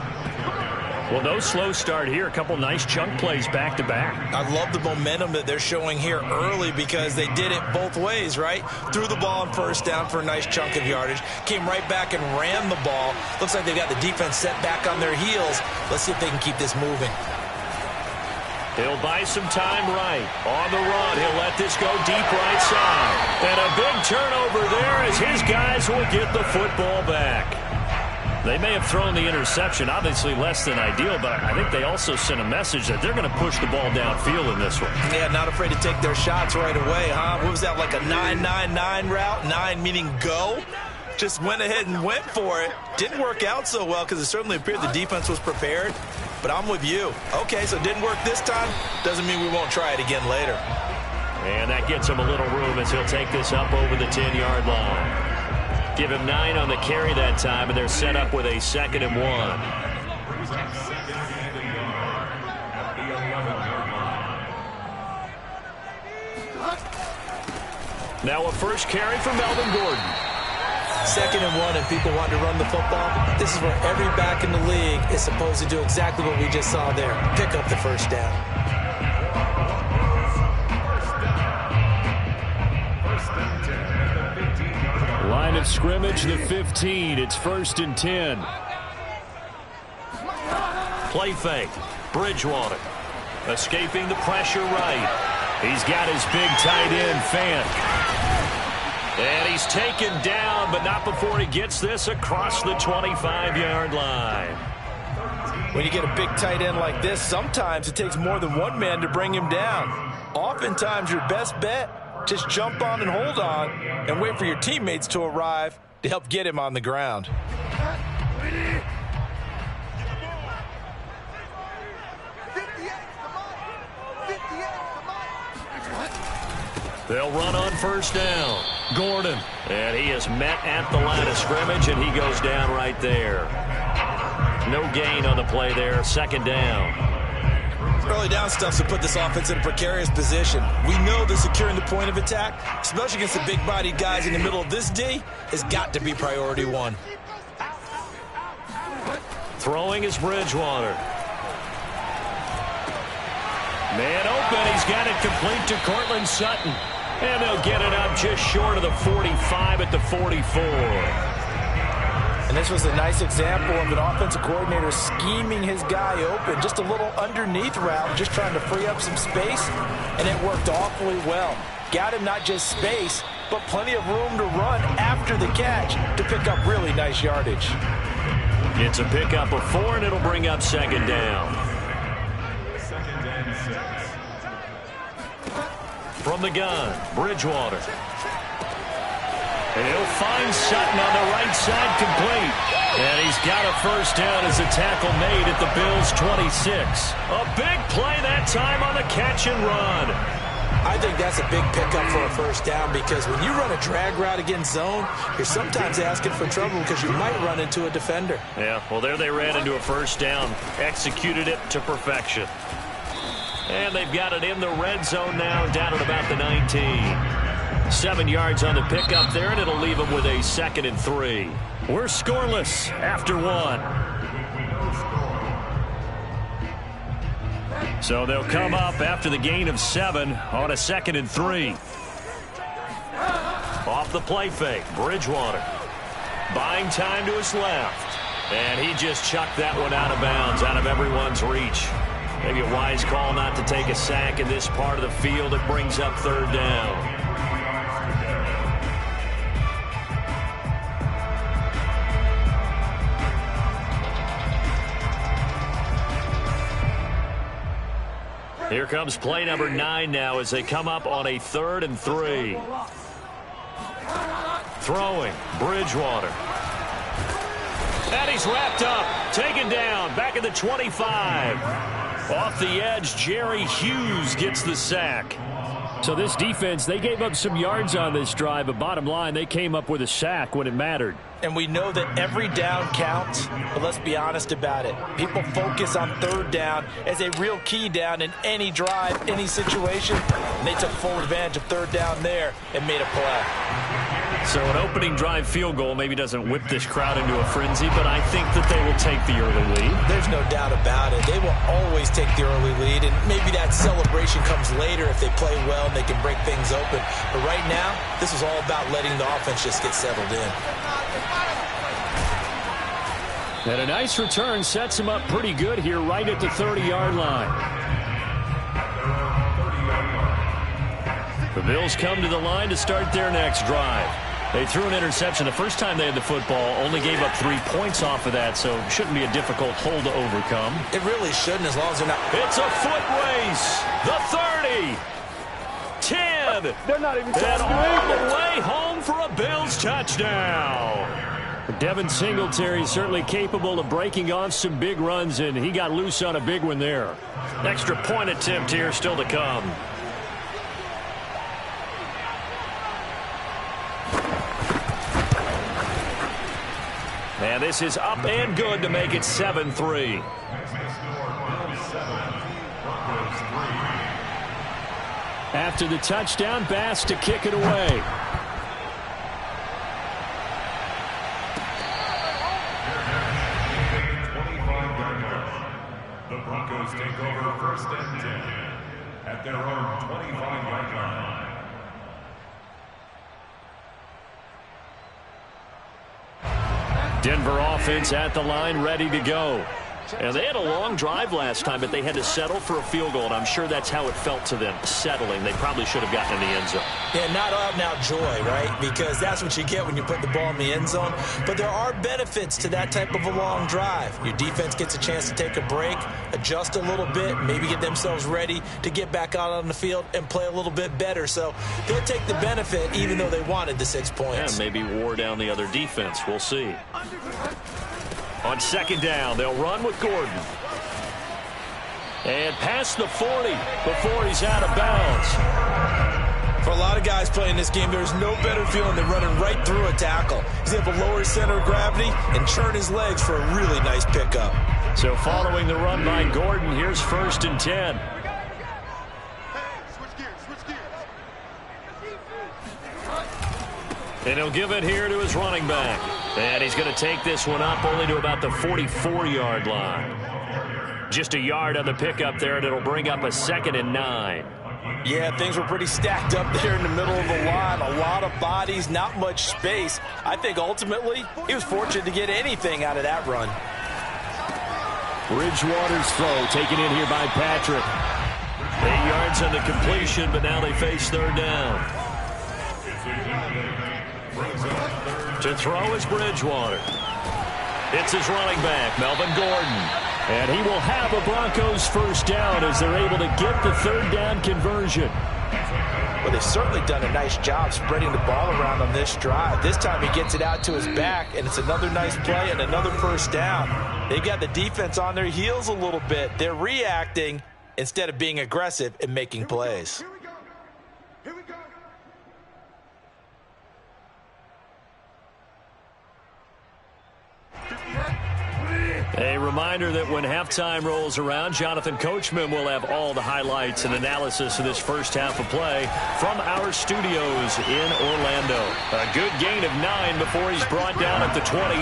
Well, no slow start here. A couple nice chunk plays back-to-back. I love the momentum that they're showing here early because they did it both ways, right? Threw the ball on first down for a nice chunk of yardage. Came right back and ran the ball. Looks like they've got the defense set back on their heels. Let's see if they can keep this moving. He'll buy some time right. On the run, he'll let this go deep right side. And a big turnover there as his guys will get the football back. They may have thrown the interception, obviously less than ideal, but I think they also sent a message that they're going to push the ball downfield in this one. Yeah, not afraid to take their shots right away, huh? What was that, like a 9-9-9 route? 9 meaning go? Just went ahead and went for it. Didn't work out so well because it certainly appeared the defense was prepared. But I'm with you. Okay, so it didn't work this time. Doesn't mean we won't try it again later. And that gets him a little room as he'll take this up over the 10-yard line. Give him 9 on the carry that time, and they're set up with a 2nd and 1. Now a first carry for Melvin Gordon. 2nd and 1, and people want to run the football. This is where every back in the league is supposed to do exactly what we just saw there. Pick up the first down. Line of scrimmage, the 15. It's 1st and 10. Play fake. Bridgewater. Escaping the pressure right. He's got his big tight end, Fant. And he's taken down, but not before he gets this across the 25-yard line. When you get a big tight end like this, sometimes it takes more than one man to bring him down. Oftentimes, your best bet, just jump on and hold on and wait for your teammates to arrive to help get him on the ground. They'll run on first down. Gordon. And he is met at the line of scrimmage, and he goes down right there. No gain on the play there. 2nd down. Early down stuff to put this offense in a precarious position. We know that securing the point of attack, especially against the big-bodied guys in the middle of this D, has got to be priority 1. Throwing is Bridgewater. Man open. He's got it complete to Cortland Sutton. And they'll get it up just short of the 45 at the 44. And this was a nice example of an offensive coordinator scheming his guy open. Just a little underneath route, just trying to free up some space. And it worked awfully well. Got him not just space, but plenty of room to run after the catch to pick up really nice yardage. It's a pickup of 4, and it'll bring up 2nd down. From the gun, Bridgewater. And he'll find Sutton on the right side, complete. And he's got a first down as a tackle made at the Bills' 26. A big play that time on the catch and run. I think that's a big pickup for a first down, because when you run a drag route against zone, you're sometimes asking for trouble because you might run into a defender. Yeah, well, there they ran into a first down. Executed it to perfection. And they've got it in the red zone now, down at about the 19. 7 yards on the pickup there, and it'll leave them with a 2nd and 3. We're scoreless after 1. So they'll come up after the gain of 7 on a 2nd and 3. Off the play fake, Bridgewater. Buying time to his left. And he just chucked that one out of bounds, out of everyone's reach. Maybe a wise call not to take a sack in this part of the field. It brings up 3rd down. Here comes play number 9 now as they come up on a 3rd and 3. Throwing, Bridgewater. And he's wrapped up, taken down, back at the 25. Off the edge, Jerry Hughes gets the sack. So this defense, they gave up some yards on this drive, but bottom line, they came up with a sack when it mattered. And we know that every down counts, but let's be honest about it. People focus on 3rd down as a real key down in any drive, any situation. And they took full advantage of 3rd down there and made a play. So an opening drive field goal maybe doesn't whip this crowd into a frenzy, but I think that they will take the early lead. There's no doubt about it. They will always take the early lead, and maybe that celebration comes later if they play well and they can break things open. But right now, this is all about letting the offense just get settled in. And a nice return sets him up pretty good here right at the 30-yard line. The Bills come to the line to start their next drive. They threw an interception the first time they had the football, only gave up 3 points off of that, so shouldn't be a difficult hole to overcome. It really shouldn't, as long as they're not. It's a foot race. The 30. 10. They're not even and all the way home for a Bills touchdown. Devin Singletary certainly capable of breaking off some big runs, and he got loose on a big one there. Extra point attempt here still to come. And this is up and good to make it 7-3. After the touchdown, Bass to kick it away. The Broncos take over 1st and 10 at their own 25-yard line. Denver offense at the line, ready to go. And they had a long drive last time, but they had to settle for a field goal, and I'm sure that's how it felt to them, settling. They probably should have gotten in the end zone. Yeah, not out-and-out joy, right? Because that's what you get when you put the ball in the end zone. But there are benefits to that type of a long drive. Your defense gets a chance to take a break, adjust a little bit, maybe get themselves ready to get back out on the field and play a little bit better. So they'll take the benefit even though they wanted the 6 points. Yeah, maybe wore down the other defense. We'll see. On 2nd down, they'll run with Gordon. And past the 40 before he's out of bounds. For a lot of guys playing this game, there's no better feeling than running right through a tackle. He's able to lower his center of gravity and turn his legs for a really nice pickup. So following the run by Gordon, here's 1st and 10. And he'll give it here to his running back. And he's going to take this one up only to about the 44-yard line. Just a yard on the pickup there, and it'll bring up a 2nd and 9. Yeah, things were pretty stacked up there in the middle of the line. A lot of bodies, not much space. I think ultimately he was fortunate to get anything out of that run. Bridgewater's throw taken in here by Patrick. 8 yards on the completion, but now they face 3rd down. To throw is Bridgewater. It's his running back, Melvin Gordon. And he will have a Broncos 1st down as they're able to get the 3rd down conversion. Well, they've certainly done a nice job spreading the ball around on this drive. This time he gets it out to his back, and it's another nice play and another 1st down. They've got the defense on their heels a little bit. They're reacting instead of being aggressive and making plays. A reminder that when halftime rolls around, Jonathan Coachman will have all the highlights and analysis of this first half of play from our studios in Orlando. A good gain of 9 before he's brought down at the 28.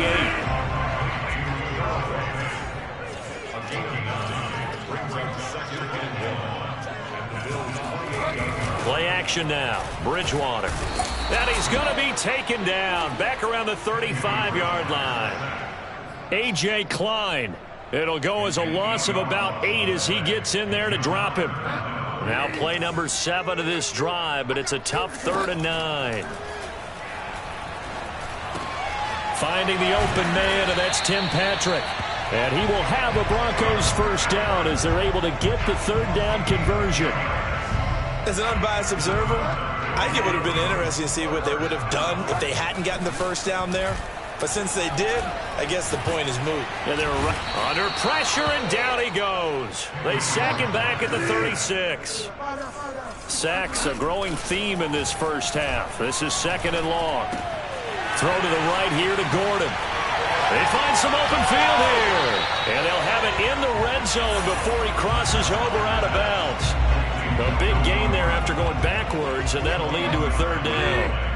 Play action now. Bridgewater. And he's going to be taken down back around the 35-yard line. A.J. Klein. It'll go as a loss of about 8 as he gets in there to drop him. Now play number 7 of this drive, but it's a tough 3rd and 9. Finding the open man, and that's Tim Patrick. And he will have a Broncos 1st down as they're able to get the 3rd down conversion. As an unbiased observer, I think it would have been interesting to see what they would have done if they hadn't gotten the 1st down there. But since they did, I guess the point is moot. And they're under pressure, and down he goes. They sack him back at the 36. Sacks a growing theme in this first half. This is 2nd and long. Throw to the right here to Gordon. They find some open field here. And they'll have it in the red zone before he crosses over out of bounds. A big gain there after going backwards, and that'll lead to a 3rd down.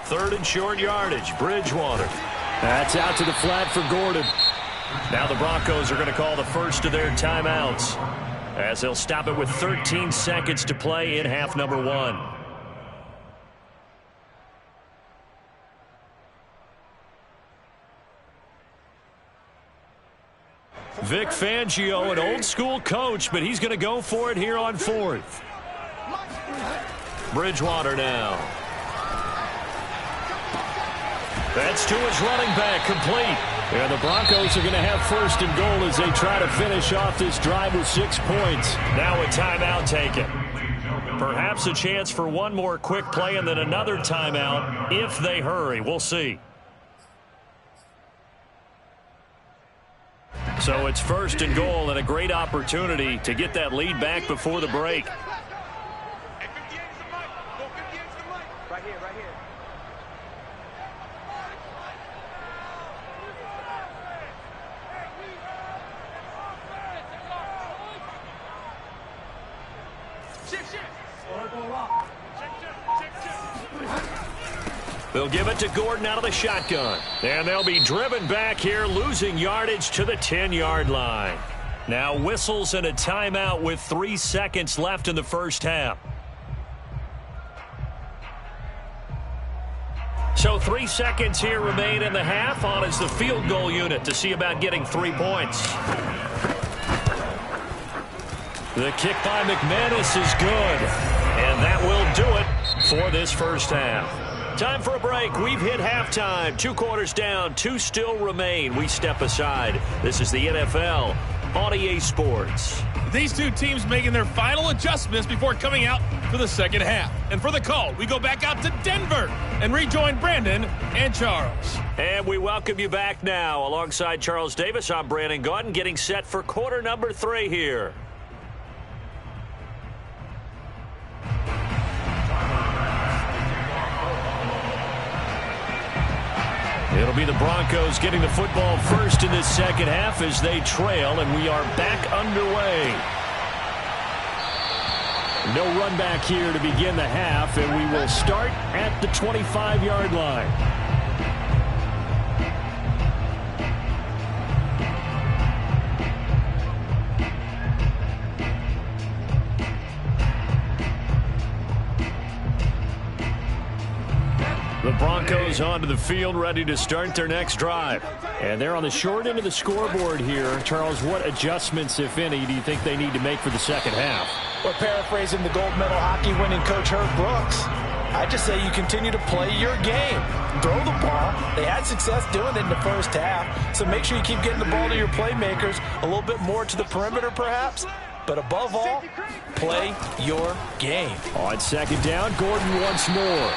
3rd and short yardage. Bridgewater. That's out to the flat for Gordon. Now the Broncos are going to call the first of their timeouts as they'll stop it with 13 seconds to play in half number 1. Vic Fangio, an old-school coach, but he's going to go for it here on 4th. Bridgewater now. That's to his running back, complete. And the Broncos are going to have 1st and goal as they try to finish off this drive with 6 points. Now a timeout taken. Perhaps a chance for one more quick play and then another timeout if they hurry. We'll see. So it's 1st and goal and a great opportunity to get that lead back before the break. They'll give it to Gordon out of the shotgun. And they'll be driven back here, losing yardage to the 10-yard line. Now whistles and a timeout with 3 seconds left in the first half. So 3 seconds here remain in the half. On is the field goal unit to see about getting 3 points. The kick by McManus is good. And that will do it for this first half. Time for a break. We've hit halftime. 2 quarters down. 2 still remain. We step aside. This is the NFL on EA Sports. These two teams making their final adjustments before coming out for the second half. And for the call, we go back out to Denver and rejoin Brandon and Charles. And we welcome you back now. Alongside Charles Davis, I'm Brandon Gaudin, getting set for quarter number 3 here. It'll be the Broncos getting the football first in this second half as they trail, and we are back underway. No run back here to begin the half, and we will start at the 25-yard line. The Broncos onto the field, ready to start their next drive. And they're on the short end of the scoreboard here. Charles, what adjustments, if any, do you think they need to make for the second half? Well, paraphrasing the gold medal hockey winning coach Herb Brooks, I just say you continue to play your game. Throw the ball. They had success doing it in the first half, so make sure you keep getting the ball to your playmakers, a little bit more to the perimeter perhaps. But above all, play your game. On second down, Gordon once more.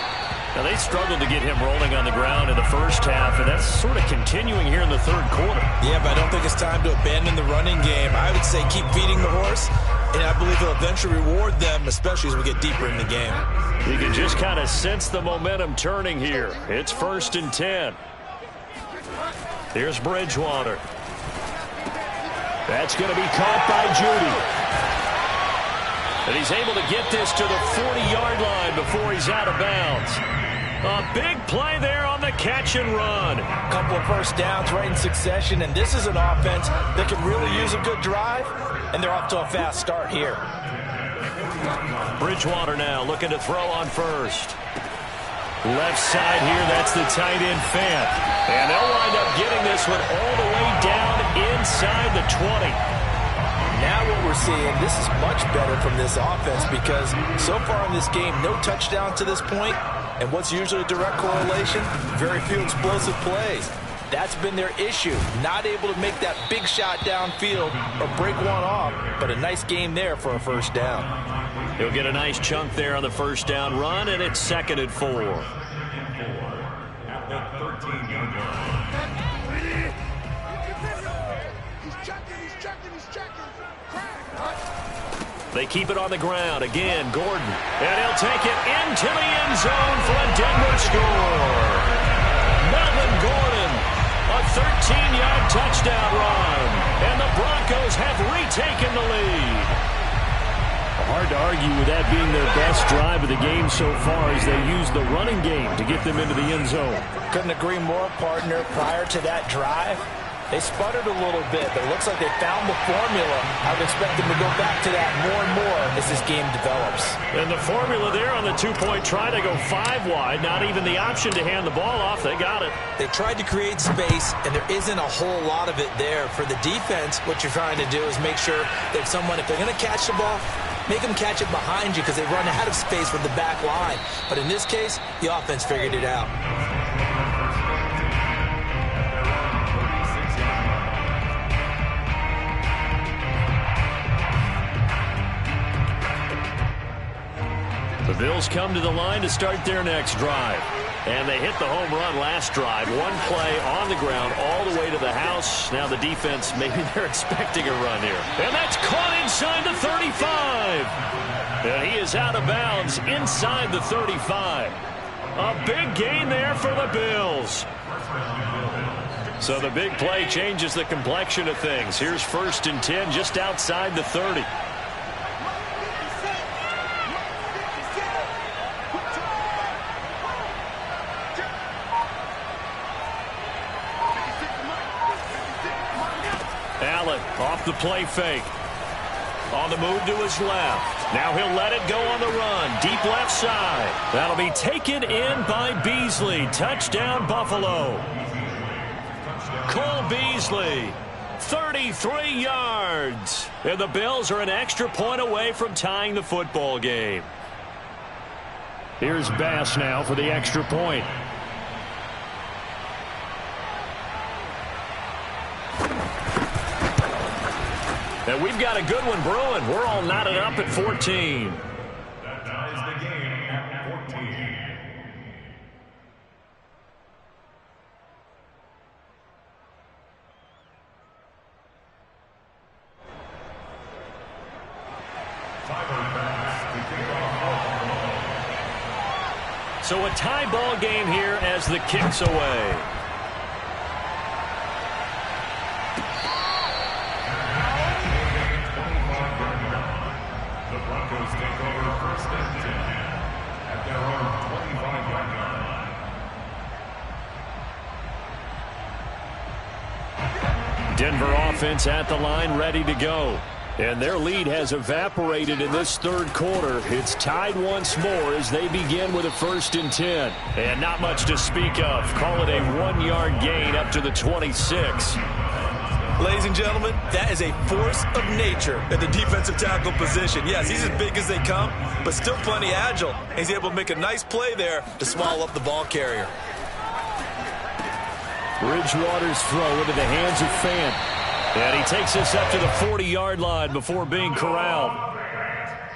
Now, they struggled to get him rolling on the ground in the first half, and that's sort of continuing here in the third quarter. Yeah, but I don't think it's time to abandon the running game. I would say keep feeding the horse, and I believe he'll eventually reward them, especially as we get deeper in the game. You can just kind of sense the momentum turning here. It's 1st and 10. Here's Bridgewater. That's going to be caught by Judy. And he's able to get this to the 40-yard line before he's out of bounds. A big play there on the catch and run. A couple of first downs right in succession, and this is an offense that can really use a good drive, and they're off to a fast start here. Bridgewater now looking to throw on first. Left side here, that's the tight end Fant. And they'll wind up getting this one all the way down inside the 20. Now what we're seeing, this is much better from this offense because so far in this game, no touchdown to this point, and what's usually a direct correlation, very few explosive plays. That's been their issue, not able to make that big shot downfield or break one off, but a nice game there for a first down. He'll get a nice chunk there on the first down run, and it's 2nd and 4. At the 13-yard line. They keep it on the ground. Again, Gordon. And he'll take it into the end zone for a Denver score. Melvin Gordon, a 13-yard touchdown run. And the Broncos have retaken the lead. Hard to argue with that being their best drive of the game so far as they use the running game to get them into the end zone. Couldn't agree more, partner. Prior to that drive, they sputtered a little bit, but it looks like they found the formula. I would expect them to go back to that more and more as this game develops. And the formula there on the two-point try to go 5 wide, not even the option to hand the ball off. They got it. They tried to create space, and there isn't a whole lot of it there. For the defense, what you're trying to do is make sure that someone, if they're going to catch the ball, make them catch it behind you because they run out of space with the back line. But in this case, the offense figured it out. The Bills come to the line to start their next drive. And they hit the home run last drive. One play on the ground all the way to the house. Now the defense, maybe they're expecting a run here. And that's caught inside the 35. And he is out of bounds inside the 35. A big gain there for the Bills. So the big play changes the complexion of things. Here's 1st and 10 just outside the 30. Off the play fake. On the move to his left. Now he'll let it go on the run. Deep left side. That'll be taken in by Beasley. Touchdown, Buffalo. Cole Beasley, 33 yards. And the Bills are an extra point away from tying the football game. Here's Bass now for the extra point. And we've got a good one brewing. We're all knotted up at 14. That ties the game at 14. So a tie ball game here as the kick's away. The Broncos take over first and 10 at their own 25-yard line. Denver offense at the line, ready to go. And their lead has evaporated in this third quarter. It's tied once more as they begin with a 1st and 10. And not much to speak of. Call it a 1-yard gain up to the 26. Ladies and gentlemen, that is a force of nature at the defensive tackle position. Yes, he's as big as they come, but still plenty agile. He's able to make a nice play there to swallow up the ball carrier. Bridgewater's throw into the hands of Fant. And he takes us up to the 40-yard line before being corralled.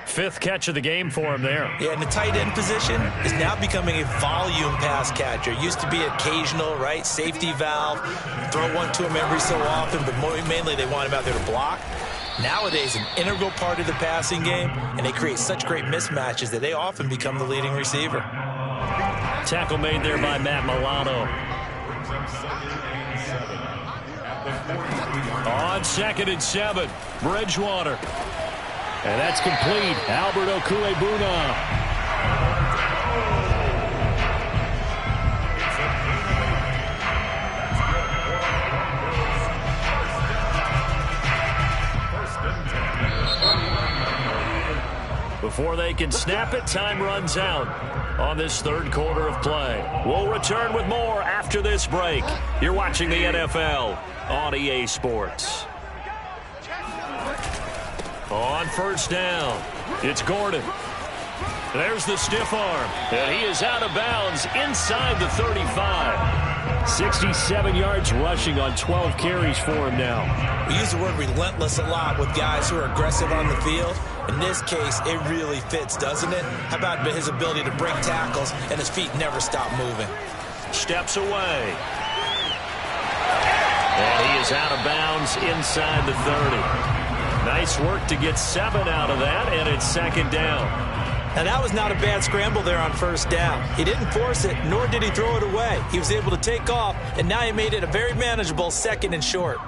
5th catch of the game for him there. Yeah, and the tight end position is now becoming a volume pass catcher. Used to be occasional, right? Safety valve. Throw one to him every so often, but mainly they want him out there to block. Nowadays, an integral part of the passing game, and they create such great mismatches that they often become the leading receiver. Tackle made there by Matt Milano. On 2nd and 7, Bridgewater. And that's complete. Albert Okuebuna. Before they can snap it, time runs out on this third quarter of play. We'll return with more after this break. You're watching the NFL on EA Sports. On 1st down, it's Gordon. There's the stiff arm, and he is out of bounds inside the 35. 67 yards rushing on 12 carries for him now. We use the word relentless a lot with guys who are aggressive on the field. In this case, it really fits, doesn't it? How about his ability to break tackles and his feet never stop moving? Steps away. And he is out of bounds inside the 30. Nice work to get 7 out of that, and it's 2nd down. Now, that was not a bad scramble there on 1st down. He didn't force it, nor did he throw it away. He was able to take off, and now he made it a very manageable 2nd and short.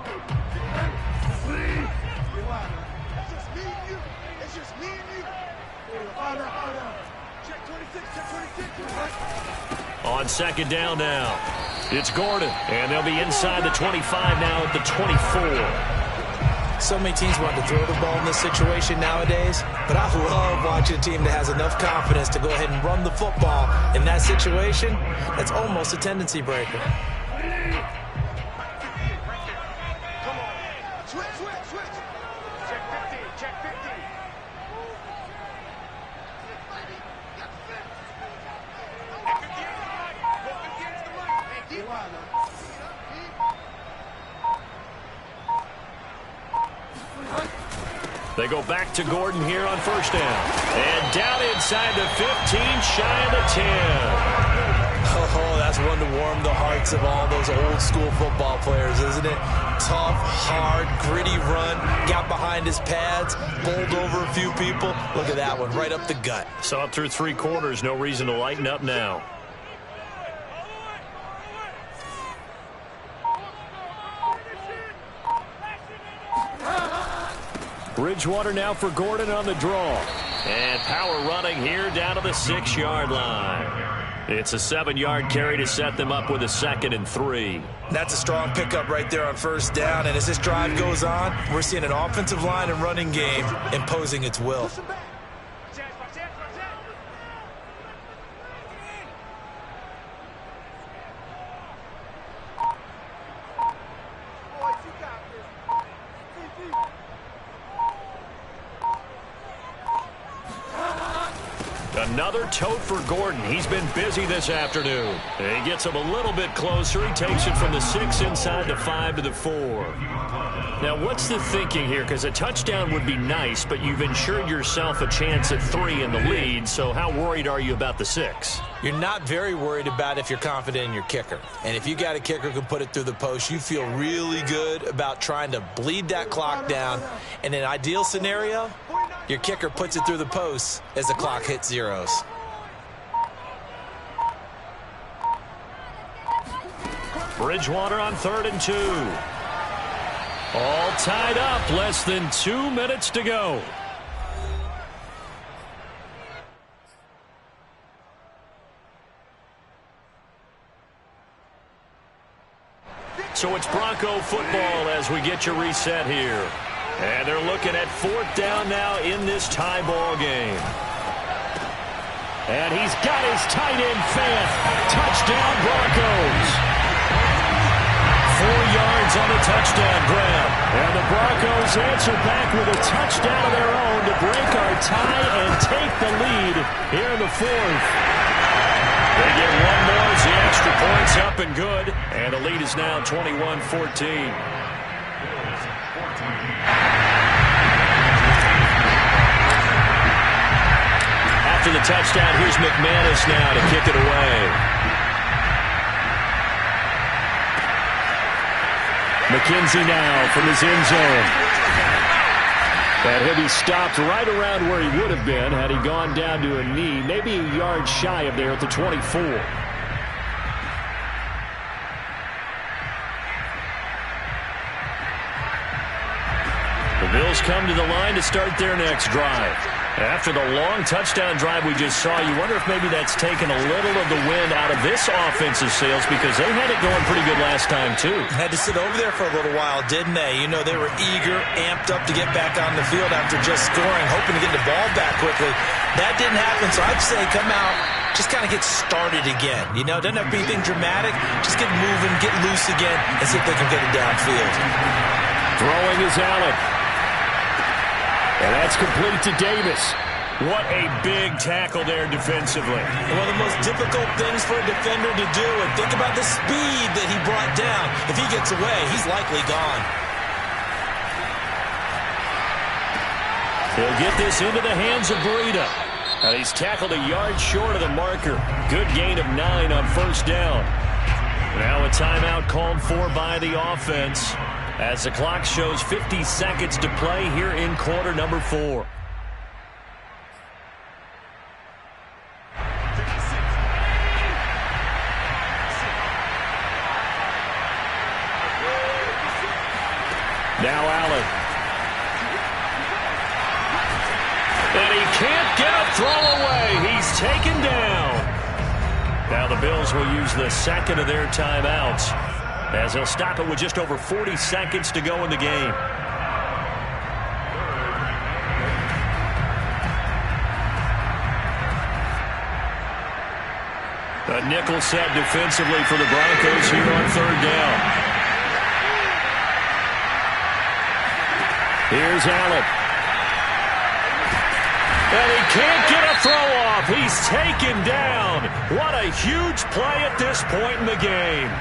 On 2nd down now, it's Gordon, and they'll be inside the 25 now at the 24. So many teams want to throw the ball in this situation nowadays, but I love watching a team that has enough confidence to go ahead and run the football. In that situation, that's almost a tendency breaker. Come on. Switch. Check 50. Check 50. They go back to Gordon here on 1st down. And down inside the 15, shy of the 10. Oh, that's one to warm the hearts of all those old school football players, isn't it? Tough, hard, gritty run, got behind his pads, bowled over a few people. Look at that one, right up the gut. Saw it through 3 quarters, no reason to lighten up now. Bridgewater now for Gordon on the draw. And power running here down to the 6-yard line. It's a 7-yard carry to set them up with a 2nd and 3. That's a strong pickup right there on first down. And as this drive goes on, we're seeing an offensive line and running game imposing its will. Another tote for Gordon. He's been busy this afternoon. He gets him a little bit closer. He takes it from the 6 inside the 5 to the 4. Now, what's the thinking here? Because a touchdown would be nice, but you've ensured yourself a chance at 3 in the lead, so how worried are you about the 6? You're not very worried about if you're confident in your kicker. And if you got a kicker who can put it through the post, you feel really good about trying to bleed that clock down. In an ideal scenario, your kicker puts it through the post as the clock hits zeros. Bridgewater on 3rd and 2. All tied up, less than 2 minutes to go. So it's Bronco football as we get you reset here. And they're looking at 4th down now in this tie ball game. And he's got his tight end fan. Touchdown Broncos. 4 yards on the touchdown grab. And the Broncos answer back with a touchdown of their own to break our tie and take the lead here in the 4th. They get one more as the extra point's up and good. And the lead is now 21-14. After the touchdown, here's McManus now to kick it away. McKenzie now from his end zone. And he'll be stopped right around where he would have been had he gone down to a knee, maybe a yard shy of there at the 24. The Bills come to the line to start their next drive. After the long touchdown drive we just saw, you wonder if maybe that's taken a little of the wind out of this offensive sails because they had it going pretty good last time, too. Had to sit over there for a little while, didn't they? You know, they were eager, amped up to get back on the field after just scoring, hoping to get the ball back quickly. That didn't happen, so I'd say come out, just kind of get started again. You know, doesn't have to be anything dramatic. Just get moving, get loose again, and see if they can get it downfield. Throwing is Allen. And that's complete to Davis. What a big tackle there defensively. And one of the most difficult things for a defender to do, and think about the speed that he brought down. If he gets away, he's likely gone. He'll get this into the hands of Burita. And he's tackled a yard short of the marker. Good gain of 9 on first down. Now a timeout called for by the offense as the clock shows 50 seconds to play here in quarter number 4. Now Allen. And he can't get a throw away. He's taken down. Now the Bills will use the second of their timeouts as they'll stop it with just over 40 seconds to go in the game. A nickel set defensively for the Broncos here on third down. Here's Allen. And he can't get a throw off. He's taken down. What a huge play at this point in the game.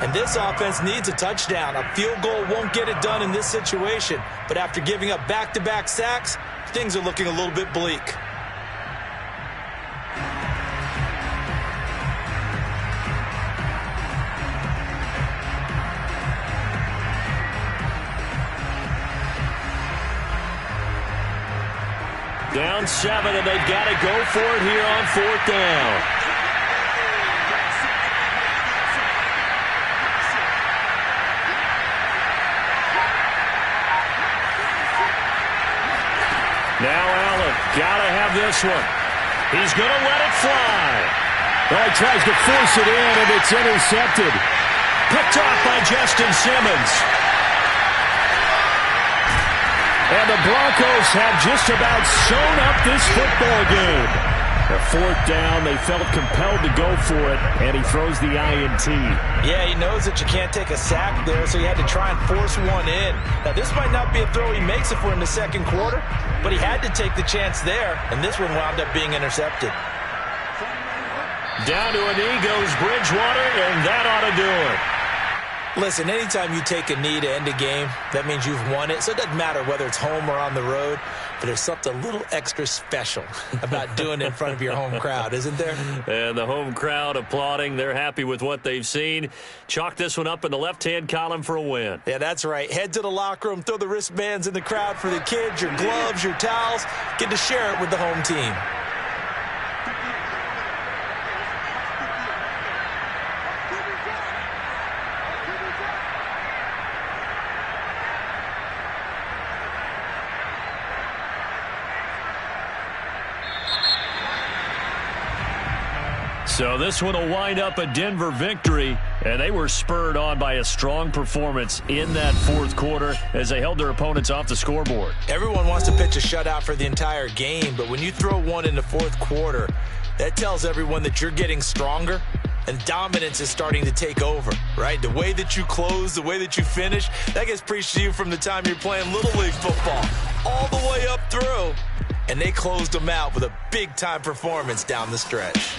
And this offense needs a touchdown. A field goal won't get it done in this situation. But after giving up back-to-back sacks, things are looking a little bit bleak. Down 7, and they've got to go for it here on fourth down. Now Allen, got to have this one. He's going to let it fly. Oh, he tries to force it in, and it's intercepted. Picked off by Justin Simmons. And the Broncos have just about sewn up this football game. A fourth down, they felt compelled to go for it, and he throws the INT. Yeah, he knows that you can't take a sack there, so he had to try and force one in. Now, this might not be a throw he makes if we're in the second quarter, but he had to take the chance there, and this one wound up being intercepted. Down to a knee goes Bridgewater, and that ought to do it. Listen, anytime you take a knee to end a game, that means you've won it. So it doesn't matter whether it's home or on the road, but there's something a little extra special about doing it in front of your home crowd, isn't there? And the home crowd applauding. They're happy with what they've seen. Chalk this one up in the left-hand column for a win. Yeah, that's right. Head to the locker room, throw the wristbands in the crowd for the kids, your gloves, your towels. Get to share it with the home team. So this one will wind up a Denver victory, and they were spurred on by a strong performance in that fourth quarter as they held their opponents off the scoreboard. Everyone wants to pitch a shutout for the entire game, but when you throw one in the fourth quarter, that tells everyone that you're getting stronger and dominance is starting to take over, right? The way that you close, the way that you finish, that gets preached to you from the time you're playing Little League football all the way up through, and they closed them out with a big-time performance down the stretch.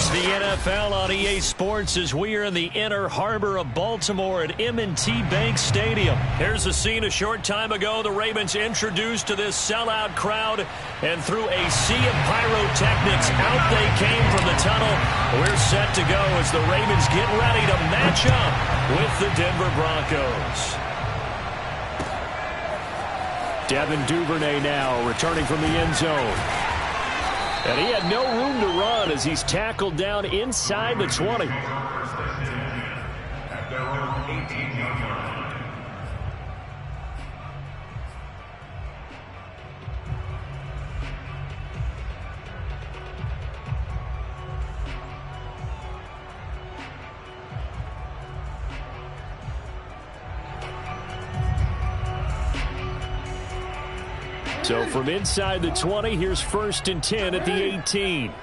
It's the NFL on EA Sports as we are in the inner harbor of Baltimore at M&T Bank Stadium. Here's a scene a short time ago. The Ravens introduced to this sellout crowd, and through a sea of pyrotechnics, out they came from the tunnel. We're set to go as the Ravens get ready to match up with the Denver Broncos. Devin Duvernay now returning from the end zone. And he had no room to run as he's tackled down inside the 20. At their own 18-yard line. So from inside the 20, here's 1st and 10 at the 18.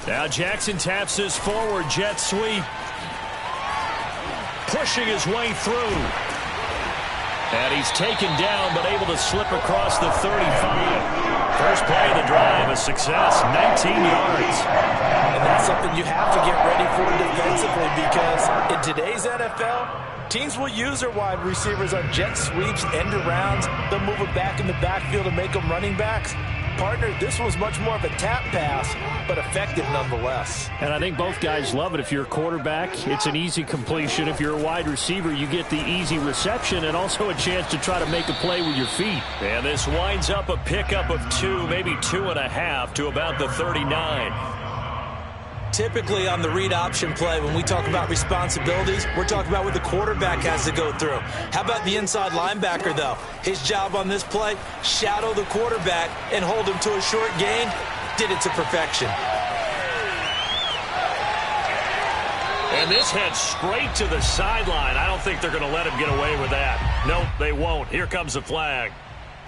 Now Jackson taps this forward jet sweep. Pushing his way through. And he's taken down, but able to slip across the 35. First play of the drive, a success, 19 yards. And that's something you have to get ready for defensively, because in today's NFL, teams will use their wide receivers on jet sweeps, end arounds. They'll move it back in the backfield to make them running backs. Partner, this was much more of a tap pass, but effective nonetheless. And I think both guys love it. If you're a quarterback, it's an easy completion. If you're a wide receiver, you get the easy reception and also a chance to try to make a play with your feet. And this winds up a pickup of 2, maybe 2.5 to about the 39. Typically on the read option play, when we talk about responsibilities, we're talking about what the quarterback has to go through. How about the inside linebacker, though? His job on this play, shadow the quarterback and hold him to a short gain. Did it to perfection. And this heads straight to the sideline. I don't think they're going to let him get away with that. Nope, they won't. Here comes the flag.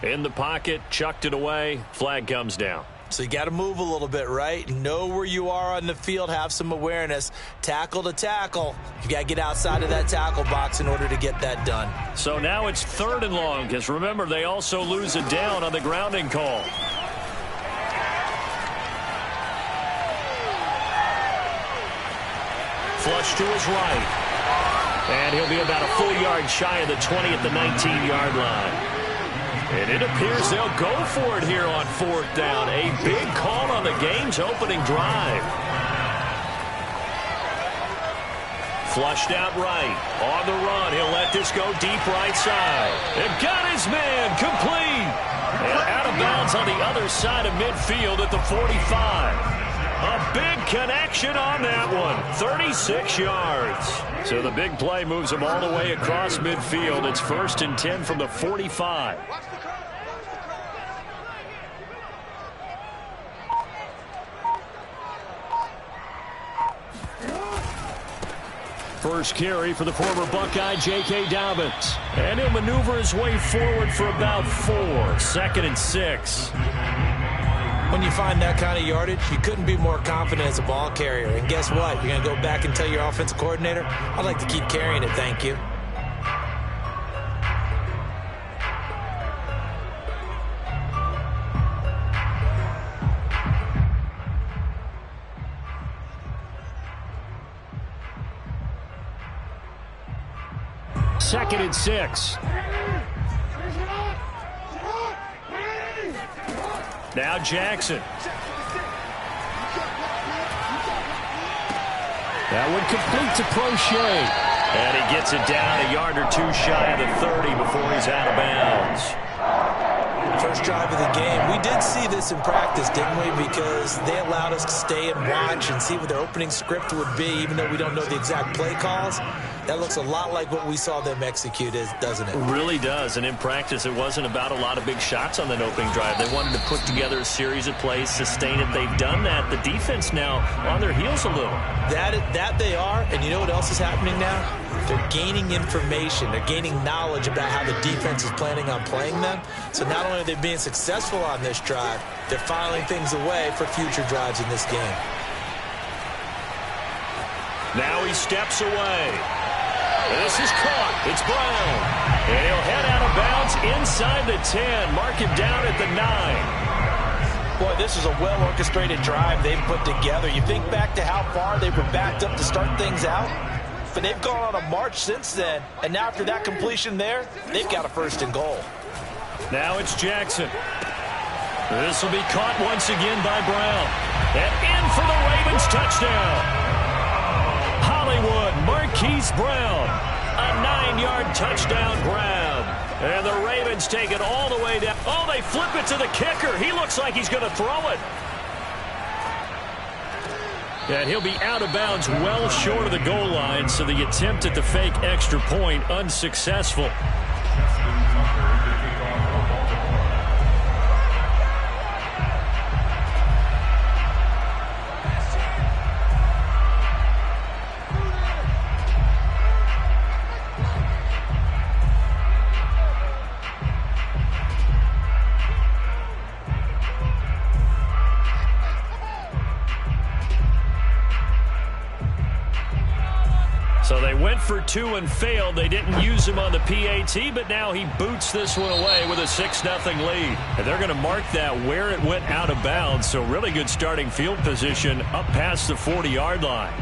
In the pocket, chucked it away. Flag comes down. So you got to move a little bit, right? Know where you are on the field, have some awareness. Tackle to tackle. You got to get outside of that tackle box in order to get that done. So now it's 3rd and long, because remember, they also lose a down on the grounding call. Flush to his right. And he'll be about a full yard shy of the 20 at the 19-yard line. And it appears they'll go for it here on 4th down. A big call on the game's opening drive. Flushed out right. On the run, he'll let this go deep right side. And got his man complete. And out of bounds on the other side of midfield at the 45. A big connection on that one. 36 yards. So the big play moves him all the way across midfield. It's 1st and 10 from the 45. First carry for the former Buckeye, J.K. Dobbins. And he'll maneuver his way forward for about 4. 2nd and 6. When you find that kind of yardage, you couldn't be more confident as a ball carrier. And guess what? You're going to go back and tell your offensive coordinator, I'd like to keep carrying it, thank you. Second and 6. Now Jackson. That one complete to Prochet. And he gets it down a yard or 2 shy of the 30 before he's out of bounds. First drive of the game. We did see this in practice, didn't we? Because they allowed us to stay and watch and see what their opening script would be, even though we don't know the exact play calls. That looks a lot like what we saw them execute, doesn't it? It really does. And in practice, it wasn't about a lot of big shots on that opening drive. They wanted to put together a series of plays, sustain it. They've done that. The defense now on their heels a little. That they are. And you know what else is happening now? They're gaining information. They're gaining knowledge about how the defense is planning on playing them. So not only are they being successful on this drive, they're filing things away for future drives in this game. Now he steps away. This is caught. It's Brown. And he'll head out of bounds inside the 10. Mark him down at the 9. Boy, this is a well-orchestrated drive they've put together. You think back to how far they were backed up to start things out, but they've gone on a march since then, and now after that completion there, they've got a first and goal. Now it's Jackson. This will be caught once again by Brown. And in for the Ravens touchdown. Hollywood Marquise Brown. A 9-yard touchdown grab. And the Ravens take it all the way down. Oh, they flip it to the kicker. He looks like he's going to throw it. And he'll be out of bounds well short of the goal line, so the attempt at the fake extra point unsuccessful. So they went for 2 and failed. They didn't use him on the PAT, but now he boots this one away with a 6-0 lead. And they're going to mark that where it went out of bounds. So really good starting field position up past the 40-yard line.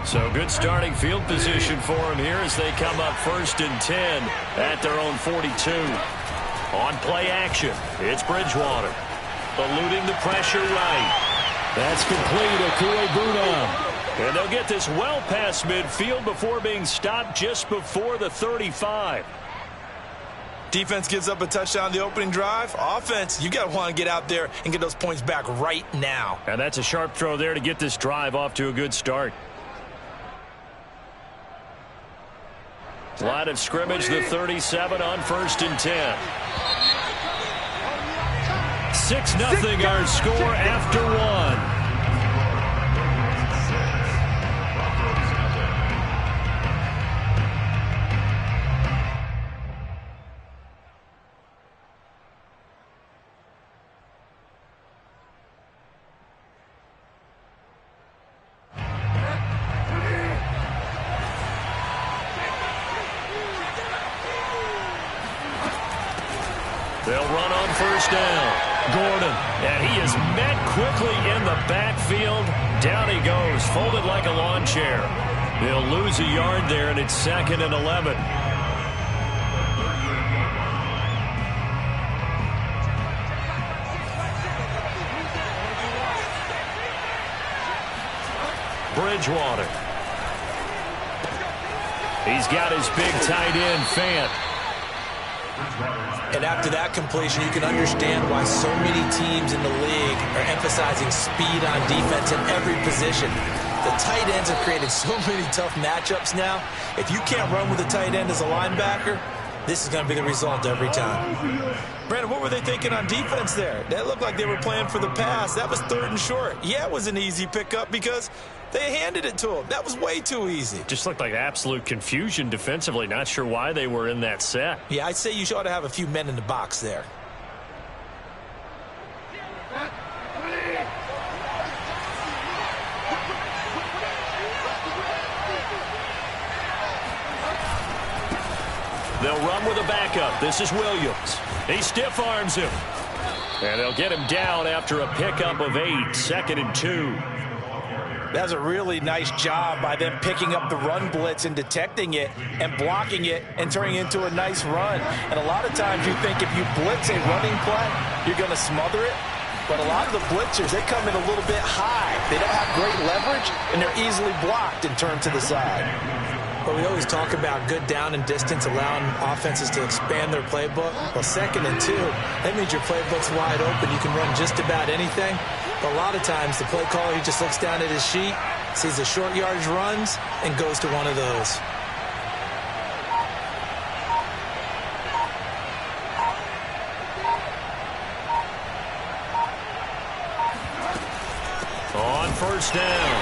So good starting field position for him here as they come up 1st and 10 at their own 42. On play action, it's Bridgewater. Eluding the pressure right. That's complete, Okuebuna. And they'll get this well past midfield before being stopped just before the 35. Defense gives up a touchdown the opening drive. Offense, you got to want to get out there and get those points back right now. And that's a sharp throw there to get this drive off to a good start. Line of scrimmage, the 37 on 1st and 10. 6-0 our score after 1. They'll run on 1st down. Gordon, and he is met quickly in the backfield. Down he goes, folded like a lawn chair. They'll lose a yard there, and it's 2nd and 11. Bridgewater. He's got his big tight end, Fant. And after that completion, you can understand why so many teams in the league are emphasizing speed on defense in every position. The tight ends have created so many tough matchups now. If you can't run with a tight end as a linebacker, this is going to be the result every time. Brandon, what were they thinking on defense there? That looked like they were playing for the pass. That was 3rd and short. Yeah, it was an easy pickup because they handed it to him. That was way too easy. Just looked like absolute confusion defensively. Not sure why they were in that set. Yeah, I'd say you ought to have a few men in the box there. They'll run with a backup. This is Williams. He stiff arms him. And they'll get him down after a pickup of 8, 2nd and 2. That's a really nice job by them picking up the run blitz and detecting it and blocking it and turning it into a nice run. And a lot of times you think if you blitz a running play, you're going to smother it. But a lot of the blitzers, they come in a little bit high. They don't have great leverage, and they're easily blocked and turned to the side. But we always talk about good down and distance, allowing offenses to expand their playbook. Well, 2nd and 2, that means your playbook's wide open. You can run just about anything. But a lot of times, the play caller, he just looks down at his sheet, sees the short yardage runs, and goes to one of those. On first down,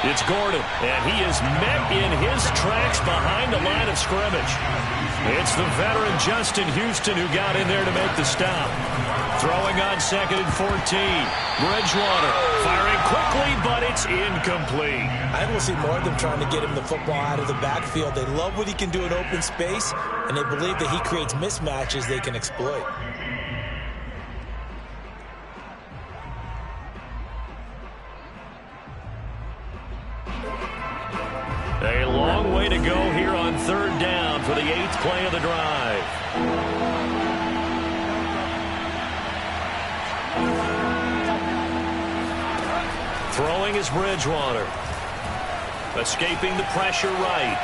it's Gordon, and he is met in his tracks behind the line of scrimmage. It's the veteran Justin Houston who got in there to make the stop. Throwing on 2nd and 14. Bridgewater firing quickly, but it's incomplete. I will see more of them trying to get him the football out of the backfield. They love what he can do in open space, and they believe that he creates mismatches they can exploit. A long way to go here on 3rd down for the 8th play of the drive. Throwing is Bridgewater. Escaping the pressure right.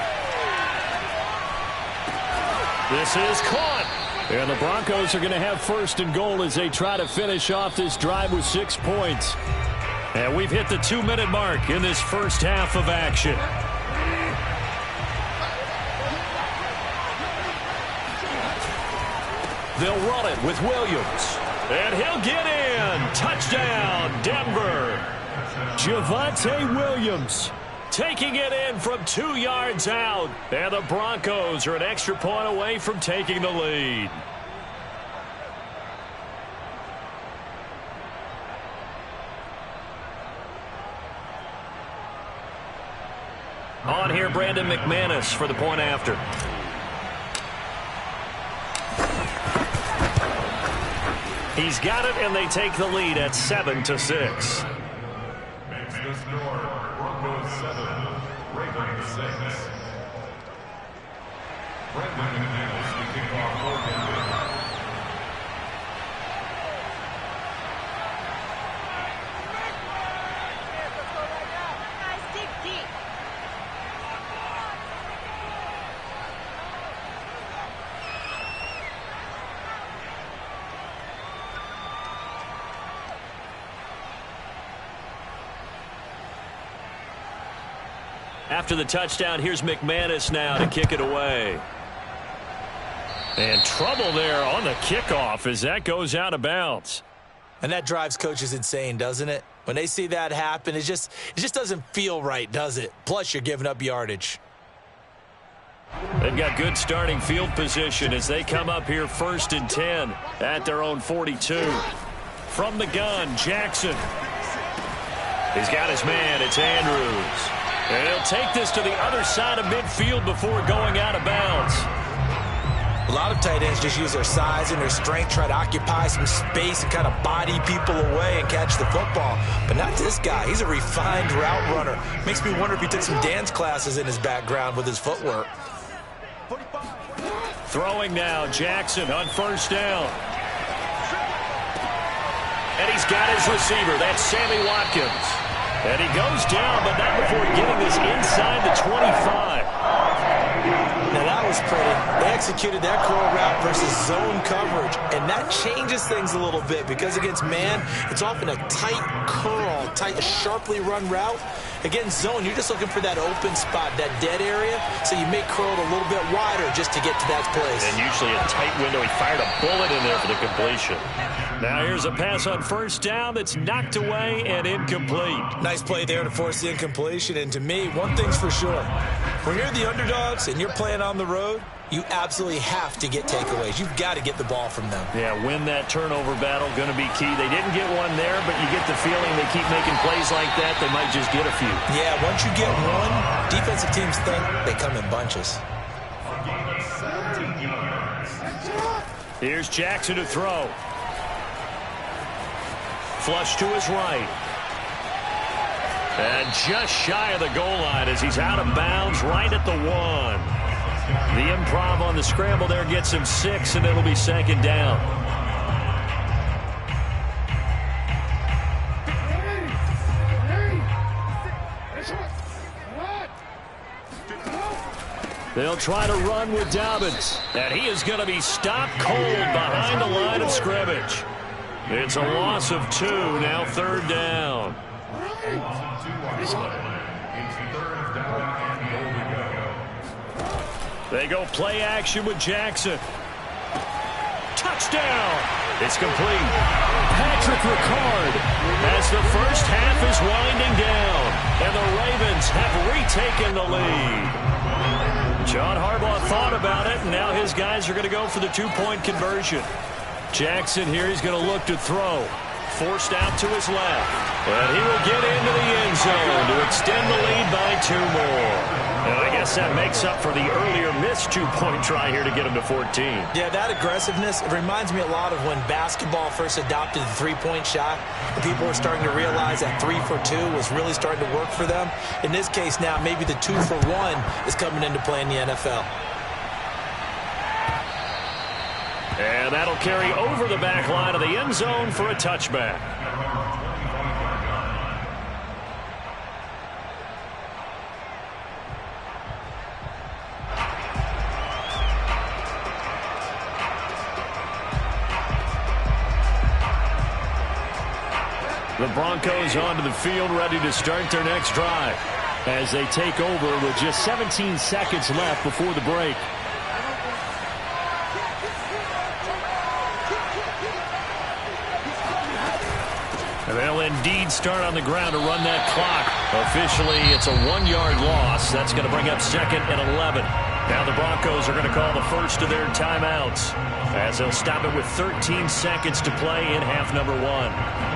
This is caught. And the Broncos are going to have 1st and goal as they try to finish off this drive with 6 points. And we've hit the 2-minute mark in this first half of action. They'll run it with Williams. And he'll get in. Touchdown, Denver. Javonte Williams taking it in from 2 yards out. And the Broncos are an extra point away from taking the lead. On here, Brandon McManus for the point after. He's got it, and they take the lead at 7-6. Makes the score Broncos 7, Ravens 6. Brandon McManus to kick off for Denver. After the touchdown, here's McManus now to kick it away. And trouble there on the kickoff as that goes out of bounds. And that drives coaches insane, doesn't it? When they see that happen, it just doesn't feel right, does it? Plus, you're giving up yardage. They've got good starting field position as they come up here 1st and 10 at their own 42. From the gun, Jackson. He's got his man. It's Andrews. And he'll take this to the other side of midfield before going out of bounds. A lot of tight ends just use their size and their strength, try to occupy some space and kind of body people away and catch the football. But not this guy. He's a refined route runner. Makes me wonder if he took some dance classes in his background with his footwork. Throwing now, Jackson on 1st down. And he's got his receiver. That's Sammy Watkins. And he goes down, but not before getting this inside the 25. Now that was pretty. They executed that curl route versus zone coverage, and that changes things a little bit because against man, it's often a tight curl, tight, sharply run route. Against zone, you're just looking for that open spot, that dead area, so you make curl a little bit wider just to get to that place. And usually a tight window. He fired a bullet in there for the completion. Now here's a pass on 1st down that's knocked away and incomplete. Nice play there to force the incompletion, and to me, one thing's for sure. When you're the underdogs and you're playing on the road, you absolutely have to get takeaways. You've got to get the ball from them. Yeah, win that turnover battle, going to be key. They didn't get one there, but you get the feeling they keep making plays like that, they might just get a few. Yeah, once you get one, defensive teams think they come in bunches. Here's Jackson to throw. Flush to his right. And just shy of the goal line as he's out of bounds right at the 1. The improv on the scramble there gets him 6, and it'll be 2nd down. They'll try to run with Dobbins, and he is going to be stopped cold behind the line of scrimmage. It's a loss of 2, now 3rd down. They go play action with Jackson. Touchdown! It's complete. Patrick Ricard as the first half is winding taken the lead. John Harbaugh thought about it, and now his guys are going to go for the two-point conversion. Jackson here, he's going to look to throw. Forced out to his left. But he will get into the end zone to extend the lead by 2 more. And I guess that makes up for the earlier missed two-point try here to get him to 14. Yeah, that aggressiveness, it reminds me a lot of when basketball first adopted the three-point shot. And people were starting to realize that 3 for 2 was really starting to work for them. In this case now, maybe the 2 for 1 is coming into play in the NFL. And that'll carry over the back line of the end zone for a touchback. The Broncos onto the field, ready to start their next drive as they take over with just 17 seconds left before the break. And they'll indeed start on the ground to run that clock. Officially, it's a 1-yard loss. That's going to bring up 2nd and 11. Now the Broncos are going to call the first of their timeouts as they'll stop it with 13 seconds to play in half number 1.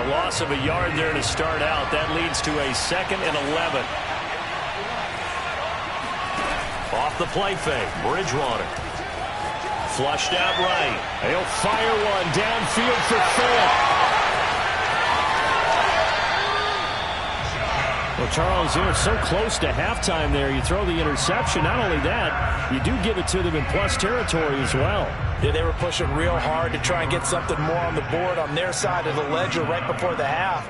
Loss of a yard there to start out. That leads to a 2nd and 11. Off the play fake, Bridgewater. Flushed out right. He'll fire one downfield for Fant. Well, Charles, they were so close to halftime there. You throw the interception. Not only that, you do give it to them in plus territory as well. Yeah, they were pushing real hard to try and get something more on the board on their side of the ledger right before the half.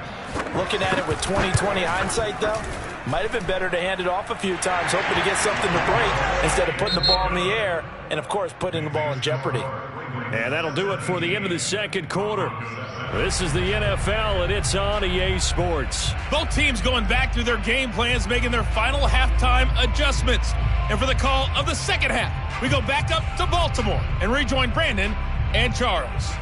Looking at it with 20/20 hindsight, though, might have been better to hand it off a few times, hoping to get something to break instead of putting the ball in the air and, of course, putting the ball in jeopardy. And that'll do it for the end of the second quarter. This is the NFL, and it's on EA Sports. Both teams going back through their game plans, making their final halftime adjustments. And for the call of the second half, we go back up to Baltimore and rejoin Brandon and Charles.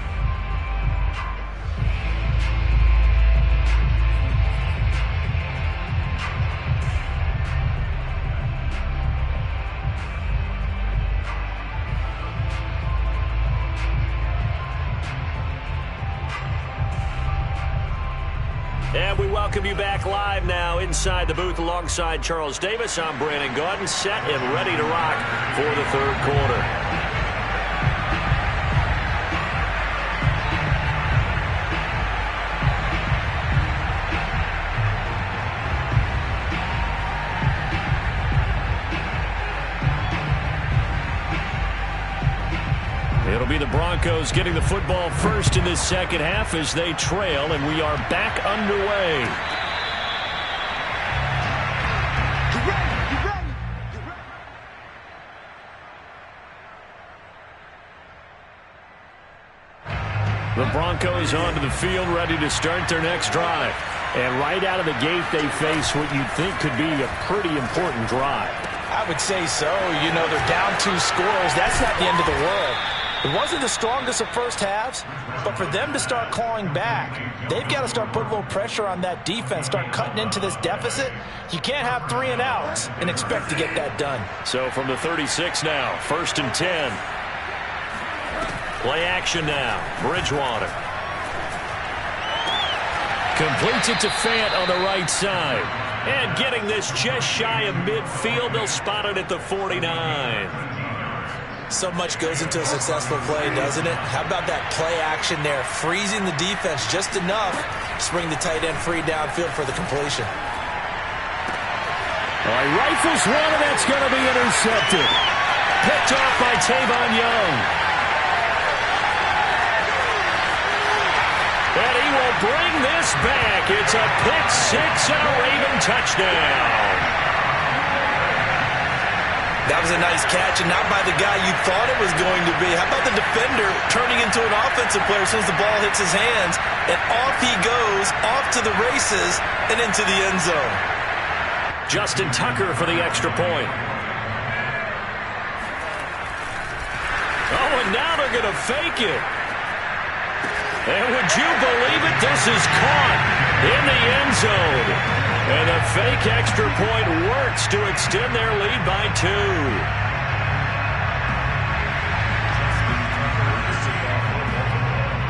And we welcome you back live now inside the booth alongside Charles Davis. I'm Brandon Gaudin, set and ready to rock for the third quarter. It'll be the Broncos getting the football first in this second half as they trail, and we are back underway. The Broncos onto the field, ready to start their next drive. And right out of the gate, they face what you'd think could be a pretty important drive. I would say so. You know, they're down 2 scores. That's not the end of the world. It wasn't the strongest of first halves, but for them to start clawing back, they've got to start putting a little pressure on that defense, start cutting into this deficit. You can't have 3 and outs and expect to get that done. So from the 36 now, 1st and 10. Play action now, Bridgewater. Completes it to Fant on the right side. And getting this just shy of midfield, they'll spot it at the 49. So much goes into a successful play, doesn't it? How about that play action there, freezing the defense just enough to bring the tight end free downfield for the completion. All right, rifles one, and that's going to be intercepted. Picked off by Tavon Young. And he will bring this back. It's a pick six and a Raven touchdown. That was a nice catch, and not by the guy you thought it was going to be. How about the defender turning into an offensive player as soon as the ball hits his hands, and off he goes, off to the races, and into the end zone. Justin Tucker for the extra point. Oh, and now they're going to fake it. And would you believe it? This is caught in the end zone. And the fake extra point works to extend their lead by 2.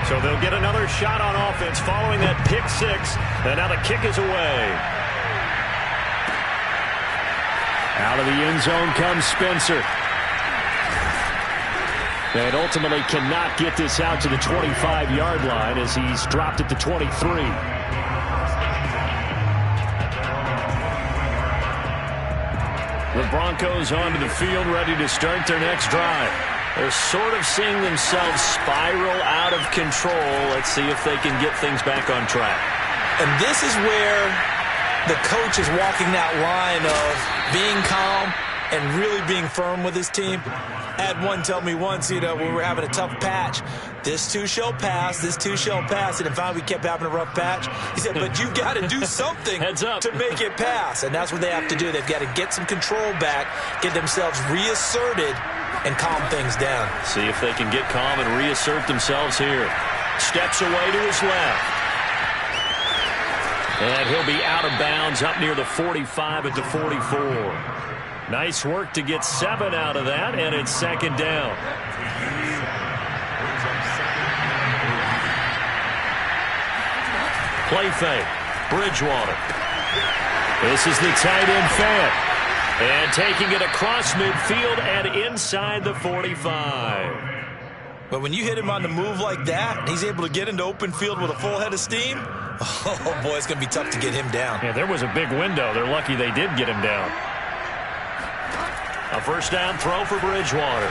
So they'll get another shot on offense following that pick 6. And now the kick is away. Out of the end zone comes Spencer. And ultimately cannot get this out to the 25-yard line as he's dropped at the 23. The Broncos onto the field ready to start their next drive. They're sort of seeing themselves spiral out of control. Let's see if they can get things back on track. And this is where the coach is walking that line of being calm and really being firm with his team. I had one tell me once, when we were having a tough patch, this too shall pass, this too shall pass. And finally we kept having a rough patch. He said, but you've got to do something to make it pass. And that's what they have to do. They've got to get some control back, get themselves reasserted, and calm things down. See if they can get calm and reassert themselves here. Steps away to his left. And he'll be out of bounds up near the 45 at the 44. Nice work to get 7 out of that, and it's second down. Play fake. Bridgewater. This is the tight end fan. And taking it across midfield and inside the 45. But when you hit him on the move like that, and he's able to get into open field with a full head of steam, oh boy, it's going to be tough to get him down. Yeah, there was a big window. They're lucky they did get him down. A first down throw for Bridgewater.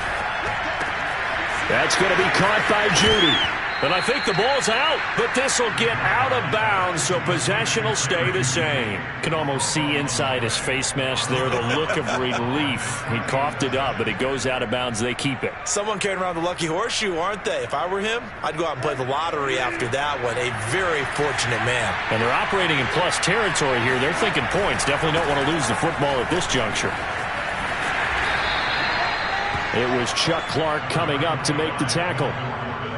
That's going to be caught by Judy. And I think the ball's out, but this will get out of bounds, so possession will stay the same. Can almost see inside his face mask there the look of relief. He coughed it up, but it goes out of bounds. They keep it. Someone carrying around the lucky horseshoe, aren't they? If I were him, I'd go out and play the lottery after that one. A very fortunate man. And they're operating in plus territory here. They're thinking points. Definitely don't want to lose the football at this juncture. It was Chuck Clark coming up to make the tackle.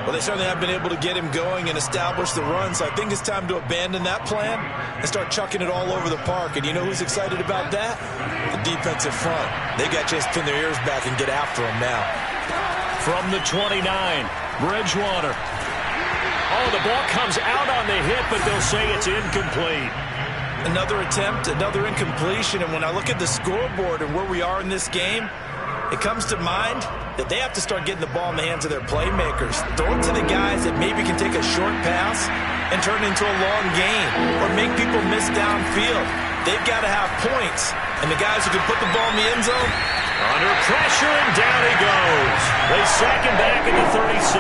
Well, they certainly have been able to get him going and establish the run, so I think it's time to abandon that plan and start chucking it all over the park. And you know who's excited about that? The defensive front. They got a chance to pin their ears back and get after him now. From the 29, Bridgewater. Oh, the ball comes out on the hit, but they'll say it's incomplete. Another attempt, another incompletion, and when I look at the scoreboard and where we are in this game, it comes to mind that they have to start getting the ball in the hands of their playmakers. Throw it to the guys that maybe can take a short pass and turn it into a long gain or make people miss downfield. They've got to have points. And the guys who can put the ball in the end zone, under pressure, and down he goes. They sack him back at the 36.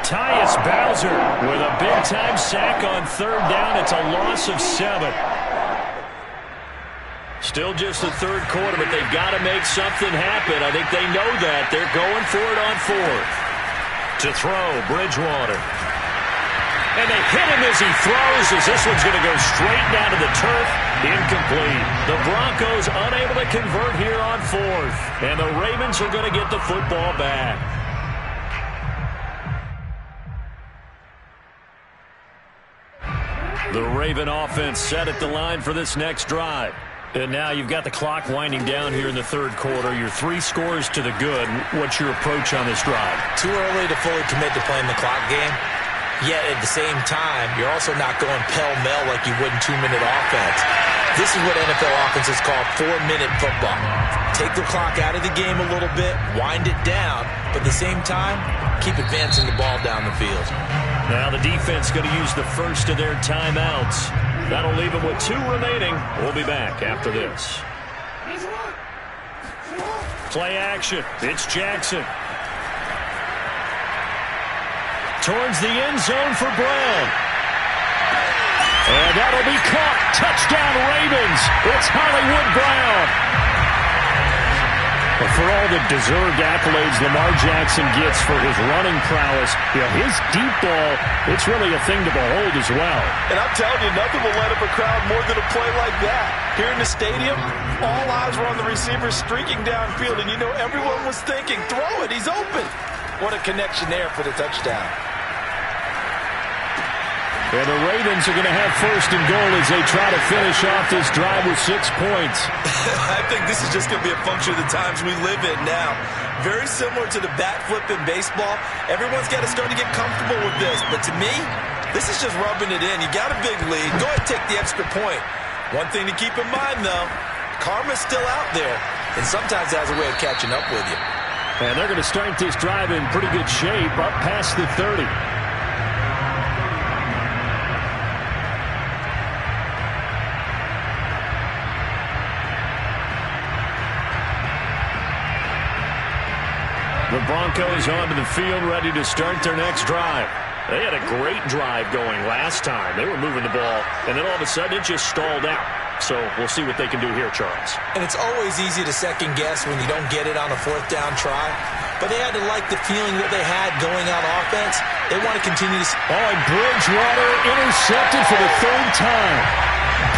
Tyus Bowser with a big-time sack on third down. It's a loss of 7. Still just the third quarter, but they've got to make something happen. I think they know that. They're going for it on 4th. To throw, Bridgewater. And they hit him as he throws, as this one's going to go straight down to the turf. Incomplete. The Broncos unable to convert here on 4th. And the Ravens are going to get the football back. The Raven offense set at the line for this next drive. And now you've got the clock winding down here in the third quarter. You're 3 scores to the good. What's your approach on this drive? Too early to fully commit to playing the clock game. Yet at the same time, you're also not going pell-mell like you would in 2-minute offense. This is what NFL offenses call 4-minute football. Take the clock out of the game a little bit, wind it down, but at the same time, keep advancing the ball down the field. Now the defense going to use the first of their timeouts. That'll leave them with 2 remaining. We'll be back after this. Play action. It's Jackson. Towards the end zone for Brown. And that'll be caught. Touchdown Ravens. It's Hollywood Brown. Well, for all the deserved accolades Lamar Jackson gets for his running prowess, his deep ball, it's really a thing to behold as well. And I'm telling you, nothing will light up a crowd more than a play like that. Here in the stadium, all eyes were on the receiver streaking downfield, and everyone was thinking, throw it, he's open. What a connection there for the touchdown. And the Ravens are going to have first and goal as they try to finish off this drive with 6 points. I think this is just going to be a function of the times we live in now. Very similar to the bat flip in baseball. Everyone's got to start to get comfortable with this. But to me, this is just rubbing it in. You got a big lead. Go ahead and take the extra point. One thing to keep in mind, though, karma's still out there. And sometimes it has a way of catching up with you. And they're going to start this drive in pretty good shape up past the 30. The Broncos onto the field, ready to start their next drive. They had a great drive going last time. They were moving the ball, and then all of a sudden it just stalled out. So we'll see what they can do here, Charles. And it's always easy to second guess when you don't get it on a fourth down try. But they had to like the feeling that they had going on offense. They want to continue to... Oh, and Bridgewater intercepted for the third time.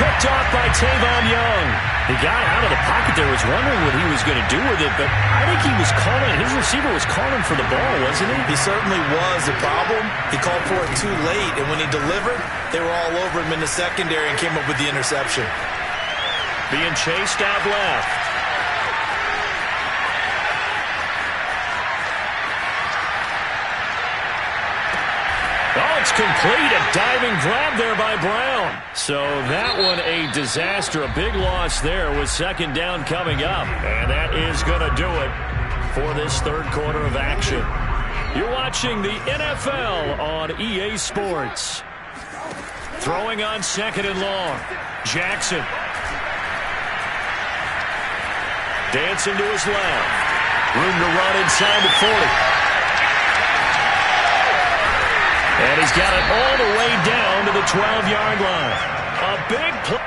Picked off by Tavon Young. The guy out of the pocket there was wondering what he was going to do with it, but I think he was calling, his receiver was calling for the ball, wasn't he? He certainly was. The problem, he called for it too late, and when he delivered, they were all over him in the secondary and came up with the interception. Being chased out left. Oh, it's complete. A diving grab there by Brown. So that one a disaster. A big loss there with second down coming up. And that is going to do it for this third quarter of action. You're watching the NFL on EA Sports. Throwing on second and long. Jackson. Dancing to his left. Room to run inside the 40. And he's got it all the way down to the 12-yard line. A big play.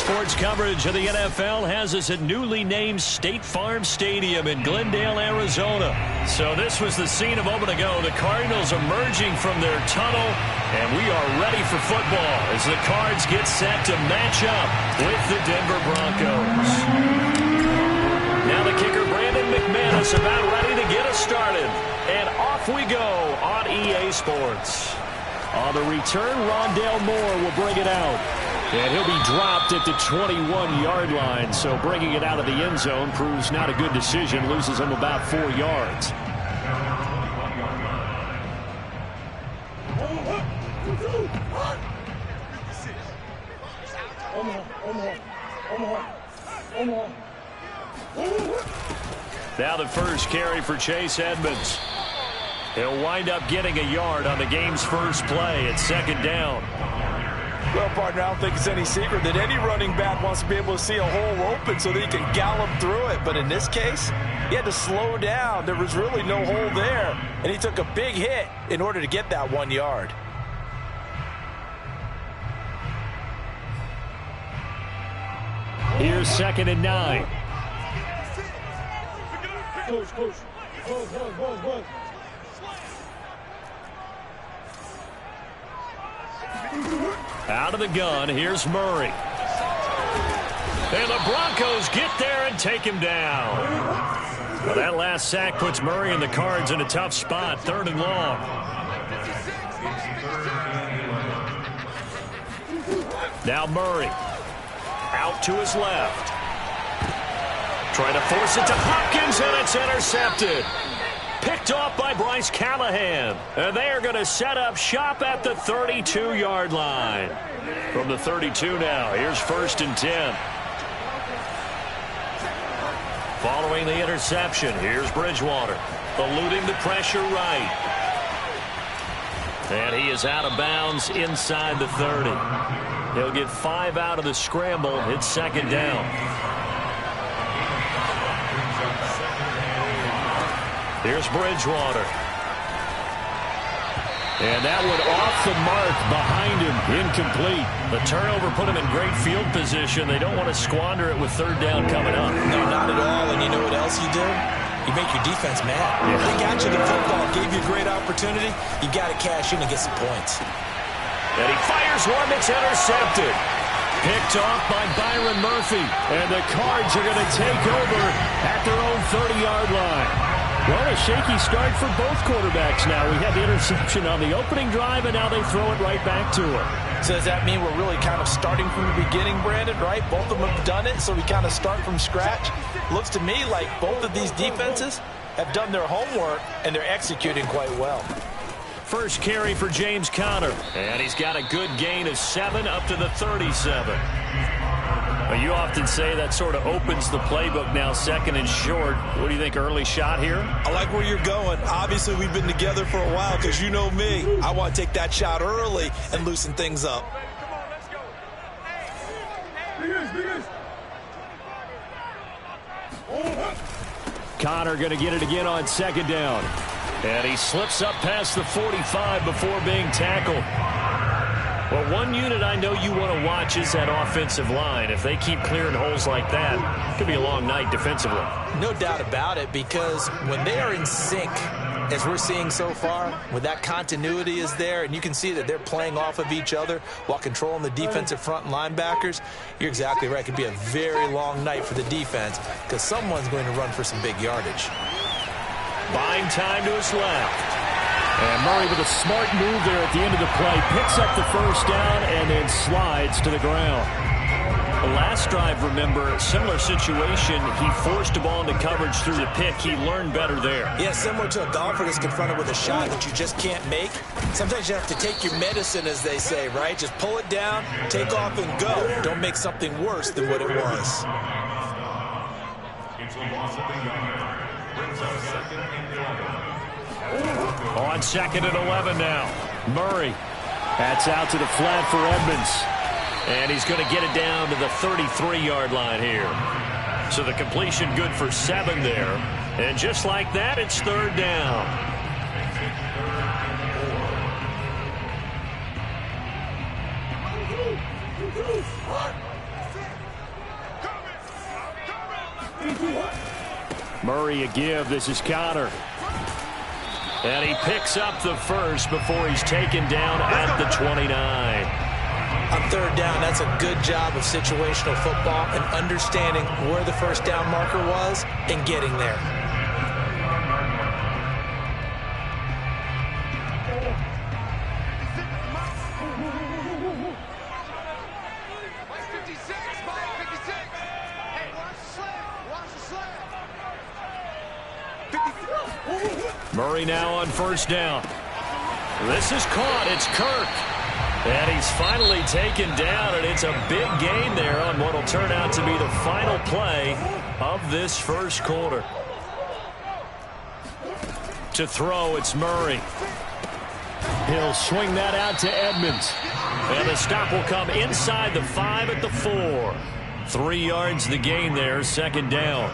Sports coverage of the NFL has us at newly named State Farm Stadium in Glendale, Arizona. So this was the scene a moment ago. The Cardinals emerging from their tunnel, and we are ready for football as the Cards get set to match up with the Denver Broncos. Now the kicker, Brandon McManus, about ready to get us started. And off we go on EA Sports. On the return, Rondale Moore will bring it out. And he'll be dropped at the 21-yard line. So bringing it out of the end zone proves not a good decision. Loses him about 4 yards. Now the first carry for Chase Edmonds. He'll wind up getting a yard on the game's first play at second down. Well, partner, I don't think it's any secret that any running back wants to be able to see a hole open so that he can gallop through it. But in this case, he had to slow down. There was really no hole there, and he took a big hit in order to get that 1 yard. Here's 2nd and 9. Out of the gun, here's Murray. And the Broncos get there and take him down. Well, that last sack puts Murray and the Cards in a tough spot, 3rd and long. Now Murray. Out to his left. Trying to force it to Hopkins, and it's intercepted. Picked off by Bryce Callahan. And they are going to set up shop at the 32-yard line. From the 32 now, here's 1st and 10. Following the interception, here's Bridgewater. Eluding the pressure right. And he is out of bounds inside the 30. He'll get 5 out of the scramble. It's 2nd down. Here's Bridgewater. And that one off the mark behind him. Incomplete. The turnover put him in great field position. They don't want to squander it with 3rd down coming up. No, not at all. And you know what else you do? You make your defense mad. Yeah. They got you the football, gave you a great opportunity. You got to cash in and get some points. And he fires one that's intercepted. Picked off by Byron Murphy. And the Cards are going to take over at their own 30-yard line. Well, a shaky start for both quarterbacks now. We had the interception on the opening drive, and now they throw it right back to him. So does that mean we're really kind of starting from the beginning, Brandon, right? Both of them have done it, so we kind of start from scratch. Looks to me like both of these defenses have done their homework, and they're executing quite well. First carry for James Conner. And he's got a good gain of 7 up to the 37. Well, you often say that sort of opens the playbook now, 2nd and short. What do you think, early shot here? I like where you're going. Obviously, we've been together for a while because you know me. I want to take that shot early and loosen things up. Conner going to get it again on 2nd down. And he slips up past the 45 before being tackled. Well, one unit I know you want to watch is that offensive line. If they keep clearing holes like that, it could be a long night defensively. No doubt about it, because when they are in sync, as we're seeing so far, when that continuity is there, and you can see that they're playing off of each other while controlling the defensive front linebackers, you're exactly right. It could be a very long night for the defense because someone's going to run for some big yardage. Buying time to his left. And Murray with a smart move there at the end of the play. Picks up the 1st down and then slides to the ground. The last drive, remember, similar situation. He forced a ball into coverage through the pick. He learned better there. Yeah, similar to a golfer that's confronted with a shot that you just can't make. Sometimes you have to take your medicine, as they say, right? Just pull it down, take off, and go. Don't make something worse than what it was. It's a loss of the yard. Brings up 2nd and 11. On 2nd and 11 now. Murray. That's out to the flat for Edmonds. And he's going to get it down to the 33-yard line here. So the completion good for 7 there. And just like that, it's 3rd down. Murray a give. This is Connor. And he picks up the first before he's taken down at the 29. On third down, that's a good job of situational football and understanding where the first down marker was and getting there. Murray now on first down. This is caught. It's Kirk. And he's finally taken down, and it's a big gain there on what will turn out to be the final play of this first quarter. To throw, it's Murray. He'll swing that out to Edmonds. And the stop will come inside the 5 at the 4. 3 yards the gain there, second down.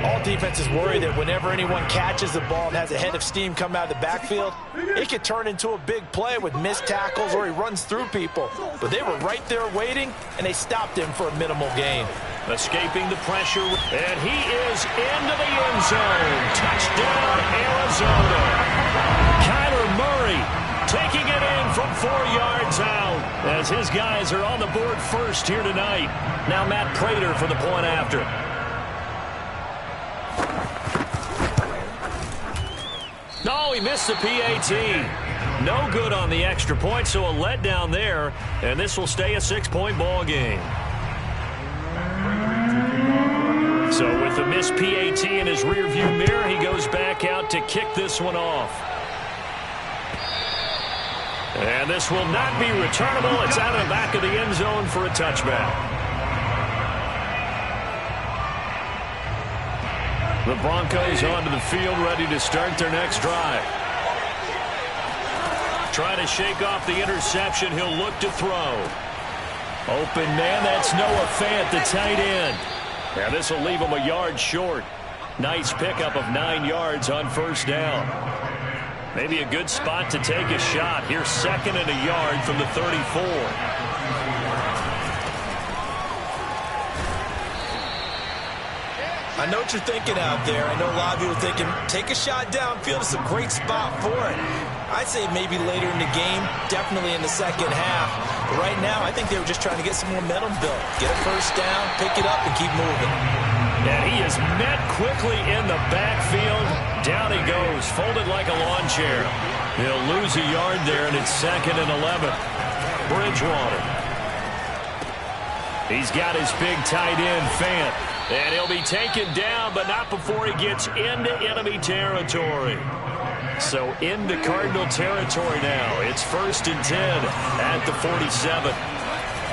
All defenses worry that whenever anyone catches the ball and has a head of steam come out of the backfield, it could turn into a big play with missed tackles or he runs through people. But they were right there waiting, and they stopped him for a minimal gain. Escaping the pressure, and he is into the end zone. Touchdown, Arizona. Kyler Murray taking it in from 4 yards out as his guys are on the board first here tonight. Now Matt Prater for the point after. No, he missed the PAT. No good on the extra point, so a letdown there, and this will stay a 6-point ball game. So with the missed PAT in his rearview mirror, he goes back out to kick this one off. And this will not be returnable. It's out of the back of the end zone for a touchback. The Broncos onto the field, ready to start their next drive. Trying to shake off the interception. He'll look to throw. Open man, that's Noah Fant, the tight end. Now this will leave him a yard short. Nice pickup of 9 yards on first down. Maybe a good spot to take a shot. Here's 2nd and a yard from the 34. I know what you're thinking out there. I know a lot of you are thinking, take a shot downfield. It's a great spot for it. I'd say maybe later in the game, definitely in the second half. But right now, I think they were just trying to get some momentum built. Get a first down, pick it up, and keep moving. And he is met quickly in the backfield. Down he goes, folded like a lawn chair. He'll lose a yard there, and it's 2nd and 11. Bridgewater. He's got his big tight end, Fant. And he'll be taken down, but not before he gets into enemy territory. So into Cardinal territory now. It's 1st and 10 at the 47.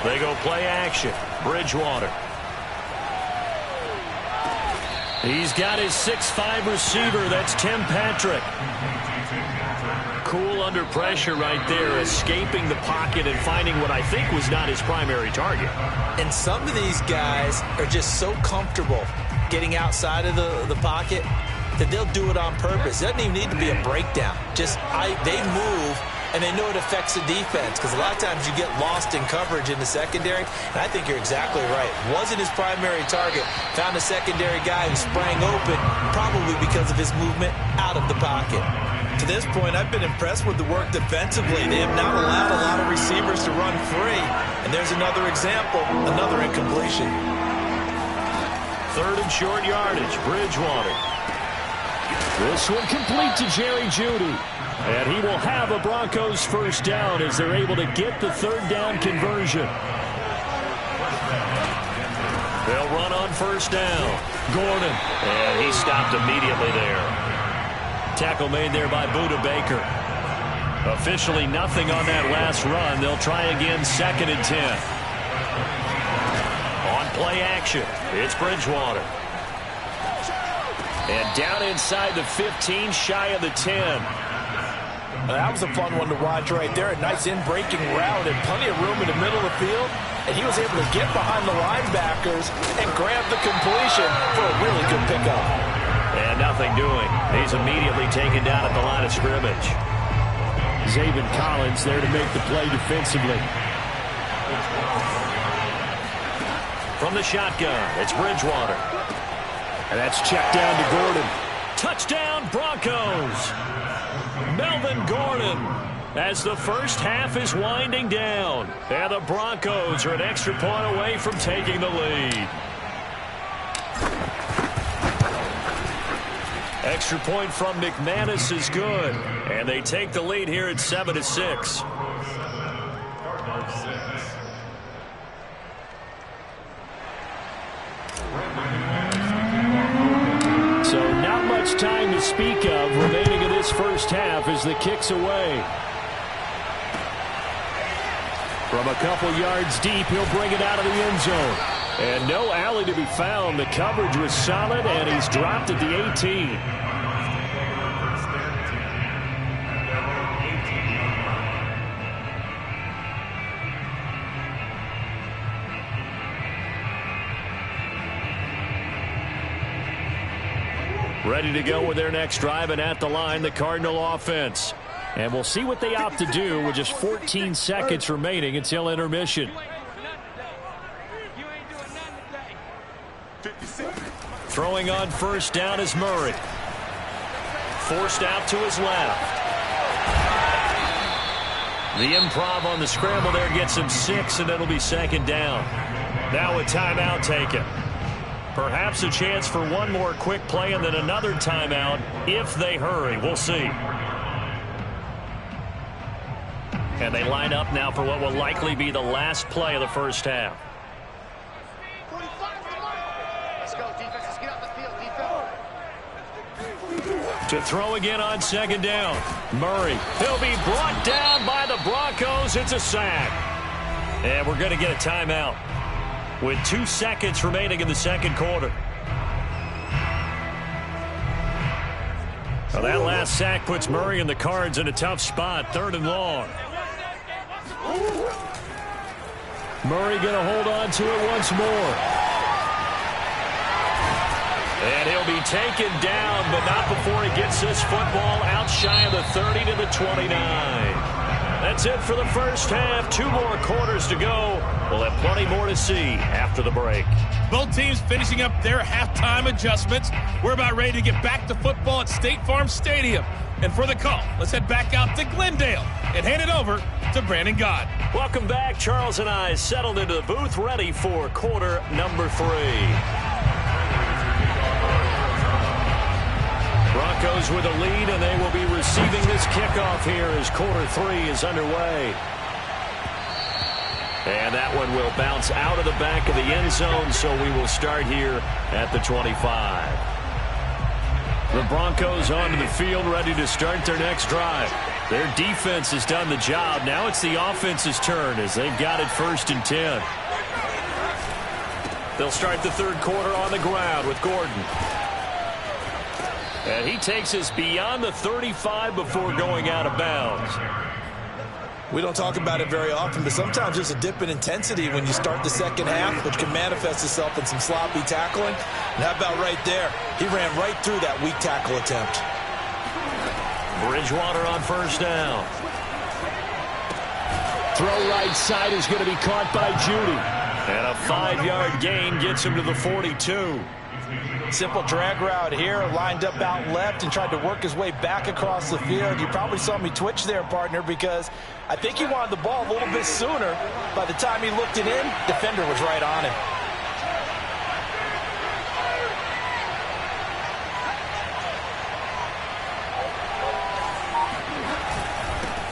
They go play action. Bridgewater. He's got his 6'5" receiver. That's Tim Patrick. Cool under pressure right there, escaping the pocket and finding what I think was not his primary target. And some of these guys are just so comfortable getting outside of the pocket that they'll do it on purpose. It doesn't even need to be a breakdown. They move, and they know it affects the defense, because a lot of times you get lost in coverage in the secondary, and I think you're exactly right. Wasn't his primary target. Found a secondary guy who sprang open, probably because of his movement out of the pocket. To this point, I've been impressed with the work defensively. They have not allowed a lot of receivers to run free. And there's another example, another incompletion. 3rd and short yardage, Bridgewater. This one complete to Jerry Jeudy. And he will have a Broncos first down as they're able to get the 3rd down conversion. They'll run on first down. Gordon. And he stopped immediately there. Tackle made there by Budda Baker. Officially nothing on that last run. They'll try again, 2nd and 10. On play action, it's Bridgewater. And down inside the 15, shy of the 10. That was a fun one to watch right there. A nice in-breaking route and plenty of room in the middle of the field. And he was able to get behind the linebackers and grab the completion for a really good pickup. And nothing doing. He's immediately taken down at the line of scrimmage. Zaven Collins there to make the play defensively. From the shotgun, it's Bridgewater. And that's checked down to Gordon. Touchdown, Broncos. Melvin Gordon, as the first half is winding down. And the Broncos are an extra point away from taking the lead. Extra point from McManus is good. And they take the lead here at 7-6. So not much time to speak of remaining in this first half as the kick's away. From a couple yards deep, he'll bring it out of the end zone. And no alley to be found. The coverage was solid, and he's dropped at the 18. Ready to go with their next drive, and at the line, the Cardinal offense. And we'll see what they opt to do with just 14 seconds remaining until intermission. Throwing on first down is Murray. Forced out to his left. The improv on the scramble there gets him 6, and it'll be second down. Now a timeout taken. Perhaps a chance for one more quick play and then another timeout if they hurry. We'll see. And they line up now for what will likely be the last play of the first half. Let's go, defense. Let's get off the field, defense. To throw again on second down. Murray. He'll be brought down by the Broncos. It's a sack. And we're going to get a timeout with 2 seconds remaining in the second quarter. Well, that last sack puts Murray and the Cards in a tough spot, 3rd and long. Murray going to hold on to it once more. And he'll be taken down, but not before he gets this football out shy of the 30 to the 29. That's it for the first half. 2 more quarters to go. We'll have plenty more to see after the break. Both teams finishing up their halftime adjustments. We're about ready to get back to football at State Farm Stadium. And for the call, let's head back out to Glendale and hand it over to Brandon God. Welcome back. Charles and I settled into the booth, ready for quarter number 3. Broncos with a lead, and they will be receiving this kickoff here as quarter 3 is underway. And that one will bounce out of the back of the end zone, so we will start here at the 25. The Broncos onto the field, ready to start their next drive. Their defense has done the job. Now it's the offense's turn as they've got it 1st and 10. They'll start the third quarter on the ground with Gordon. And he takes us beyond the 35 before going out of bounds. We don't talk about it very often, but sometimes there's a dip in intensity when you start the second half, which can manifest itself in some sloppy tackling. And how about right there? He ran right through that weak tackle attempt. Bridgewater on first down. Throw right side is going to be caught by Judy. And a 5-yard gain gets him to the 42. Simple drag route here, lined up out left and tried to work his way back across the field. You probably saw me twitch there, partner, because I think he wanted the ball a little bit sooner. By the time he looked it in, defender was right on him.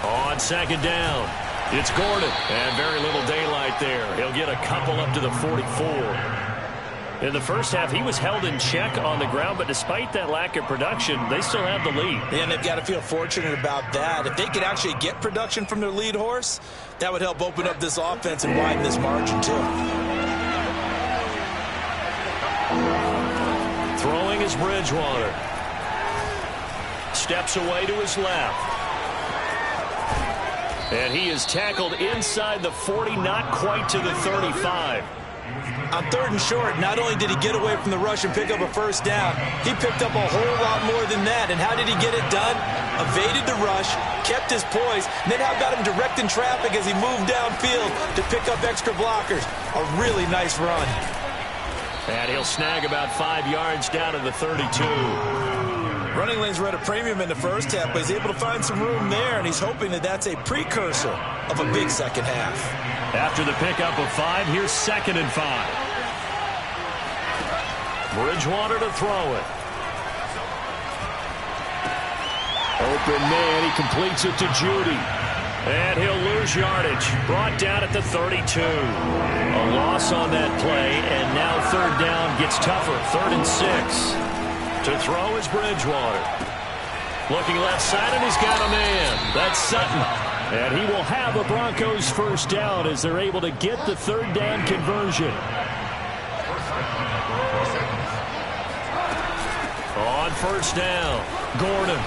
On second down, it's Gordon, and very little daylight there. He'll get a couple up to the 44. In the first half, he was held in check on the ground, but despite that lack of production, they still have the lead. And they've got to feel fortunate about that. If they could actually get production from their lead horse, that would help open up this offense and widen this margin, too. Throwing is Bridgewater. Steps away to his left. And he is tackled inside the 40, not quite to the 35. On 3rd and short, not only did he get away from the rush and pick up a first down, he picked up a whole lot more than that. And how did he get it done? Evaded the rush, kept his poise, and then how about him directing traffic as he moved downfield to pick up extra blockers? A really nice run. And he'll snag about 5 yards down to the 32. Running lanes were at a premium in the first half, but he's able to find some room there, and he's hoping that that's a precursor of a big second half. After the pickup of 5, here's 2nd and 5. Bridgewater to throw it. Open man, he completes it to Judy. And he'll lose yardage. Brought down at the 32. A loss on that play, and now 3rd down gets tougher. 3rd and 6. To throw is Bridgewater. Looking left side, and he's got a man. That's Sutton. And he will have a Broncos 1st down as they're able to get the 3rd down conversion. On 1st down, Gordon.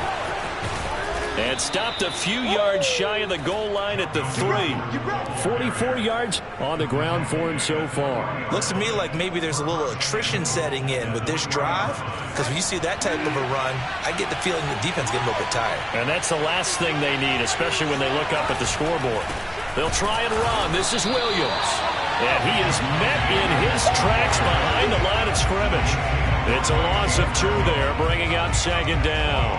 And stopped a few yards shy of the goal line at the 3. 44 yards on the ground for him so far. Looks to me like maybe there's a little attrition setting in with this drive, because when you see that type of a run, I get the feeling the defense getting a little bit tired. And that's the last thing they need, especially when they look up at the scoreboard. They'll try and run. This is Williams. And he is met in his tracks behind the line of scrimmage. It's a loss of 2 there, bringing up 2nd down.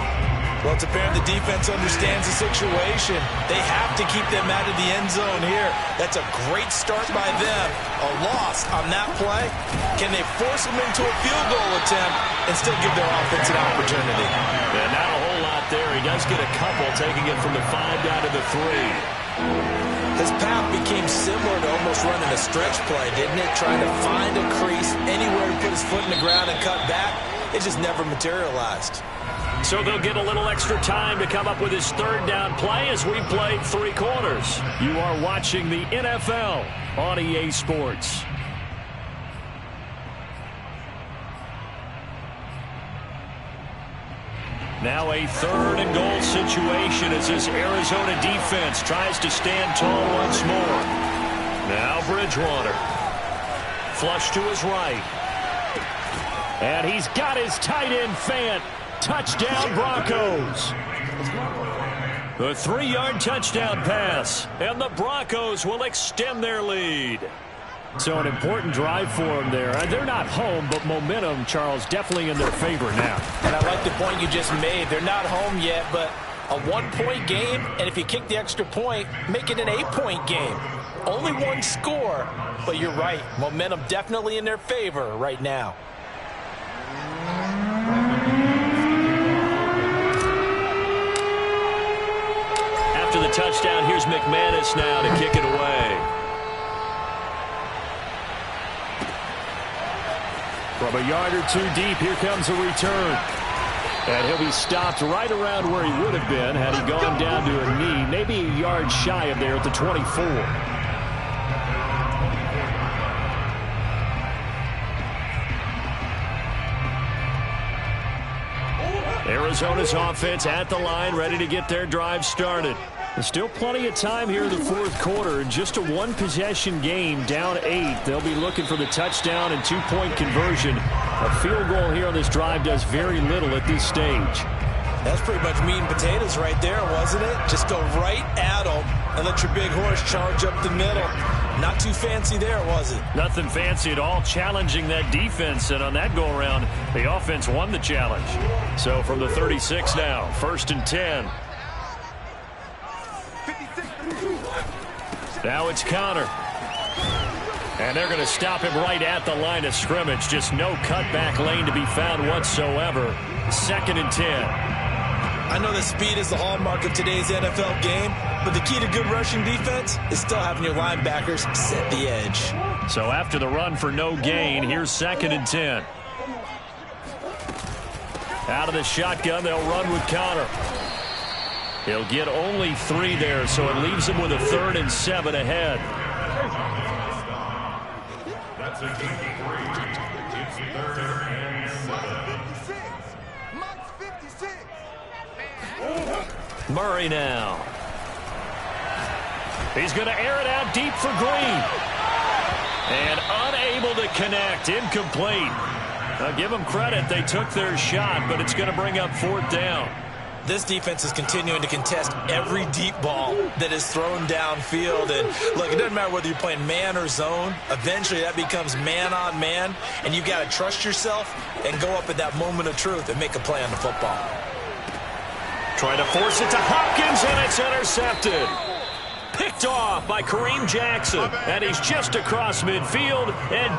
Well, it's apparent the defense understands the situation. They have to keep them out of the end zone here. That's a great start by them. A loss on that play. Can they force them into a field goal attempt and still give their offense an opportunity? Yeah, not a whole lot there. He does get a couple, taking it from the 5 down to the 3. His path became similar to almost running a stretch play, didn't it? Trying to find a crease, anywhere to put his foot in the ground and cut back. It just never materialized. So they'll get a little extra time to come up with his 3rd down play as we played 3 quarters. You are watching the NFL on EA Sports. Now a 3rd and goal situation as this Arizona defense tries to stand tall once more. Now Bridgewater. Flush to his right. And he's got his tight end Fant. Touchdown Broncos. The 3-yard touchdown pass. And the Broncos will extend their lead. So an important drive for them there. They're not home, but momentum, Charles, definitely in their favor now. And I like the point you just made. They're not home yet, but a 1-point game, and if you kick the extra point, make it an 8-point game. Only 1 score, but you're right. Momentum definitely in their favor right now. After the touchdown, here's McManus now to kick it away. From a yard or 2 deep, here comes a return. And he'll be stopped right around where he would have been had he gone down to a knee, maybe a yard shy of there at the 24. Arizona's offense at the line, ready to get their drive started. There's still plenty of time here in the 4th quarter. Just a 1-possession game, down 8. They'll be looking for the touchdown and 2-point conversion. A field goal here on this drive does very little at this stage. That's pretty much meat and potatoes right there, wasn't it? Just go right at them and let your big horse charge up the middle. Not too fancy there, was it? Nothing fancy at all, challenging that defense. And on that go-around, the offense won the challenge. So from the 36 now, 1st and 10. Now it's Connor. And they're going to stop him right at the line of scrimmage. Just no cutback lane to be found whatsoever. 2nd and 10. I know that speed is the hallmark of today's NFL game, but the key to good rushing defense is still having your linebackers set the edge. So after the run for no gain, here's 2nd and 10. Out of the shotgun, they'll run with Connor. He'll get only 3 there, so it leaves him with a 3rd and 7 ahead. That's a 53. It's 3rd and 7. Mike's 56. Murray now. He's going to air it out deep for Green. And unable to connect. Incomplete. I'll give them credit. They took their shot, but it's going to bring up 4th down. This defense is continuing to contest every deep ball that is thrown downfield. And look, it doesn't matter whether you're playing man or zone. Eventually that becomes man on man, and you've got to trust yourself and go up at that moment of truth and make a play on the football. Trying to force it to Hopkins, and it's intercepted. Picked off by Kareem Jackson, and he's just across midfield and